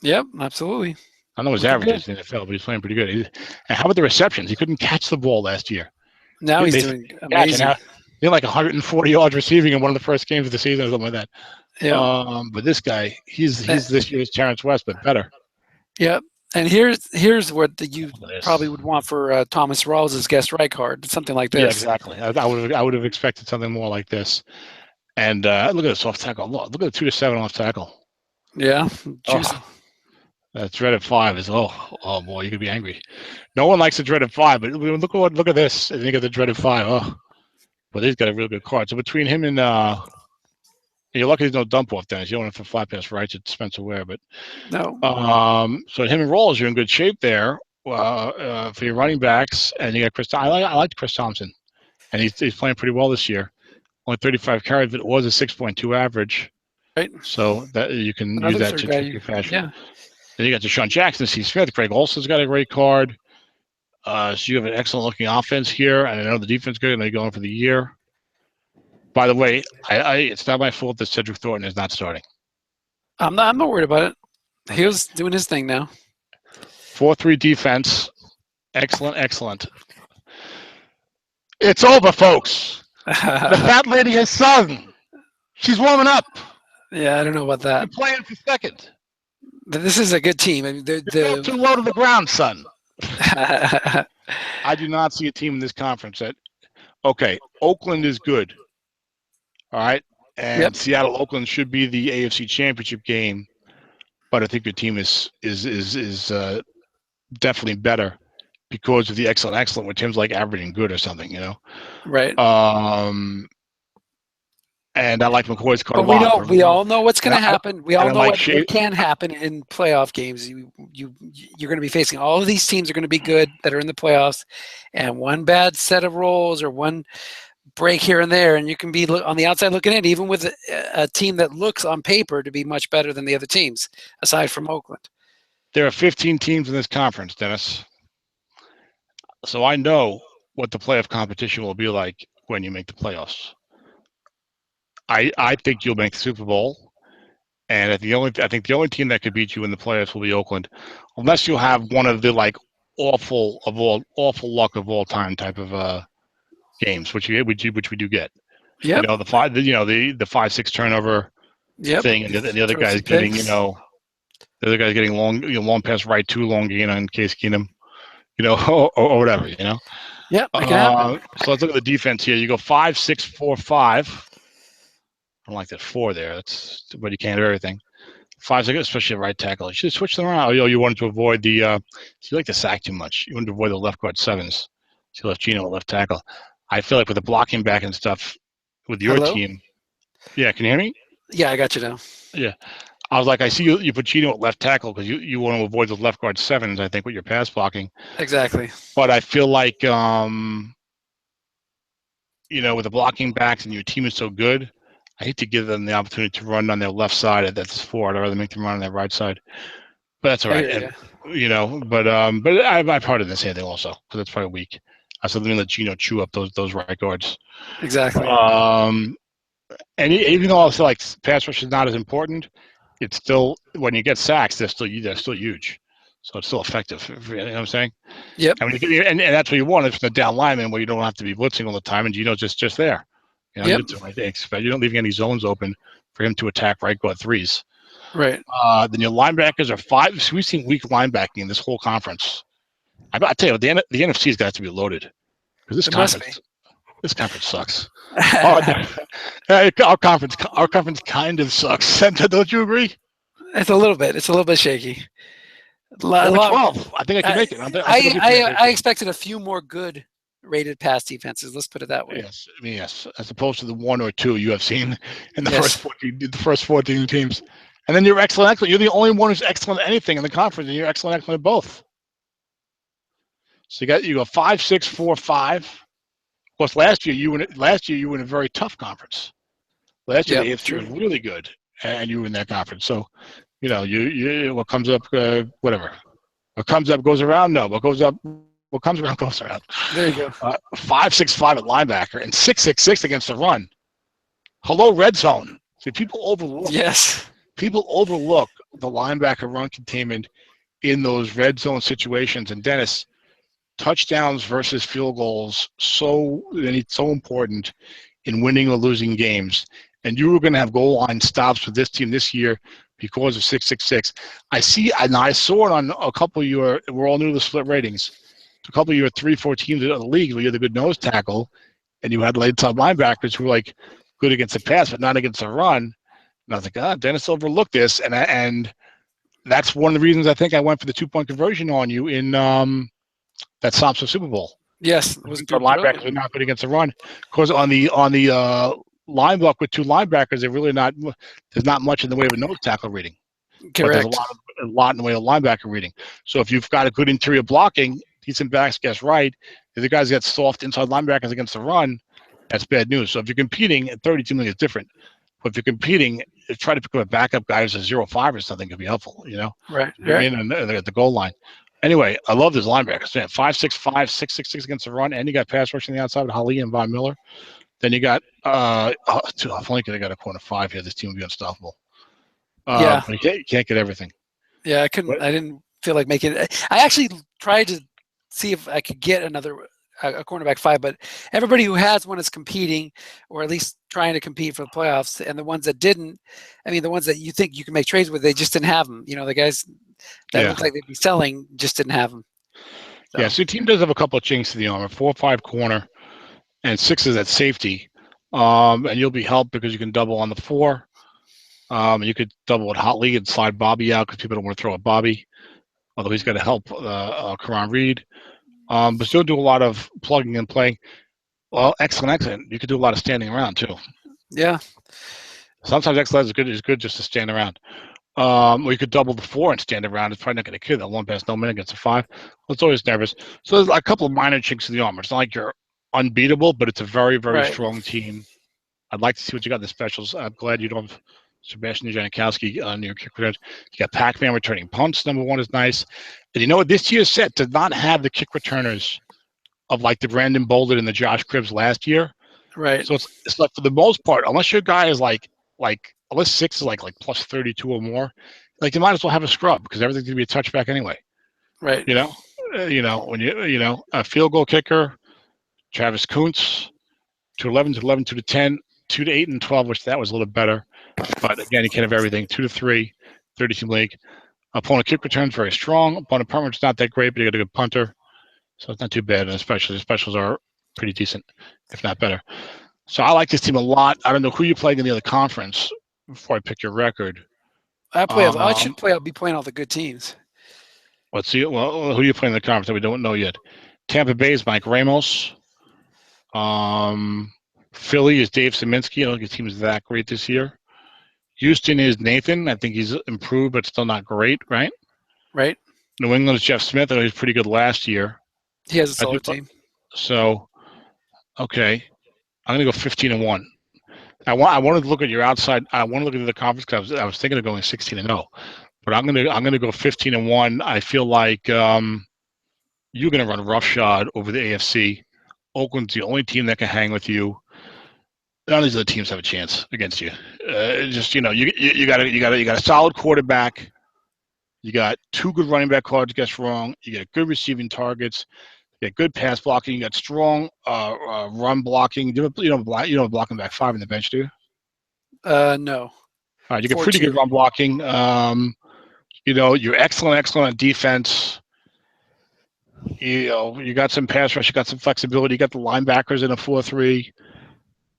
Yep, absolutely. I know his averages in the NFL, but he's playing pretty good. And how about the receptions? He couldn't catch the ball last year. Now he's doing amazing. He had like 140 yards receiving in one of the first games of the season or something like that. Yeah. But this guy, he's this year's Terrence West, but better. Yep. And here's what you probably would want for Thomas Rawls' guest right card, something like this. Yeah, exactly. I would have expected something more like this. And look at this off tackle. Look at the 2 to 7 off tackle. Yeah. That dreaded 5 is oh boy, you could be angry. No one likes the dreaded 5, but look at this. And you get the dreaded 5. Oh, but he's got a real good card. So between him and you're lucky there's no dump off, Dennis. You don't have to flat pass right to Spencer Ware, but no. So him and Rawls, you're in good shape there for your running backs, and you got Chris. I like Chris Thompson, and he's playing pretty well this year. Only 35 carries, but it was a 6.2 average. Right. So that you can use that to trick your fashion. Yeah. Then you got Deshaun Jackson, Steve Smith, Craig Olson's got a great card. So you have an excellent looking offense here, and I know the defense is good, and they're going for the year. By the way, it's not my fault that Cedric Thornton is not starting. I'm not worried about it. He was doing his thing now. 4-3 defense. Excellent. It's over, folks. The fat lady has sung. She's warming up. Yeah, I don't know about that. You're playing for second. This is a good team. I mean, you're too low to the ground, son. I do not see a team in this conference that. Okay, Oakland is good. All right, and Seattle, Oakland should be the AFC Championship game, but I think your team is definitely better because of the excellent, where Tim's like averaging good or something, you know. Right. And I like McCoy's card. But we all know what's going to happen. We all know what can happen in playoff games. You're going to be facing all of these teams are going to be good that are in the playoffs, and one bad set of rolls or one break here and there, and you can be on the outside looking in, even with a team that looks on paper to be much better than the other teams, aside from Oakland. There are 15 teams in this conference, Dennis. So I know what the playoff competition will be like when you make the playoffs. I think you'll make the Super Bowl, and I think the only team that could beat you in the playoffs will be Oakland, unless you have one of the like awful luck of all time type of games, which we do get. Yep. The 5-6 turnover Yep. thing, and the other guy's getting, long pass right, too long gain on Case Keenum, or whatever, Yep. It can happen. So let's look at the defense here. You go 5-6-4-5. I don't like that 4 there. But you can't do everything. 5-6, especially at right tackle. You should switch them around. You wanted to avoid the. So you like to sack too much. You wanted to avoid the left guard 7s. So you left Geno at left tackle. I feel like with the blocking back and stuff with your team. Yeah, can you hear me? Yeah, I got you now. Yeah. I was like, I see you put Geno at left tackle because you want to avoid those left guard 7s, I think, with your pass blocking. Exactly. But I feel like, with the blocking backs and your team is so good, I hate to give them the opportunity to run on their left side. That's forward. I'd rather make them run on their right side. But that's all right. But I've heard of the same thing also because it's probably weak. I said, let me let Geno chew up those right guards. Exactly. And even though I feel like pass rush is not as important, it's still, when you get sacks, they're still huge. So it's still effective. You know what I'm saying? Yep. I mean, and that's what you want. It's the down lineman where you don't have to be blitzing all the time, and Geno's just there. Yep. You're not leaving any zones open for him to attack right guard 3s. Right. Then your linebackers are 5. So we've seen weak linebacking in this whole conference. I tell you, the NFC's got to be loaded because this conference sucks. Our conference kind of sucks. Don't you agree? It's a little bit shaky. 12. I think I can make it. I expected a few more good rated pass defenses. Let's put it that way. Yes. As opposed to the 1 or 2 you have seen in the first 14 teams. And then you're excellent. You're the only one who's excellent at anything in the conference, and you're excellent at both. So you go 5-6-4-5. Of course, last year you were in a very tough conference. Last year the AFC was really good, and you were in that conference. So, you what comes up, whatever. What comes up goes around. No, what comes around goes around. There you go. 5-6-5 at linebacker and 6-6-6 against the run. Hello, red zone. See, people overlook. Yes. People overlook the linebacker run containment in those red zone situations. And Dennis, touchdowns versus field goals so important in winning or losing games. And you were going to have goal line stops with this team this year because of 6-6-6. I saw it on a couple of we're all new to the split ratings. A couple of your 3-4 teams in the league where you had a good nose tackle, and you had late top linebackers who were like good against the pass but not against the run. And I was like, Dennis overlooked this, and that's one of the reasons I think I went for the 2-point conversion on you in that Thompson Super Bowl. Yes, it was good. Linebackers are not good against the run because on the line block with 2 linebackers, there's not much in the way of a nose tackle reading. Correct. But there's a lot in the way of linebacker reading. So if you've got a good interior blocking, decent backs guess right. If the guys get soft inside linebackers against the run, that's bad news. So if you're competing at 32 million, it's different. But if you're competing, try to pick up a backup guy who's a 0-5 or something could be helpful. Right. And they're at the goal line. Anyway, I love this linebackers. 5-6-5, 6-6-6 against the run, and you got pass rushing the outside with Hali and Von Miller. Then you got if only they got a corner 5 here, this team would be unstoppable. But you can't get everything. Yeah, I couldn't. I didn't feel like making it. I actually tried to see if I could get a cornerback 5, but everybody who has one is competing, or at least trying to compete for the playoffs. And the ones that didn't, the ones that you think you can make trades with, they just didn't have them. The guys that looked like they'd be selling just didn't have them. So your team does have a couple of chinks to the armor: 4-5 corner, and 6 is at safety. And you'll be helped because you can double on the 4. You could double with Hotley and slide Bobby out because people don't want to throw at Bobby, although he's got to help Karan Reed. But still do a lot of plugging and playing. Well, excellent. You could do a lot of standing around too. Yeah. Sometimes excellent is good just to stand around. Or you could double the 4 and stand around. It's probably not going to kill that 1 pass, no minute against a 5. Well, it's always nervous. So there's a couple of minor chinks in the armor. It's not like you're unbeatable, but it's a very, very strong team. I'd like to see what you got in the specials. I'm glad you don't have Sebastian Janikowski on your kick returns. You got Pac-Man returning punts. Number 1 is nice. And you know what? This year's set did not have the kick returners of like the Brandon Bolden and the Josh Cribbs last year. Right. So it's like for the most part, unless your guy is like unless 6 is like plus 32 or more, like you might as well have a scrub because everything's gonna be a touchback anyway. Right. When a field goal kicker, Travis Kuntz, 2-11, 2-11, 2-10. 2 to 8 and 12, which that was a little better. But again, you can't have everything. 2 to 3, 30-team league. Opponent kick returns very strong. Opponent punt return's not that great, but you got a good punter, so it's not too bad. And especially the specials are pretty decent, if not better. So I like this team a lot. I don't know who you're playing in the other conference before I pick your record. I should play. I'll be playing all the good teams. Let's see. Well, who are you playing in the conference that we don't know yet? Tampa Bay is Mike Ramos. Philly is Dave Szymanski. I don't think his team is that great this year. Houston is Nathan. I think he's improved, but still not great, right? Right. New England is Jeff Smith. I know he was pretty good last year. He has a solid team. So, okay. I'm going to go 15-1. I wanted to look at your outside. I want to look at the conference because I was thinking of going 16-0, but I'm going to go 15-1. I feel like you're going to run roughshod over the AFC. Oakland's the only team that can hang with you. None of these other teams have a chance against you. You got a solid quarterback. You got 2 good running back cards against wrong. You got good receiving targets. You got good pass blocking. You got strong run blocking. You don't blocking back 5 in the bench, do you? No. All right, you got pretty good run blocking. You're excellent on defense. You got some pass rush. You got some flexibility. You got the linebackers in a 4-3.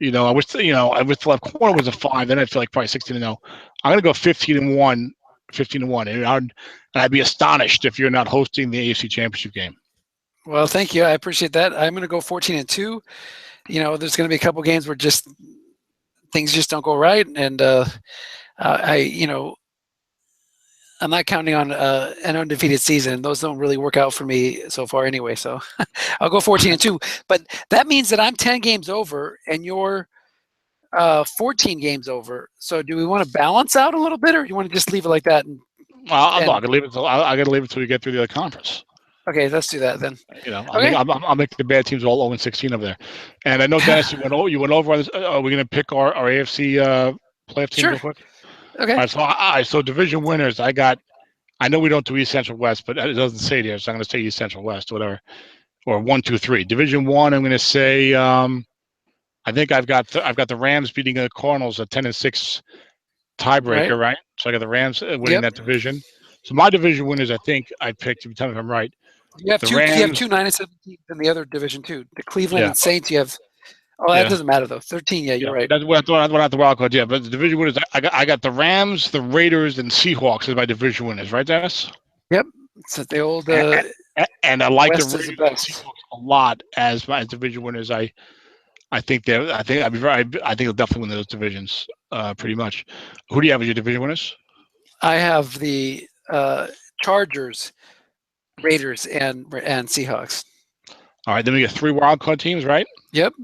I wish the left corner was a 5. Then I'd feel like probably 16-0. I'm gonna go 15-1, and I'd be astonished if you're not hosting the AFC Championship game. Well, thank you. I appreciate that. I'm gonna go 14-2. There's gonna be a couple games where things just don't go right, and I'm not counting on an undefeated season. Those don't really work out for me so far anyway. So I'll go 14-2. But that means that I'm 10 games over and you're 14 games over. So do we want to balance out a little bit, or do you want to just leave it like that? I'm not gonna leave it. I got to leave it until we get through the other conference. Okay, let's do that then. Okay. I'll make the bad teams all 0-16 over there. And I know, Dennis, you went over on this. Are we going to pick our AFC playoff team real quick? Okay. All right, so division winners, I know we don't do East Central West, but it doesn't say it here, so I'm going to say East Central West, whatever, or 1, 2, 3. Division 1, I'm going to say I think I've got the Rams beating the Cardinals a 10-6 tiebreaker, right? So I got the Rams winning that division. So my division winners, I think I picked. Tell me if I'm right. You have two 9-7 teams in the other division too. The Cleveland and Saints. You have. Oh, that doesn't matter though. 13. Yeah, you're right. That's what I thought the wild card. Yeah, but the division winners, I got the Rams, the Raiders, and Seahawks as my division winners, right, Dennis? Yep. So the old. And I like West the Raiders and Seahawks a lot as my division winners. I think they'll definitely win those divisions, pretty much. Who do you have as your division winners? I have the Chargers, Raiders, and Seahawks. All right, then we get 3 wild card teams, right? Yep.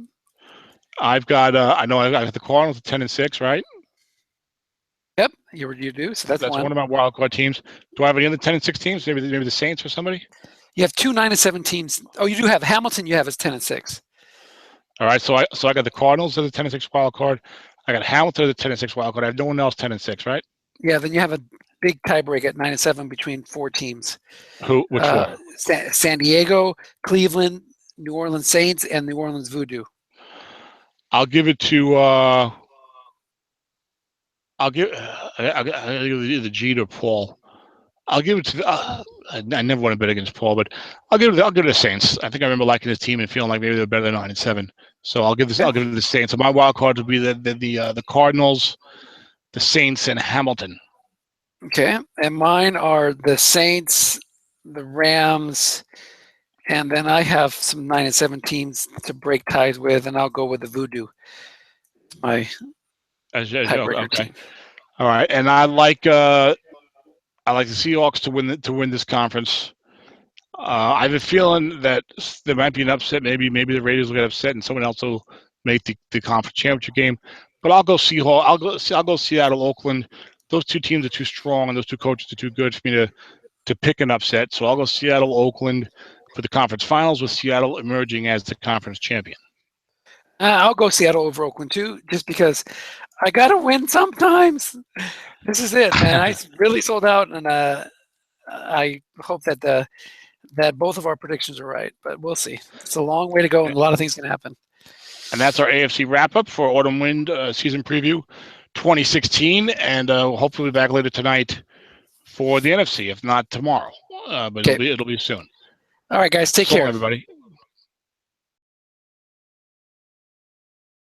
I've got I got the Cardinals at 10-6, right? Yep, you do. So that's one of my wild card teams. Do I have any other 10-6 teams? Maybe the Saints or somebody? You have 2 9-7 teams. Oh, you do have Hamilton. You have as 10-6. All right, so I got the Cardinals as a 10-6 wild card. I got Hamilton as a 10-6 wild card. I have no one else 10-6, right? Yeah, then you have a big tiebreak at 9-7 between 4 teams. Which one? San Diego, Cleveland, New Orleans Saints, and New Orleans Voodoo. I'll give it to I'll give either Gene or Paul. I'll give it to I never want to bet against Paul, but I'll give it to the Saints. I think I remember liking his team and feeling like maybe they're better than 9-7. So I'll give it to the Saints. So my wild card would be the Cardinals, the Saints, and Hamilton. Okay, and mine are the Saints, the Rams, and then I have some 9-7 teams to break ties with, and I'll go with the Voodoo. My tiebreaker team. All right, and I like the Seahawks to win this conference. I have a feeling that there might be an upset. Maybe the Raiders will get upset, and someone else will make the conference championship game. But I'll go Seahawks. I'll go Seattle, Oakland. Those 2 teams are too strong, and those 2 coaches are too good for me to pick an upset. So I'll go Seattle, Oakland for the conference finals, with Seattle emerging as the conference champion. I'll go Seattle over Oakland too, just because I gotta win sometimes. This is it, man. I really sold out, and I hope that that both of our predictions are right. But we'll see. It's a long way to go, and a lot of things can happen. And that's our AFC wrap-up for Autumn Wind season preview 2016. And hopefully we'll be back later tonight for the NFC, if not tomorrow. But it'll be soon. All right, guys. Take care. Everybody.